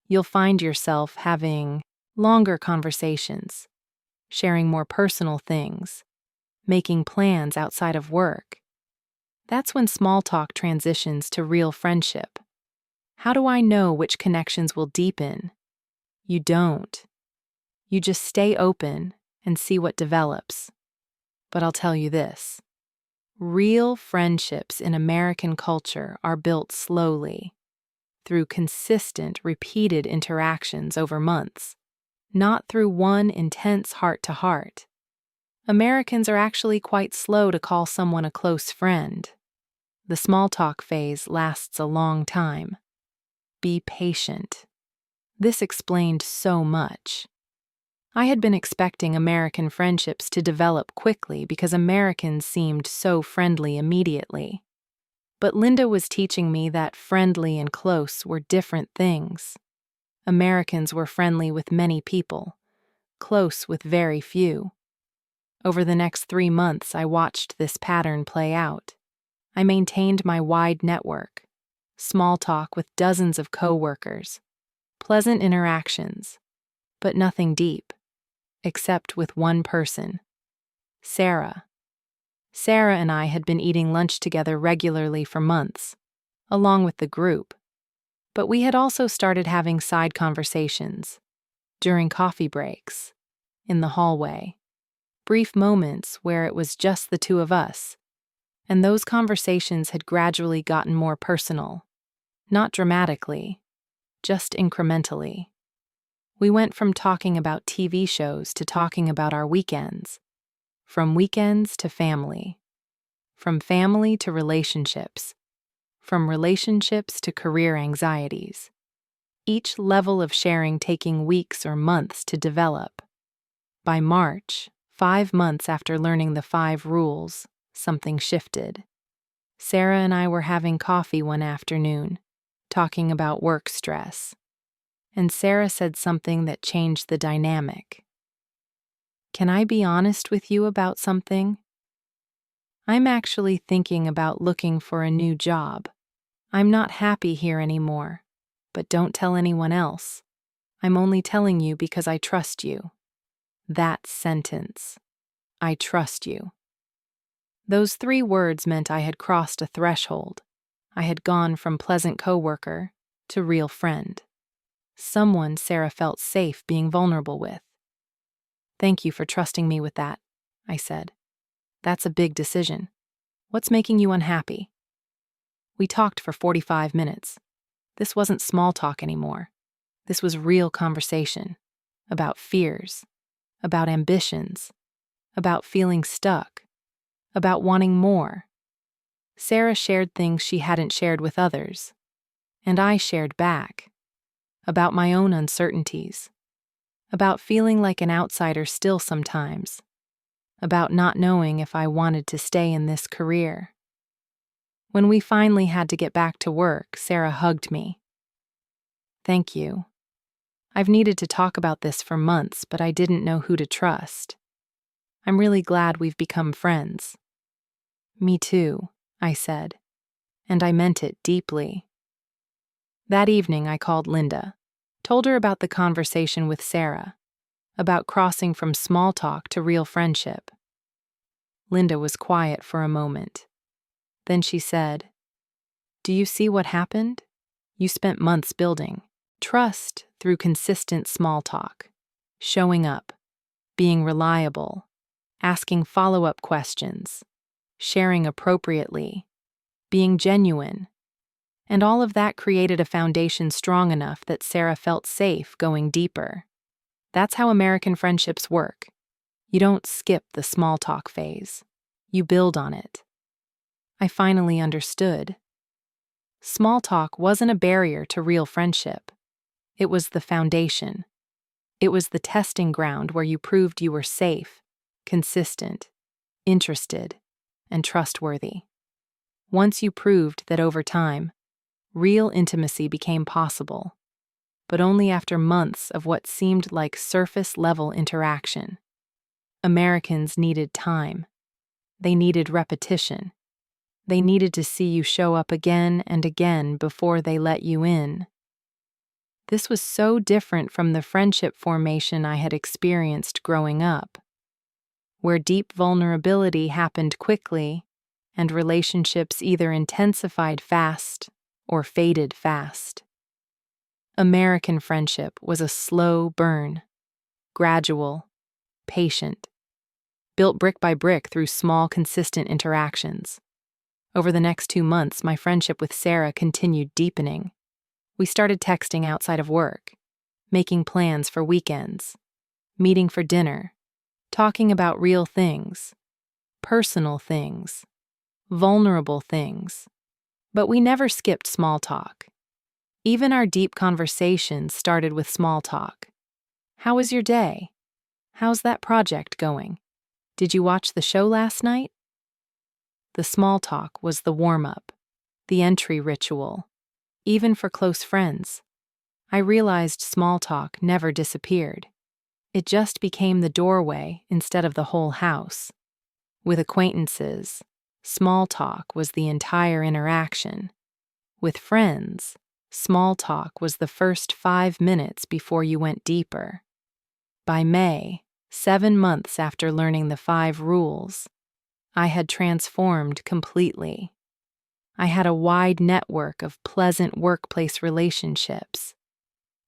You'll find yourself having longer conversations, sharing more personal things, making plans outside of work. That's when small talk transitions to real friendship. How do I know which connections will deepen? You don't. You just stay open and see what develops. But I'll tell you this. Real friendships in American culture are built slowly, through consistent, repeated interactions over months, not through one intense heart-to-heart. Americans are actually quite slow to call someone a close friend. The small talk phase lasts a long time. Be patient. This explained so much. I had been expecting American friendships to develop quickly because Americans seemed so friendly immediately. But Linda was teaching me that friendly and close were different things. Americans were friendly with many people, close with very few. Over the next 3 months, I watched this pattern play out. I maintained my wide network, small talk with dozens of coworkers, pleasant interactions, but nothing deep. Except with one person, Sarah. Sarah and I had been eating lunch together regularly for months, along with the group. But we had also started having side conversations, during coffee breaks, in the hallway, brief moments where it was just the 2 of us, and those conversations had gradually gotten more personal, not dramatically, just incrementally. We went from talking about TV shows to talking about our weekends, from weekends to family, from family to relationships, from relationships to career anxieties. each level of sharing taking weeks or months to develop. By March, 5 months after learning the 5 rules, something shifted. Sarah and I were having coffee one afternoon, talking about work stress. And Sarah said something that changed the dynamic. "Can I be honest with you about something? I'm actually thinking about looking for a new job. I'm not happy here anymore, but don't tell anyone else. I'm only telling you because I trust you." That sentence, "I trust you." Those 3 words meant I had crossed a threshold. I had gone from pleasant coworker to real friend. Someone Sarah felt safe being vulnerable with. "Thank you for trusting me with that," I said. "That's a big decision. What's making you unhappy?" We talked for 45 minutes. This wasn't small talk anymore. This was real conversation. About fears. About ambitions. About feeling stuck. About wanting more. Sarah shared things she hadn't shared with others. And I shared back. About my own uncertainties. About feeling like an outsider still sometimes. About not knowing if I wanted to stay in this career. When we finally had to get back to work, Sarah hugged me. "Thank you. I've needed to talk about this for months, but I didn't know who to trust. I'm really glad we've become friends." "Me too," I said, and I meant it deeply. That evening I called Linda, told her about the conversation with Sarah, about crossing from small talk to real friendship. Linda was quiet for a moment. Then she said, "Do you see what happened? You spent months building trust through consistent small talk, showing up, being reliable, asking follow-up questions, sharing appropriately, being genuine. And all of that created a foundation strong enough that Sarah felt safe going deeper. That's how American friendships work. You don't skip the small talk phase. You build on it." I finally understood. Small talk wasn't a barrier to real friendship. It was the foundation. It was the testing ground where you proved you were safe, consistent, interested, and trustworthy. Once you proved that over time, real intimacy became possible, but only after months of what seemed like surface-level interaction. Americans needed time. They needed repetition. They needed to see you show up again and again before they let you in. This was so different from the friendship formation I had experienced growing up, where deep vulnerability happened quickly and relationships either intensified fast or faded fast. American friendship was a slow burn, gradual, patient, built brick by brick through small, consistent interactions. Over the next 2 months, my friendship with Sarah continued deepening. We started texting outside of work, making plans for weekends, meeting for dinner, talking about real things, personal things, vulnerable things. But we never skipped small talk. Even our deep conversations started with small talk. "How was your day? How's that project going? Did you watch the show last night?" The small talk was the warm-up, the entry ritual, even for close friends. I realized small talk never disappeared. It just became the doorway instead of the whole house. With acquaintances, small talk was the entire interaction. With friends, small talk was the first 5 minutes before you went deeper. By May, 7 months after learning the 5 rules, I had transformed completely. I had a wide network of pleasant workplace relationships.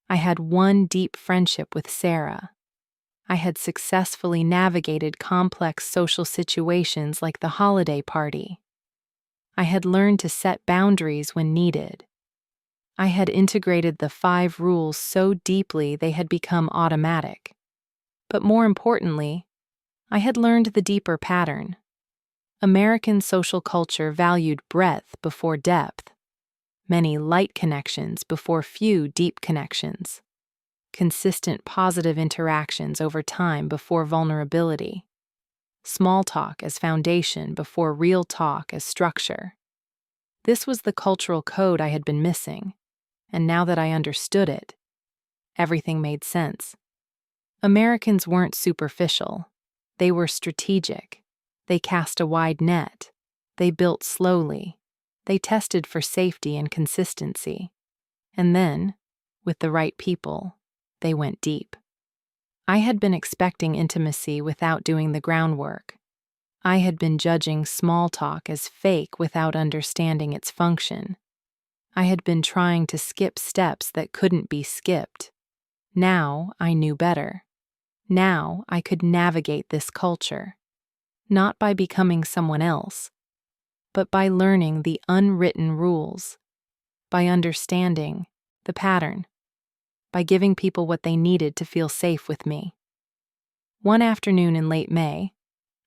I had one deep friendship with Sarah. I had successfully navigated complex social situations like the holiday party. I had learned to set boundaries when needed. I had integrated the 5 rules so deeply they had become automatic. But more importantly, I had learned the deeper pattern. American social culture valued breadth before depth. many light connections before few deep connections, consistent positive interactions over time before vulnerability, small talk as foundation before real talk as structure. This was the cultural code I had been missing, and now that I understood it, everything made sense. Americans weren't superficial. They were strategic. They cast a wide net. They built slowly. They tested for safety and consistency. And then, with the right people, they went deep. I had been expecting intimacy without doing the groundwork. I had been judging small talk as fake without understanding its function. I had been trying to skip steps that couldn't be skipped. Now I knew better. Now I could navigate this culture, not by becoming someone else, but by learning the unwritten rules, by understanding the pattern, by giving people what they needed to feel safe with me. One afternoon in late May,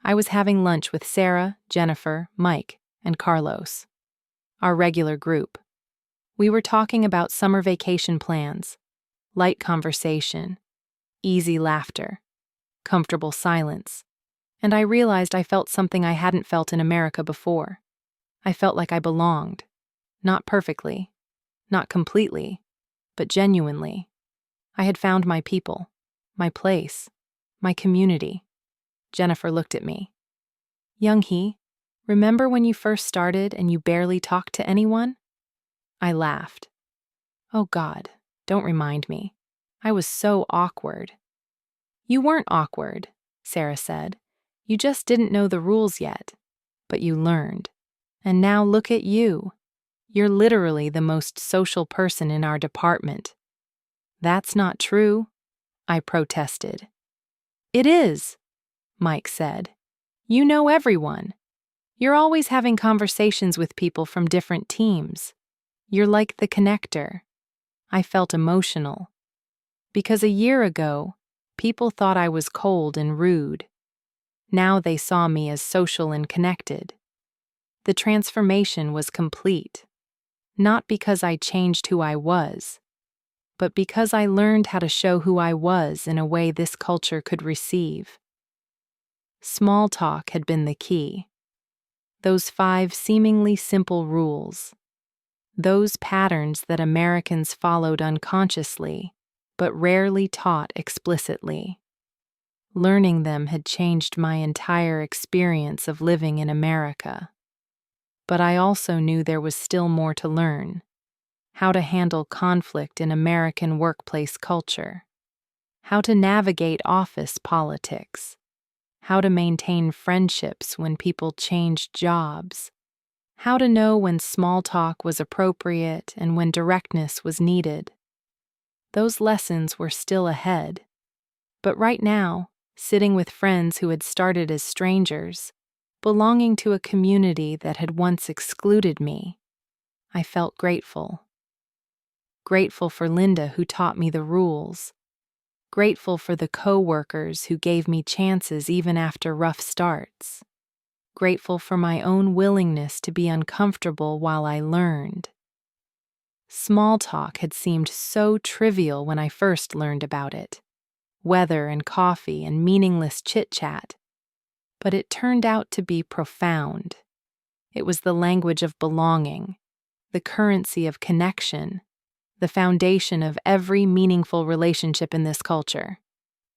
I was having lunch with Sarah, Jennifer, Mike, and Carlos, our regular group. We were talking about summer vacation plans, light conversation, easy laughter, comfortable silence, and I realized I felt something I hadn't felt in America before. I felt like I belonged, not perfectly, not completely, but genuinely. I had found my people, my place, my community. Jennifer looked at me. Young-hee, remember when you first started and you barely talked to anyone? I laughed. Oh God, don't remind me. I was so awkward. You weren't awkward, Sarah said. You just didn't know the rules yet. But you learned. And now look at you. You're literally the most social person in our department. That's not true, I protested. It is, Mike said. You know everyone. You're always having conversations with people from different teams. You're like the connector. I felt emotional. Because a year ago, people thought I was cold and rude. Now they saw me as social and connected. The transformation was complete. Not because I changed who I was, but because I learned how to show who I was in a way this culture could receive. Small talk had been the key. Those 5 seemingly simple rules. Those patterns that Americans followed unconsciously, but rarely taught explicitly. Learning them had changed my entire experience of living in America. But I also knew there was still more to learn. How to handle conflict in American workplace culture. How to navigate office politics. How to maintain friendships when people changed jobs. How to know when small talk was appropriate and when directness was needed. Those lessons were still ahead. But right now, sitting with friends who had started as strangers, belonging to a community that had once excluded me, I felt grateful. Grateful for Linda who taught me the rules. Grateful for the coworkers who gave me chances even after rough starts. Grateful for my own willingness to be uncomfortable while I learned. Small talk had seemed so trivial when I first learned about it. Weather and coffee and meaningless chit-chat. But it turned out to be profound. It was the language of belonging, the currency of connection, the foundation of every meaningful relationship in this culture.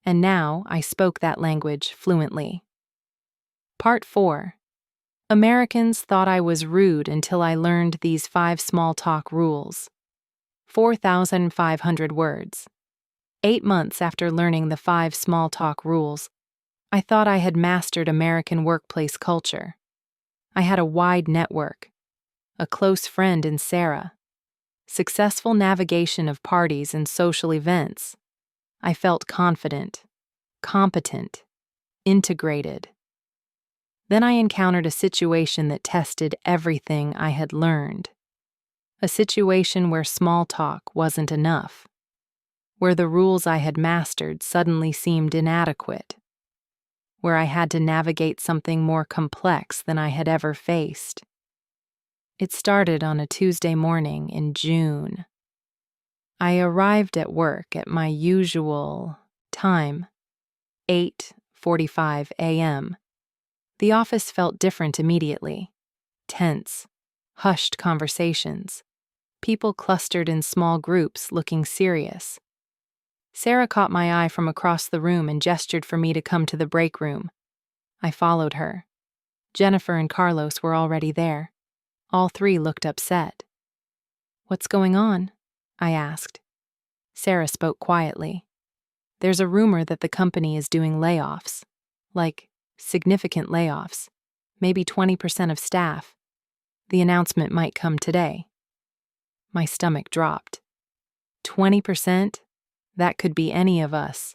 And now I spoke that language fluently. Part 4. Americans thought I was rude until I learned these 5 small talk rules. 4,500 words. 8 months after learning the 5 small talk rules, I thought I had mastered American workplace culture. I had a wide network, a close friend in Sarah, successful navigation of parties and social events. I felt confident, competent, integrated. Then I encountered a situation that tested everything I had learned. A situation where small talk wasn't enough, where the rules I had mastered suddenly seemed inadequate, where I had to navigate something more complex than I had ever faced. It started on a Tuesday morning in June. I arrived at work at my usual time, 8:45 a.m. The office felt different immediately. Tense, hushed conversations. People clustered in small groups looking serious. Sarah caught my eye from across the room and gestured for me to come to the break room. I followed her. Jennifer and Carlos were already there. All three looked upset. "What's going on?" I asked. Sarah spoke quietly. "There's a rumor that the company is doing layoffs. Like, significant layoffs. Maybe 20% of staff. The announcement might come today." My stomach dropped. 20%? That could be any of us.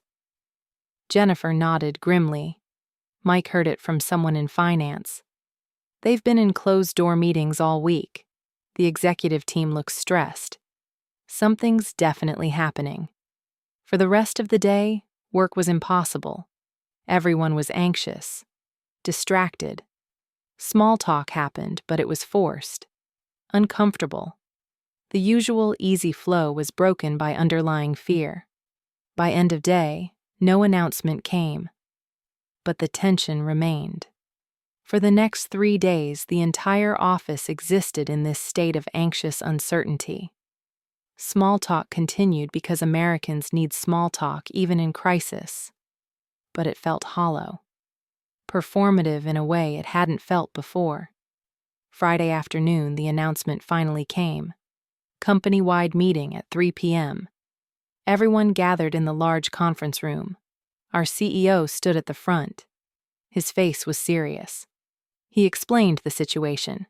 Jennifer nodded grimly. Mike heard it from someone in finance. They've been in closed-door meetings all week. The executive team looks stressed. Something's definitely happening. For the rest of the day, work was impossible. Everyone was anxious, distracted. Small talk happened, but it was forced, uncomfortable. The usual easy flow was broken by underlying fear. By end of day, no announcement came. But the tension remained. For the next 3 days, the entire office existed in this state of anxious uncertainty. Small talk continued because Americans need small talk even in crisis. But it felt hollow. Performative in a way it hadn't felt before. Friday afternoon, the announcement finally came. Company-wide meeting at 3 p.m. Everyone gathered in the large conference room. Our CEO stood at the front. His face was serious. He explained the situation: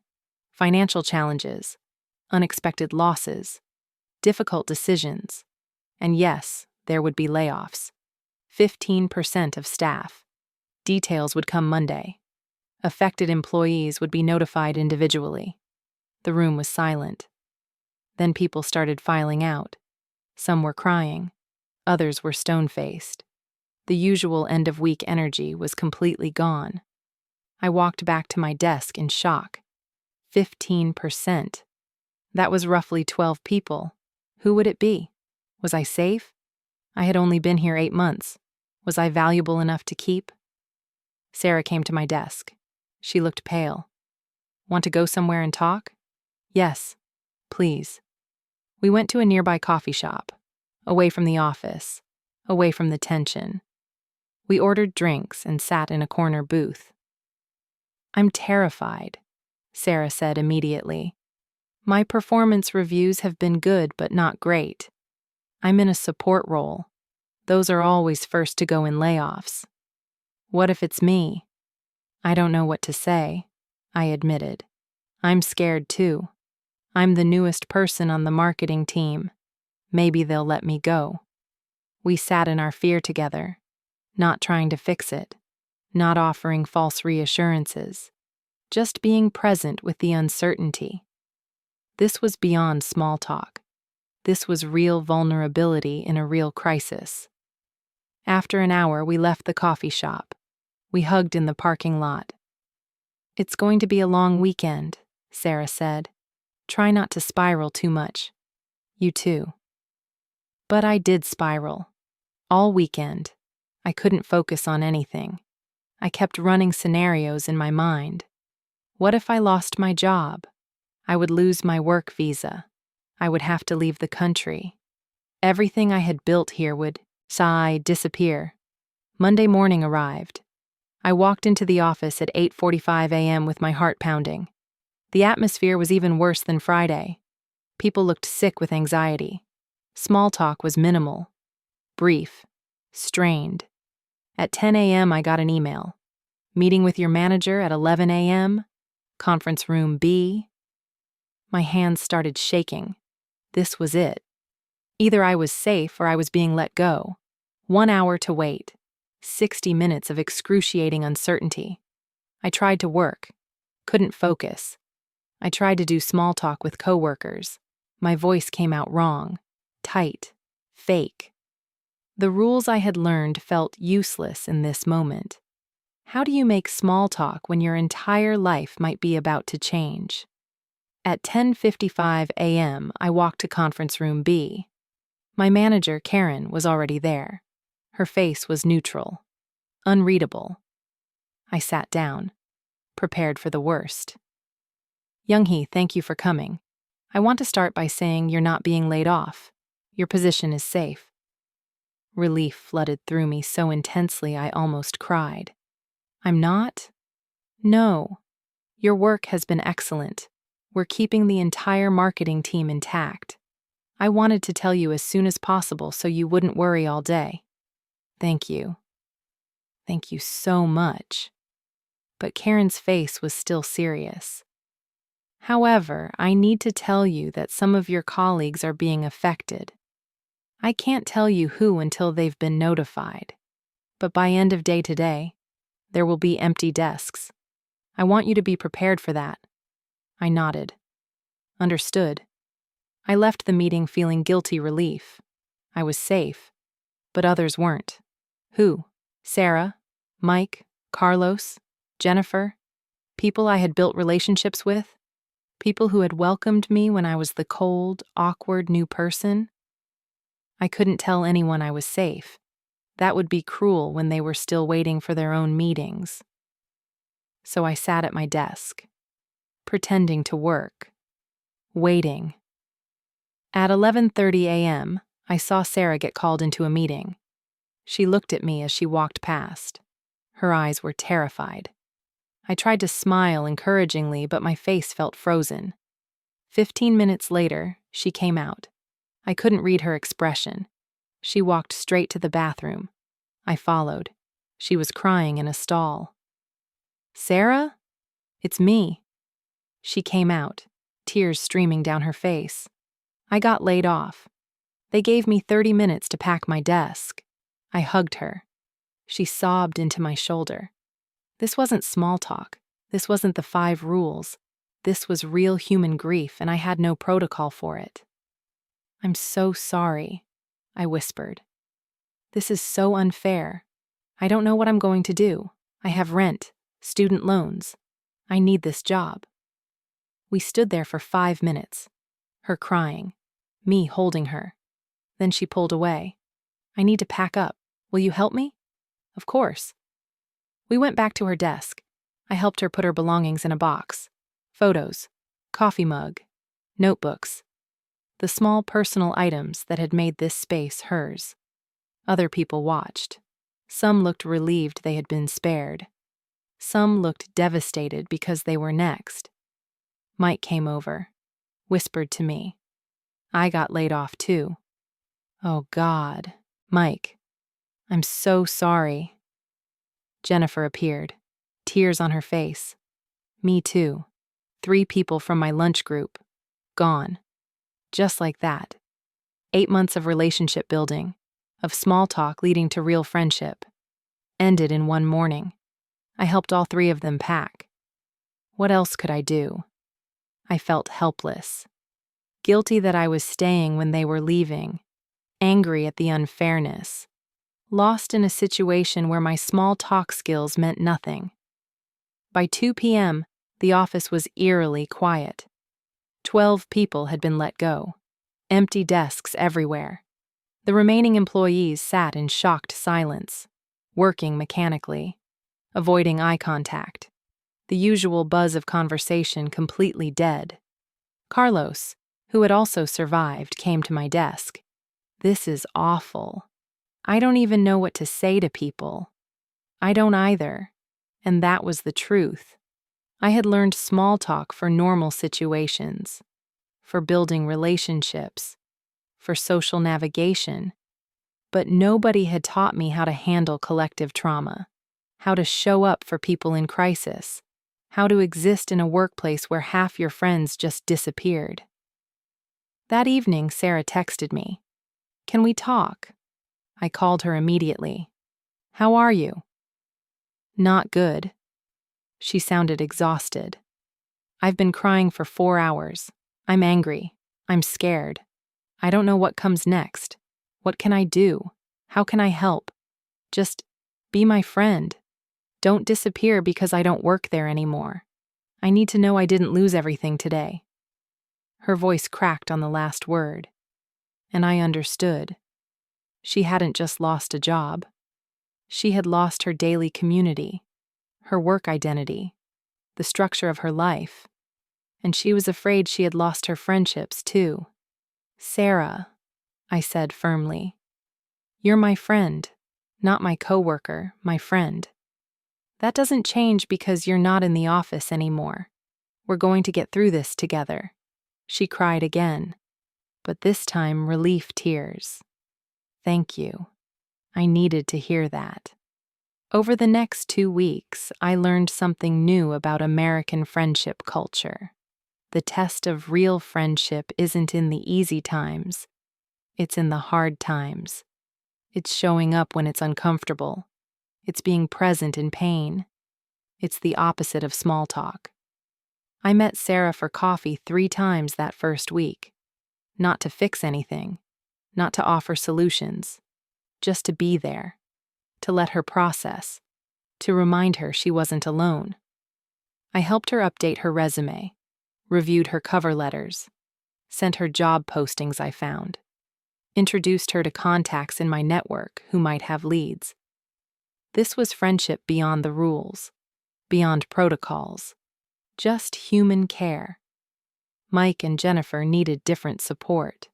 financial challenges, unexpected losses, difficult decisions, and yes, there would be layoffs. 15% of staff. Details would come Monday. Affected employees would be notified individually. The room was silent. Then people started filing out. Some were crying. Others were stone-faced. The usual end-of-week energy was completely gone. I walked back to my desk in shock. 15%. That was roughly 12 people. Who would it be? Was I safe? I had only been here 8 months. Was I valuable enough to keep? Sarah came to my desk. She looked pale. "Want to go somewhere and talk?" "Yes, please." We went to a nearby coffee shop, away from the office, away from the tension. We ordered drinks and sat in a corner booth. "I'm terrified," Sarah said immediately. "My performance reviews have been good but not great. I'm in a support role. Those are always first to go in layoffs. What if it's me?" "I don't know what to say," I admitted. "I'm scared too. I'm the newest person on the marketing team. Maybe they'll let me go." We sat in our fear together, not trying to fix it, not offering false reassurances, just being present with the uncertainty. This was beyond small talk. This was real vulnerability in a real crisis. After an hour, we left the coffee shop. We hugged in the parking lot. "It's going to be a long weekend," Sarah said. "Try not to spiral too much. You too." But I did spiral. All weekend. I couldn't focus on anything. I kept running scenarios in my mind. What if I lost my job? I would lose my work visa. I would have to leave the country. Everything I had built here would disappear. Monday morning arrived. I walked into the office at 8:45 a.m. with my heart pounding. The atmosphere was even worse than Friday. People looked sick with anxiety. Small talk was minimal, brief, strained. At 10 a.m. I got an email. "Meeting with your manager at 11 a.m., conference room B." My hands started shaking. This was it. Either I was safe or I was being let go. 1 hour to wait. 60 minutes of excruciating uncertainty. I tried to work. Couldn't focus. I tried to do small talk with coworkers. My voice came out wrong, tight, fake. The rules I had learned felt useless in this moment. How do you make small talk when your entire life might be about to change? At 10:55 a.m., I walked to conference room B. My manager, Karen, was already there. Her face was neutral, unreadable. I sat down, prepared for the worst. Young-hee, thank you for coming. I want to start by saying you're not being laid off. Your position is safe. Relief flooded through me so intensely I almost cried. I'm not? No. Your work has been excellent. We're keeping the entire marketing team intact. I wanted to tell you as soon as possible so you wouldn't worry all day. Thank you. Thank you so much. But Karen's face was still serious. However, I need to tell you that some of your colleagues are being affected. I can't tell you who until they've been notified. But by end of day today, there will be empty desks. I want you to be prepared for that. I nodded. Understood. I left the meeting feeling guilty relief. I was safe, but others weren't. Who? Sarah? Mike? Carlos? Jennifer? People I had built relationships with? People who had welcomed me when I was the cold, awkward new person? I couldn't tell anyone I was safe. That would be cruel when they were still waiting for their own meetings. So I sat at my desk, pretending to work, waiting. At 11:30 a.m., I saw Sarah get called into a meeting. She looked at me as she walked past. Her eyes were terrified. I tried to smile encouragingly, but my face felt frozen. 15 minutes later, she came out. I couldn't read her expression. She walked straight to the bathroom. I followed. She was crying in a stall. Sarah? It's me. She came out, tears streaming down her face. I got laid off. They gave me 30 minutes to pack my desk. I hugged her. She sobbed into my shoulder. This wasn't small talk. This wasn't the 5 rules. This was real human grief, and I had no protocol for it. I'm so sorry, I whispered. This is so unfair. I don't know what I'm going to do. I have rent, student loans. I need this job. We stood there for 5 minutes, her crying, me holding her. Then she pulled away. I need to pack up. Will you help me? Of course. We went back to her desk. I helped her put her belongings in a box. Photos, coffee mug, notebooks. The small personal items that had made this space hers. Other people watched. Some looked relieved they had been spared. Some looked devastated because they were next. Mike came over, whispered to me. I got laid off too. Oh God, Mike, I'm so sorry. Jennifer appeared, tears on her face. Me too. 3 people from my lunch group. Gone. Just like that. 8 months of relationship building, of small talk leading to real friendship. Ended in one morning. I helped all 3 of them pack. What else could I do? I felt helpless. Guilty that I was staying when they were leaving. Angry at the unfairness. Lost in a situation where my small talk skills meant nothing. By 2 p.m., the office was eerily quiet. 12 people had been let go. Empty desks everywhere. The remaining employees sat in shocked silence, working mechanically, avoiding eye contact. The usual buzz of conversation completely dead. Carlos, who had also survived, came to my desk. This is awful. I don't even know what to say to people. I don't either. And that was the truth. I had learned small talk for normal situations, for building relationships, for social navigation. But nobody had taught me how to handle collective trauma, how to show up for people in crisis, how to exist in a workplace where half your friends just disappeared. That evening, Sarah texted me. Can we talk? I called her immediately. How are you? Not good. She sounded exhausted. I've been crying for 4 hours. I'm angry. I'm scared. I don't know what comes next. What can I do? How can I help? Just be my friend. Don't disappear because I don't work there anymore. I need to know I didn't lose everything today. Her voice cracked on the last word, and I understood. She hadn't just lost a job. She had lost her daily community, her work identity, the structure of her life, and she was afraid she had lost her friendships too. "Sarah," I said firmly, "you're my friend, not my coworker, my friend. That doesn't change because you're not in the office anymore. We're going to get through this together." She cried again, but this time relief tears. Thank you. I needed to hear that. Over the next 2 weeks, I learned something new about American friendship culture. The test of real friendship isn't in the easy times, it's in the hard times. It's showing up when it's uncomfortable. It's being present in pain. It's the opposite of small talk. I met Sarah for coffee 3 times that first week. Not to fix anything, not to offer solutions, just to be there, to let her process, to remind her she wasn't alone. I helped her update her resume, reviewed her cover letters, sent her job postings I found, introduced her to contacts in my network who might have leads. This was friendship beyond the rules, beyond protocols, just human care. Mike and Jennifer needed different support.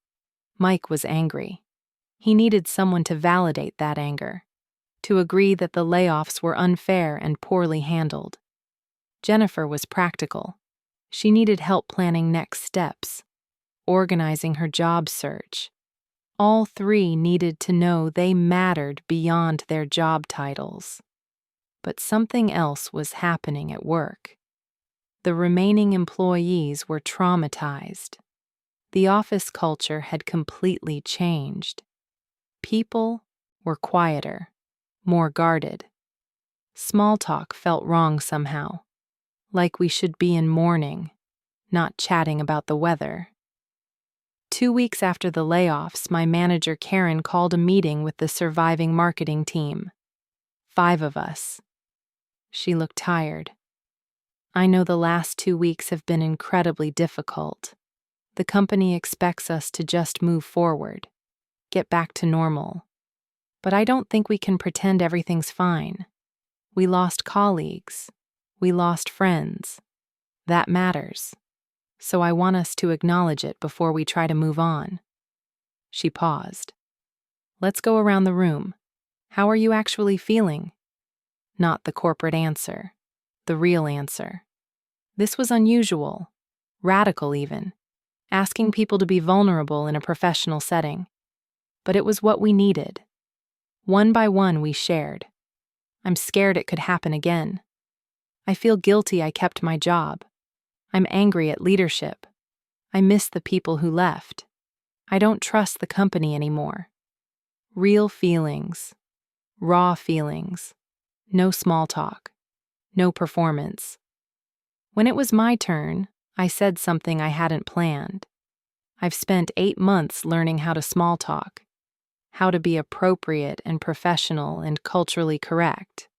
Mike was angry. He needed someone to validate that anger, to agree that the layoffs were unfair and poorly handled. Jennifer was practical. She needed help planning next steps, organizing her job search. All 3 needed to know they mattered beyond their job titles. But something else was happening at work. The remaining employees were traumatized. The office culture had completely changed. People were quieter, more guarded. Small talk felt wrong somehow, like we should be in mourning, not chatting about the weather. 2 weeks after the layoffs, my manager Karen called a meeting with the surviving marketing team. 5 of us. She looked tired. "I know the last 2 weeks have been incredibly difficult. The company expects us to just move forward, get back to normal. But I don't think we can pretend everything's fine. We lost colleagues. We lost friends. That matters. So I want us to acknowledge it before we try to move on." She paused. "Let's go around the room. How are you actually feeling?" Not the corporate answer, the real answer. This was unusual, radical even, asking people to be vulnerable in a professional setting. But it was what we needed. One by one we shared. "I'm scared it could happen again. I feel guilty I kept my job. I'm angry at leadership. I miss the people who left. I don't trust the company anymore." Real feelings, raw feelings, no small talk, no performance. When it was my turn, I said something I hadn't planned. I've spent 8 months learning how to small talk, how to be appropriate and professional and culturally correct.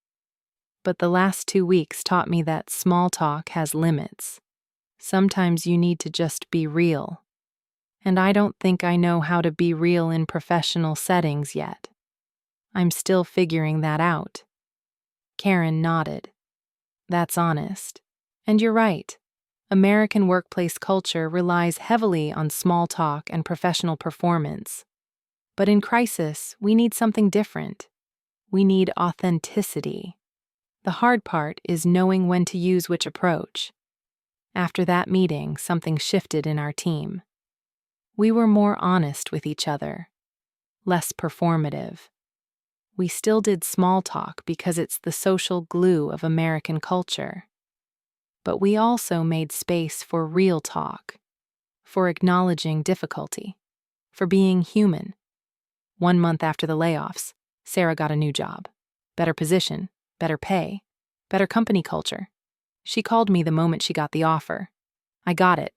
But the last 2 weeks taught me that small talk has limits. Sometimes you need to just be real. And I don't think I know how to be real in professional settings yet. I'm still figuring that out. Karen nodded. "That's honest. And you're right. American workplace culture relies heavily on small talk and professional performance. But in crisis, we need something different. We need authenticity. The hard part is knowing when to use which approach." After that meeting, something shifted in our team. We were more honest with each other, less performative. We still did small talk because it's the social glue of American culture. But we also made space for real talk, for acknowledging difficulty, for being human. 1 month after the layoffs, Sarah got a new job. Better position, better pay, better company culture. She called me the moment she got the offer. "I got it.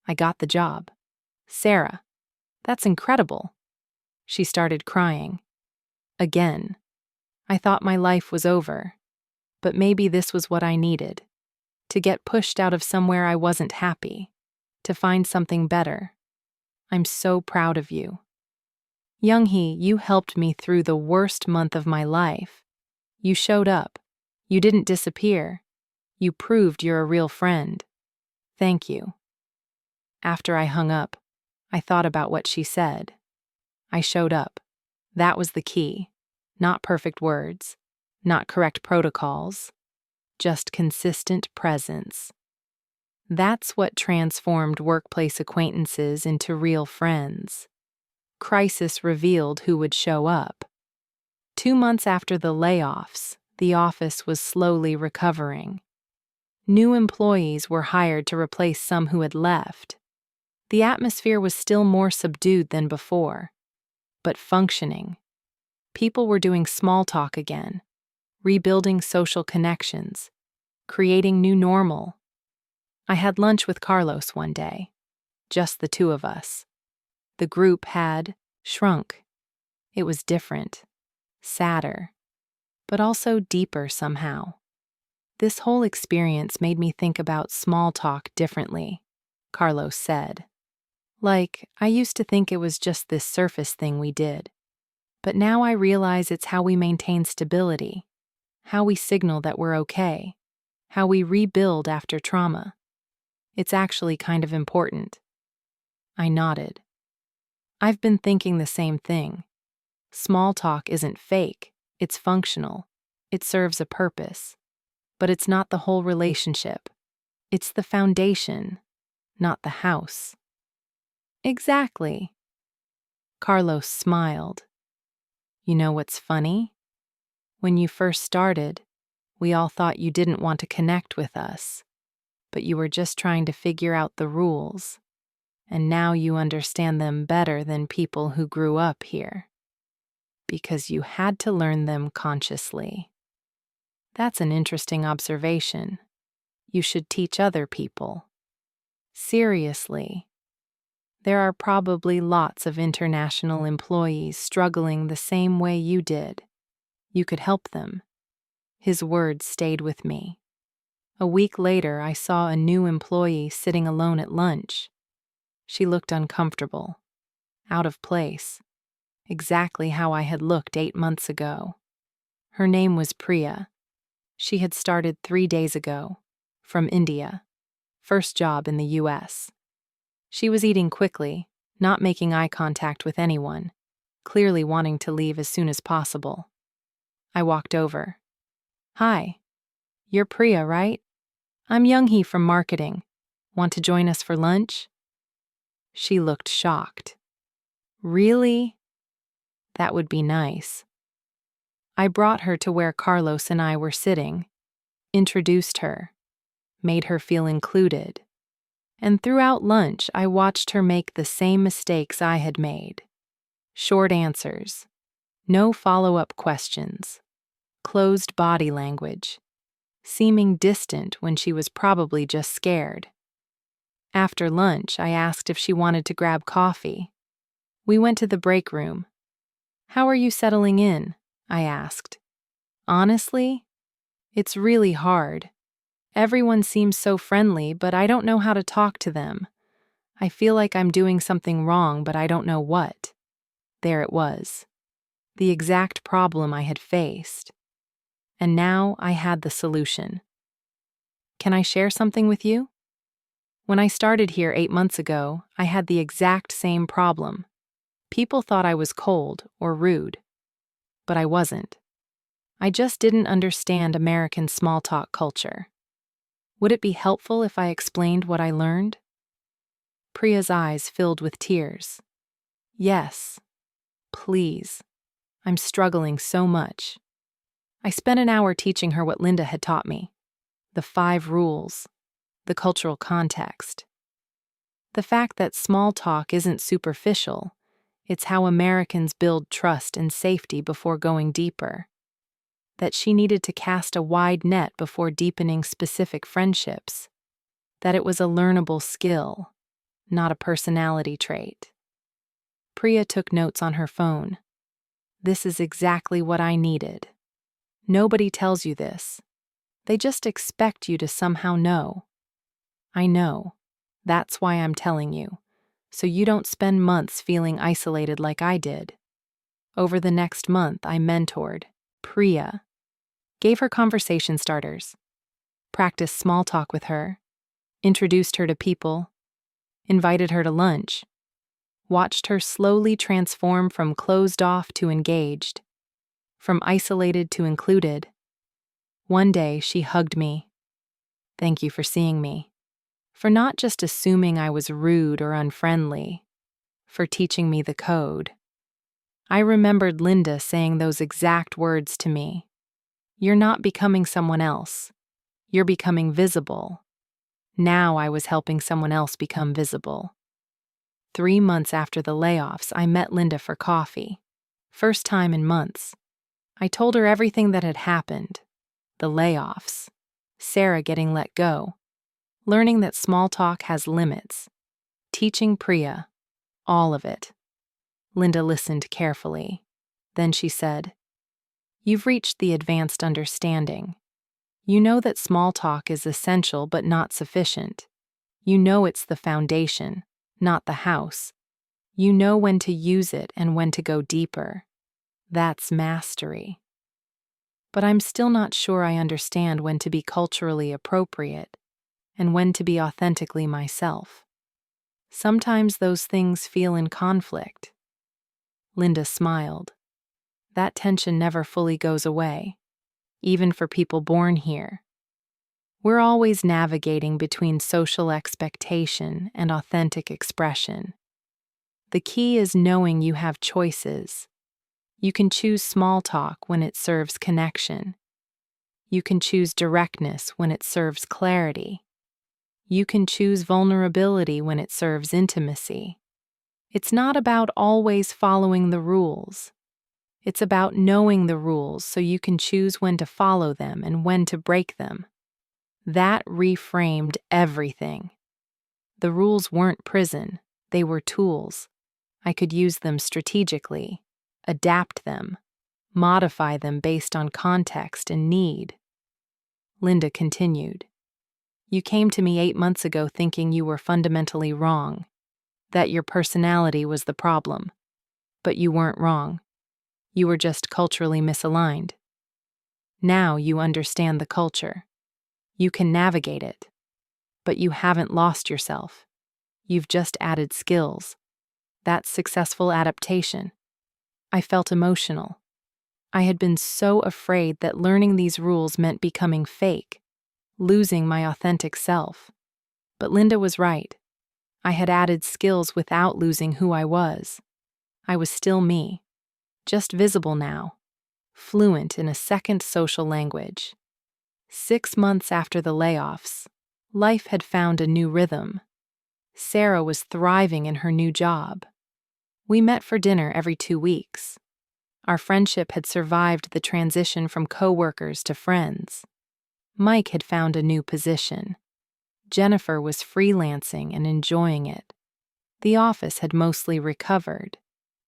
I got the job." "Sarah, that's incredible." She started crying. Again. I thought my life was over. But maybe this was what I needed. To get pushed out of somewhere I wasn't happy. to find something better. I'm so proud of you. Young-hee, you helped me through the worst month of my life. You showed up. You didn't disappear. You proved you're a real friend. Thank you. After I hung up, I thought about what she said. I showed up. That was the key. Not perfect words, not correct protocols, just consistent presence. That's what transformed workplace acquaintances into real friends. Crisis revealed who would show up. 2 months after the layoffs, the office was slowly recovering. New employees were hired to replace some who had left. The atmosphere was still more subdued than before, but functioning. People were doing small talk again, rebuilding social connections, creating new normal. I had lunch with Carlos one day, just the two of us. The group had shrunk. It was different, sadder, but also deeper somehow. This whole experience made me think about small talk differently, Carlos said. Like, I used to think it was just this surface thing we did. But now I realize it's how we maintain stability, how we signal that we're okay, how we rebuild after trauma. It's actually kind of important. I nodded. I've been thinking the same thing. Small talk isn't fake, it's functional. It serves a purpose. But it's not the whole relationship. It's the foundation, not the house. Exactly. Carlos smiled. You know what's funny? When you first started, we all thought you didn't want to connect with us, but you were just trying to figure out the rules, and now you understand them better than people who grew up here, because you had to learn them consciously. That's an interesting observation. You should teach other people. Seriously. There are probably lots of international employees struggling the same way you did. You could help them. His words stayed with me. A week later, I saw a new employee sitting alone at lunch. She looked uncomfortable, out of place, exactly how I had looked 8 months ago. Her name was Priya. She had started 3 days ago, from India, first job in the US. She was eating quickly, not making eye contact with anyone, clearly wanting to leave as soon as possible. I walked over. Hi, you're Priya, right? I'm Young-hee from marketing. Want to join us for lunch? She looked shocked. Really? That would be nice. I brought her to where Carlos and I were sitting, introduced her, made her feel included. And throughout lunch, I watched her make the same mistakes I had made. Short answers, no follow-up questions, closed body language, seeming distant when she was probably just scared. After lunch, I asked if she wanted to grab coffee. We went to the break room. How are you settling in? I asked. Honestly, it's really hard. Everyone seems so friendly, but I don't know how to talk to them. I feel like I'm doing something wrong, but I don't know what. There it was. The exact problem I had faced. And now I had the solution. Can I share something with you? When I started here 8 months ago, I had the exact same problem. People thought I was cold or rude, but I wasn't. I just didn't understand American small talk culture. Would it be helpful if I explained what I learned? Priya's eyes filled with tears. Yes, please. I'm struggling so much. I spent an hour teaching her what Linda had taught me. The 5 rules, the cultural context. The fact that small talk isn't superficial, it's how Americans build trust and safety before going deeper. That she needed to cast a wide net before deepening specific friendships. That it was a learnable skill, not a personality trait. Priya took notes on her phone. This is exactly what I needed. Nobody tells you this. They just expect you to somehow know. I know. That's why I'm telling you, so you don't spend months feeling isolated like I did. Over the next month, I mentored Priya, gave her conversation starters, practiced small talk with her, introduced her to people, invited her to lunch, watched her slowly transform from closed off to engaged, from isolated to included. One day, she hugged me. Thank you for seeing me, for not just assuming I was rude or unfriendly, for teaching me the code. I remembered Linda saying those exact words to me. You're not becoming someone else. You're becoming visible. Now I was helping someone else become visible. 3 months after the layoffs, I met Linda for coffee. First time in months. I told her everything that had happened. The layoffs. Sarah getting let go. Learning that small talk has limits. Teaching Priya. All of it. Linda listened carefully. Then she said, "You've reached the advanced understanding. You know that small talk is essential but not sufficient. You know it's the foundation, not the house. You know when to use it and when to go deeper. That's mastery. But I'm still not sure I understand when to be culturally appropriate and when to be authentically myself. Sometimes those things feel in conflict." Linda smiled. That tension never fully goes away, even for people born here. We're always navigating between social expectation and authentic expression. The key is knowing you have choices. You can choose small talk when it serves connection. You can choose directness when it serves clarity. You can choose vulnerability when it serves intimacy. It's not about always following the rules. It's about knowing the rules so you can choose when to follow them and when to break them. That reframed everything. The rules weren't prison, they were tools. I could use them strategically, adapt them, modify them based on context and need. Linda continued, "You came to me 8 months ago thinking you were fundamentally wrong, that your personality was the problem. But you weren't wrong. You were just culturally misaligned. Now you understand the culture. You can navigate it. But you haven't lost yourself. You've just added skills. That's successful adaptation." I felt emotional. I had been so afraid that learning these rules meant becoming fake, losing my authentic self. But Linda was right. I had added skills without losing who I was. I was still me, just visible now, fluent in a second social language. 6 months after the layoffs, life had found a new rhythm. Sarah was thriving in her new job. We met for dinner every 2 weeks. Our friendship had survived the transition from coworkers to friends. Mike had found a new position. Jennifer was freelancing and enjoying it. The office had mostly recovered,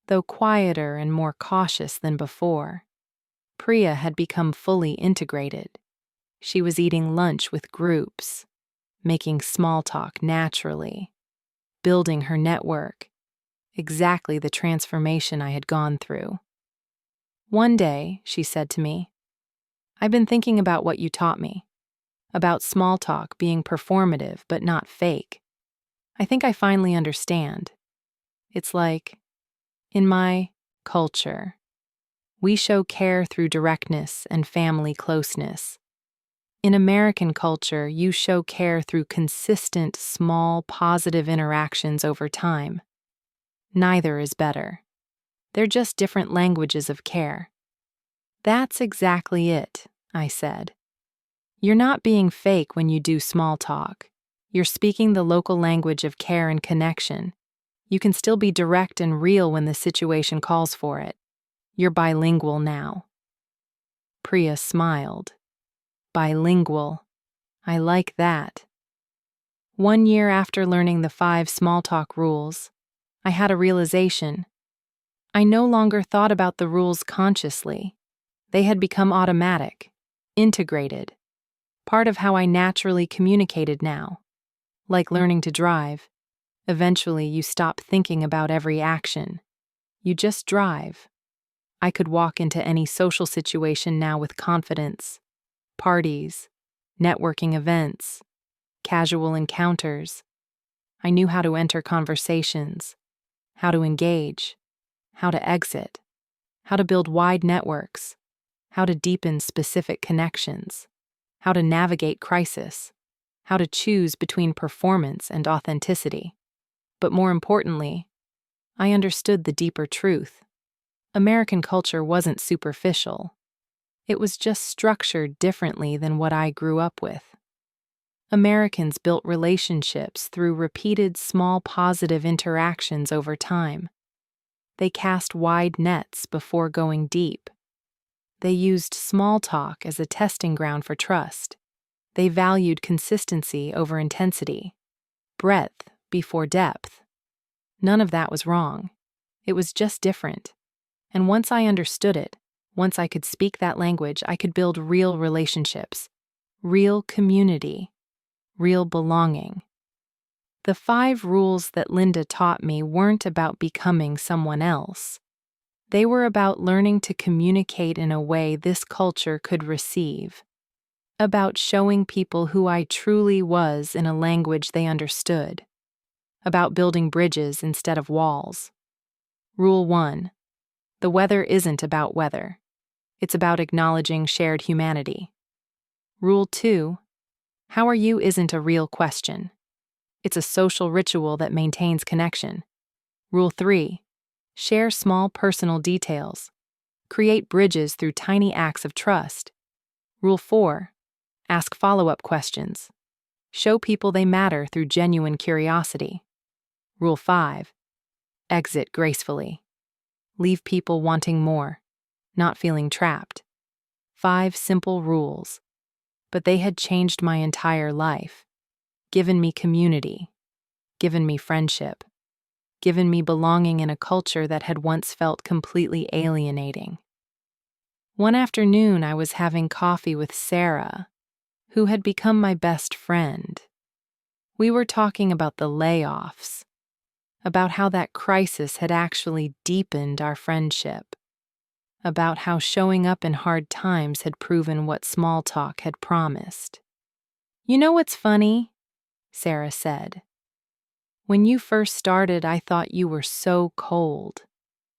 though quieter and more cautious than before. Priya had become fully integrated. She was eating lunch with groups, making small talk naturally, building her network, exactly the transformation I had gone through. One day, she said to me, "I've been thinking about what you taught me, about small talk being performative but not fake. I think I finally understand. It's like, in my culture, we show care through directness and family closeness. In American culture, you show care through consistent, small, positive interactions over time. Neither is better. They're just different languages of care." "That's exactly it," I said. "You're not being fake when you do small talk. You're speaking the local language of care and connection. You can still be direct and real when the situation calls for it. You're bilingual now." Priya smiled. Bilingual. I like that. 1 year after learning the 5 small talk rules, I had a realization. I no longer thought about the rules consciously. They had become automatic, integrated, part of how I naturally communicated now. Like learning to drive, eventually you stop thinking about every action. You just drive. I could walk into any social situation now with confidence. Parties, networking events, casual encounters. I knew how to enter conversations, how to engage, how to exit, how to build wide networks, how to deepen specific connections, how to navigate crisis, how to choose between performance and authenticity. But more importantly, I understood the deeper truth. American culture wasn't superficial. It was just structured differently than what I grew up with. Americans built relationships through repeated small positive interactions over time. They cast wide nets before going deep. They used small talk as a testing ground for trust. They valued consistency over intensity, breadth before depth. None of that was wrong. It was just different. And once I understood it, once I could speak that language, I could build real relationships, real community, real belonging. The 5 rules that Linda taught me weren't about becoming someone else. They were about learning to communicate in a way this culture could receive, about showing people who I truly was in a language they understood, about building bridges instead of walls. Rule 1. The weather isn't about weather. It's about acknowledging shared humanity. Rule 2. How are you isn't a real question. It's a social ritual that maintains connection. Rule 3. Share small personal details. Create bridges through tiny acts of trust. Rule 4. Ask follow-up questions. Show people they matter through genuine curiosity. Rule 5. Exit gracefully. Leave people wanting more, not feeling trapped. 5 simple rules. But they had changed my entire life. Given me community. Given me friendship. Given me belonging in a culture that had once felt completely alienating. One afternoon, I was having coffee with Sarah, who had become my best friend. We were talking about the layoffs, about how that crisis had actually deepened our friendship, about how showing up in hard times had proven what small talk had promised. "You know what's funny?" Sarah said. "When you first started, I thought you were so cold.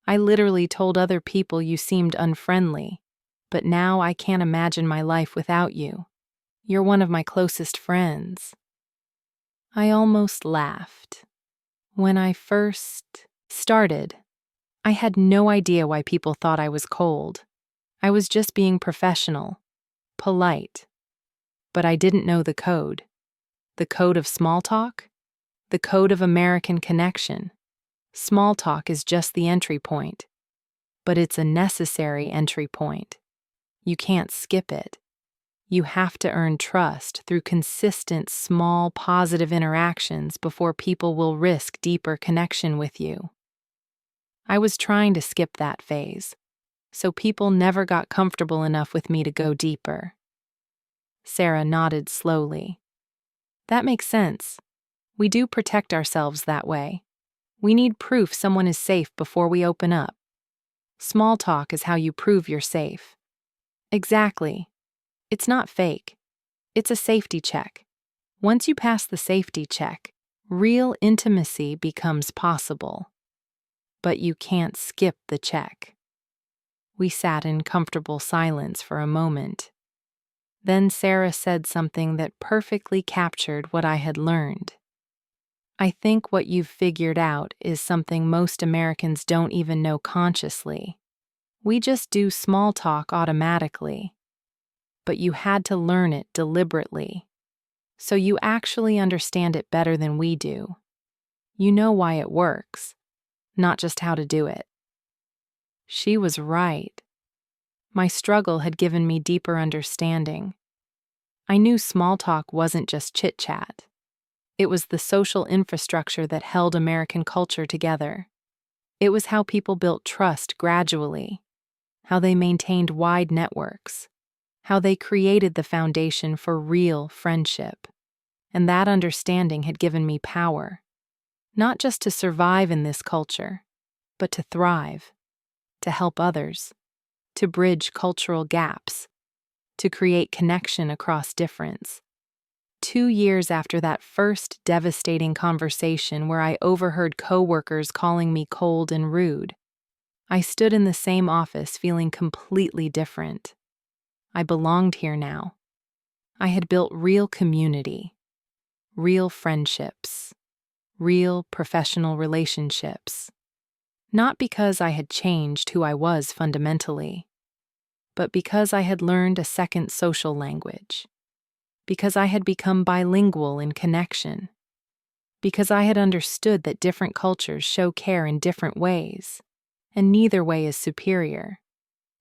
I literally told other people you seemed unfriendly, but now I can't imagine my life without you. You're one of my closest friends." I almost laughed. When I first started, I had no idea why people thought I was cold. I was just being professional, polite. But I didn't know the code. The code of small talk? The code of American connection. Small talk is just the entry point. But it's a necessary entry point. You can't skip it. You have to earn trust through consistent, small, positive interactions before people will risk deeper connection with you. I was trying to skip that phase, so people never got comfortable enough with me to go deeper. Sarah nodded slowly. That makes sense. We do protect ourselves that way. We need proof someone is safe before we open up. Small talk is how you prove you're safe. Exactly. It's not fake. It's a safety check. Once you pass the safety check, real intimacy becomes possible. But you can't skip the check. We sat in comfortable silence for a moment. Then Sarah said something that perfectly captured what I had learned. "I think what you've figured out is something most Americans don't even know consciously. We just do small talk automatically. But you had to learn it deliberately. So you actually understand it better than we do. You know why it works, not just how to do it." She was right. My struggle had given me deeper understanding. I knew small talk wasn't just chit-chat. It was the social infrastructure that held American culture together. It was how people built trust gradually, how they maintained wide networks, how they created the foundation for real friendship. And that understanding had given me power, not just to survive in this culture, but to thrive, to help others, to bridge cultural gaps, to create connection across difference. 2 years after that first devastating conversation where I overheard coworkers calling me cold and rude, I stood in the same office feeling completely different. I belonged here now. I had built real community, real friendships, real professional relationships. Not because I had changed who I was fundamentally, but because I had learned a second social language, because I had become bilingual in connection, because I had understood that different cultures show care in different ways, and neither way is superior.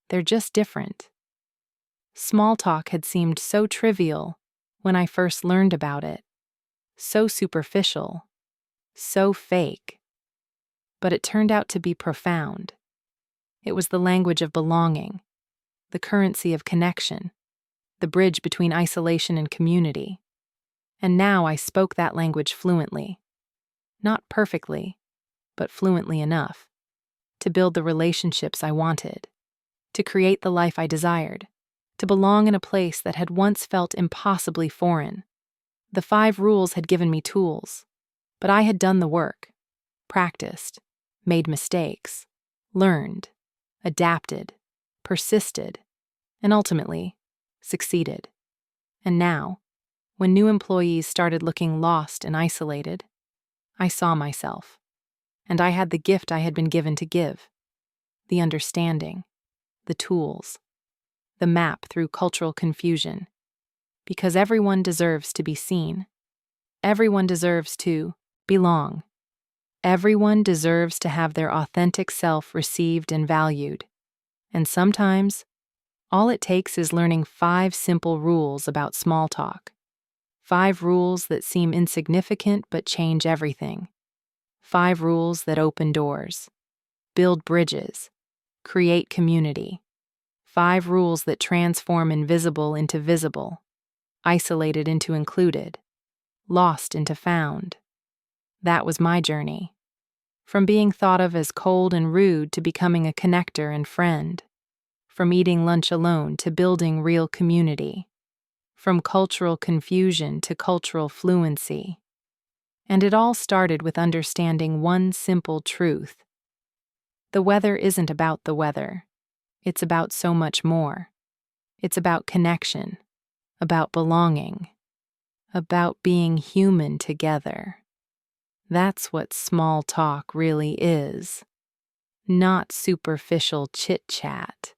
They're just different. Small talk had seemed so trivial when I first learned about it, so superficial, so fake. But it turned out to be profound. It was the language of belonging, the currency of connection, the bridge between isolation and community. And now I spoke that language fluently. Not perfectly, but fluently enough to build the relationships I wanted, to create the life I desired, to belong in a place that had once felt impossibly foreign. The 5 rules had given me tools, but I had done the work, practiced, made mistakes, learned, adapted, persisted, and ultimately succeeded. And now, when new employees started looking lost and isolated, I saw myself, and I had the gift I had been given to give: the understanding, the tools, the map through cultural confusion. Because everyone deserves to be seen. Everyone deserves to belong. Everyone deserves to have their authentic self received and valued. And sometimes, all it takes is learning 5 simple rules about small talk. 5 rules that seem insignificant but change everything. 5 rules that open doors, build bridges, create community. 5 rules that transform invisible into visible, isolated into included, lost into found. That was my journey. From being thought of as cold and rude to becoming a connector and friend. From eating lunch alone to building real community. From cultural confusion to cultural fluency. And it all started with understanding one simple truth. The weather isn't about the weather. It's about so much more. It's about connection, about belonging, about being human together. That's what small talk really is. Not superficial chit-chat,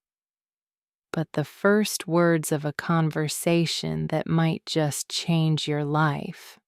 but the first words of a conversation that might just change your life.